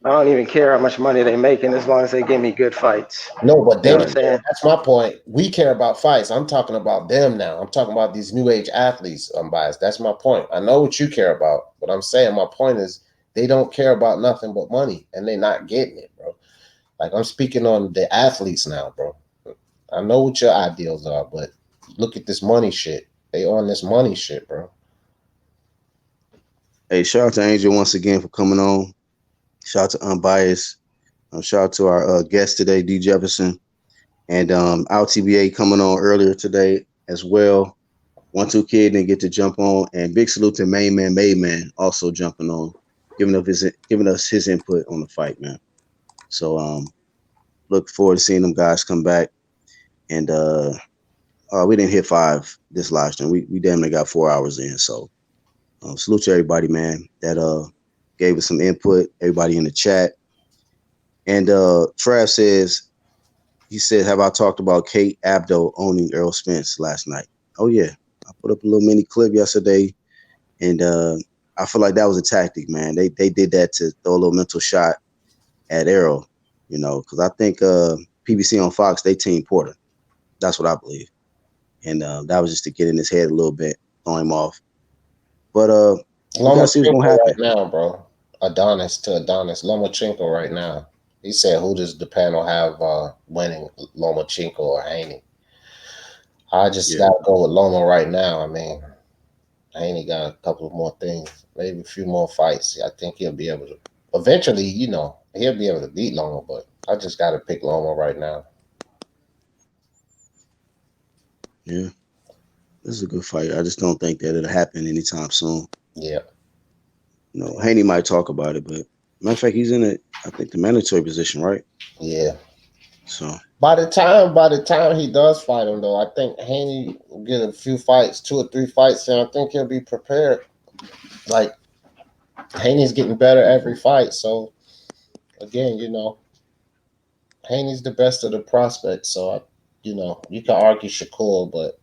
I don't even care how much money they making as long as they give me good fights. No, but that's my point. We care about fights. I'm talking about them now. I'm talking about these new age athletes unbiased. That's my point. I know what you care about, but I'm saying my point is they don't care about nothing but money and they're not getting it, bro. Like I'm speaking on the athletes now, bro. I know what your ideals are, but look at this money shit. They on this money shit, bro. Hey, shout out to Angel once again for coming on. Shout out to Unbiased. Shout out to our guest today, D. Jefferson. And TBA coming on earlier today as well. 1-2 Kid didn't get to jump on. And big salute to Main Man also jumping on, giving us his input on the fight, man. So look forward to seeing them guys come back. And We didn't hit 5 this live stream. We damn near got 4 hours in. So salute to everybody, man, that gave us some input. Everybody in the chat. And Trav says, he said, have I talked about Kate Abdo owning Errol Spence last night? Oh yeah, I put up a little mini clip yesterday, and I feel like that was a tactic, man. They did that to throw a little mental shot at Errol, you know, because I think PBC on Fox, they team Porter. That's what I believe. And that was just to get in his head a little bit, throw him off. But we gotta see what's gonna happen right now, bro. Adonis to Adonis. Lomachenko right now. He said, who does the panel have winning, Lomachenko or Haney? I just gotta go with Loma right now. I mean, Haney got a couple of more things, maybe a few more fights. I think he'll be able to eventually, you know, he'll be able to beat Loma, but I just gotta pick Loma right now. Yeah. This is a good fight. I just don't think that it'll happen anytime soon. Yeah. You know, Haney might talk about it, but matter of fact, he's in I think the mandatory position, right? Yeah. So by the time he does fight him, though, I think Haney will get a few fights, 2 or 3 fights, and I think he'll be prepared. Like, Haney's getting better every fight, so again, you know, Haney's the best of the prospects. So you know, you can argue Shakur, but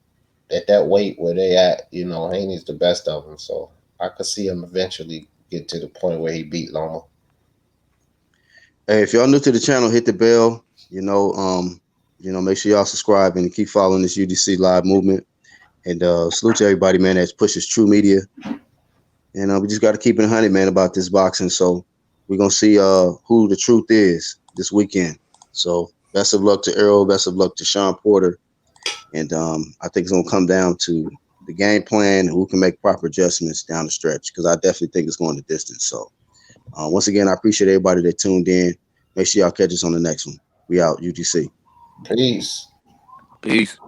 at that weight where they at, you know, Haney's the best of them. So I could see him eventually get to the point where he beat Loma. Hey, if y'all new to the channel, hit the bell. You know, make sure y'all subscribe and keep following this UGC live movement. And salute to everybody, man, that pushes True Media. And we just got to keep it 100, man, about this boxing. So we're gonna see who the truth is this weekend. So best of luck to Errol. Best of luck to Shawn Porter. And I think it's gonna come down to the game plan and who can make proper adjustments down the stretch. Because I definitely think it's going the distance. So once again, I appreciate everybody that tuned in. Make sure y'all catch us on the next one. We out, UGC. Peace. Peace.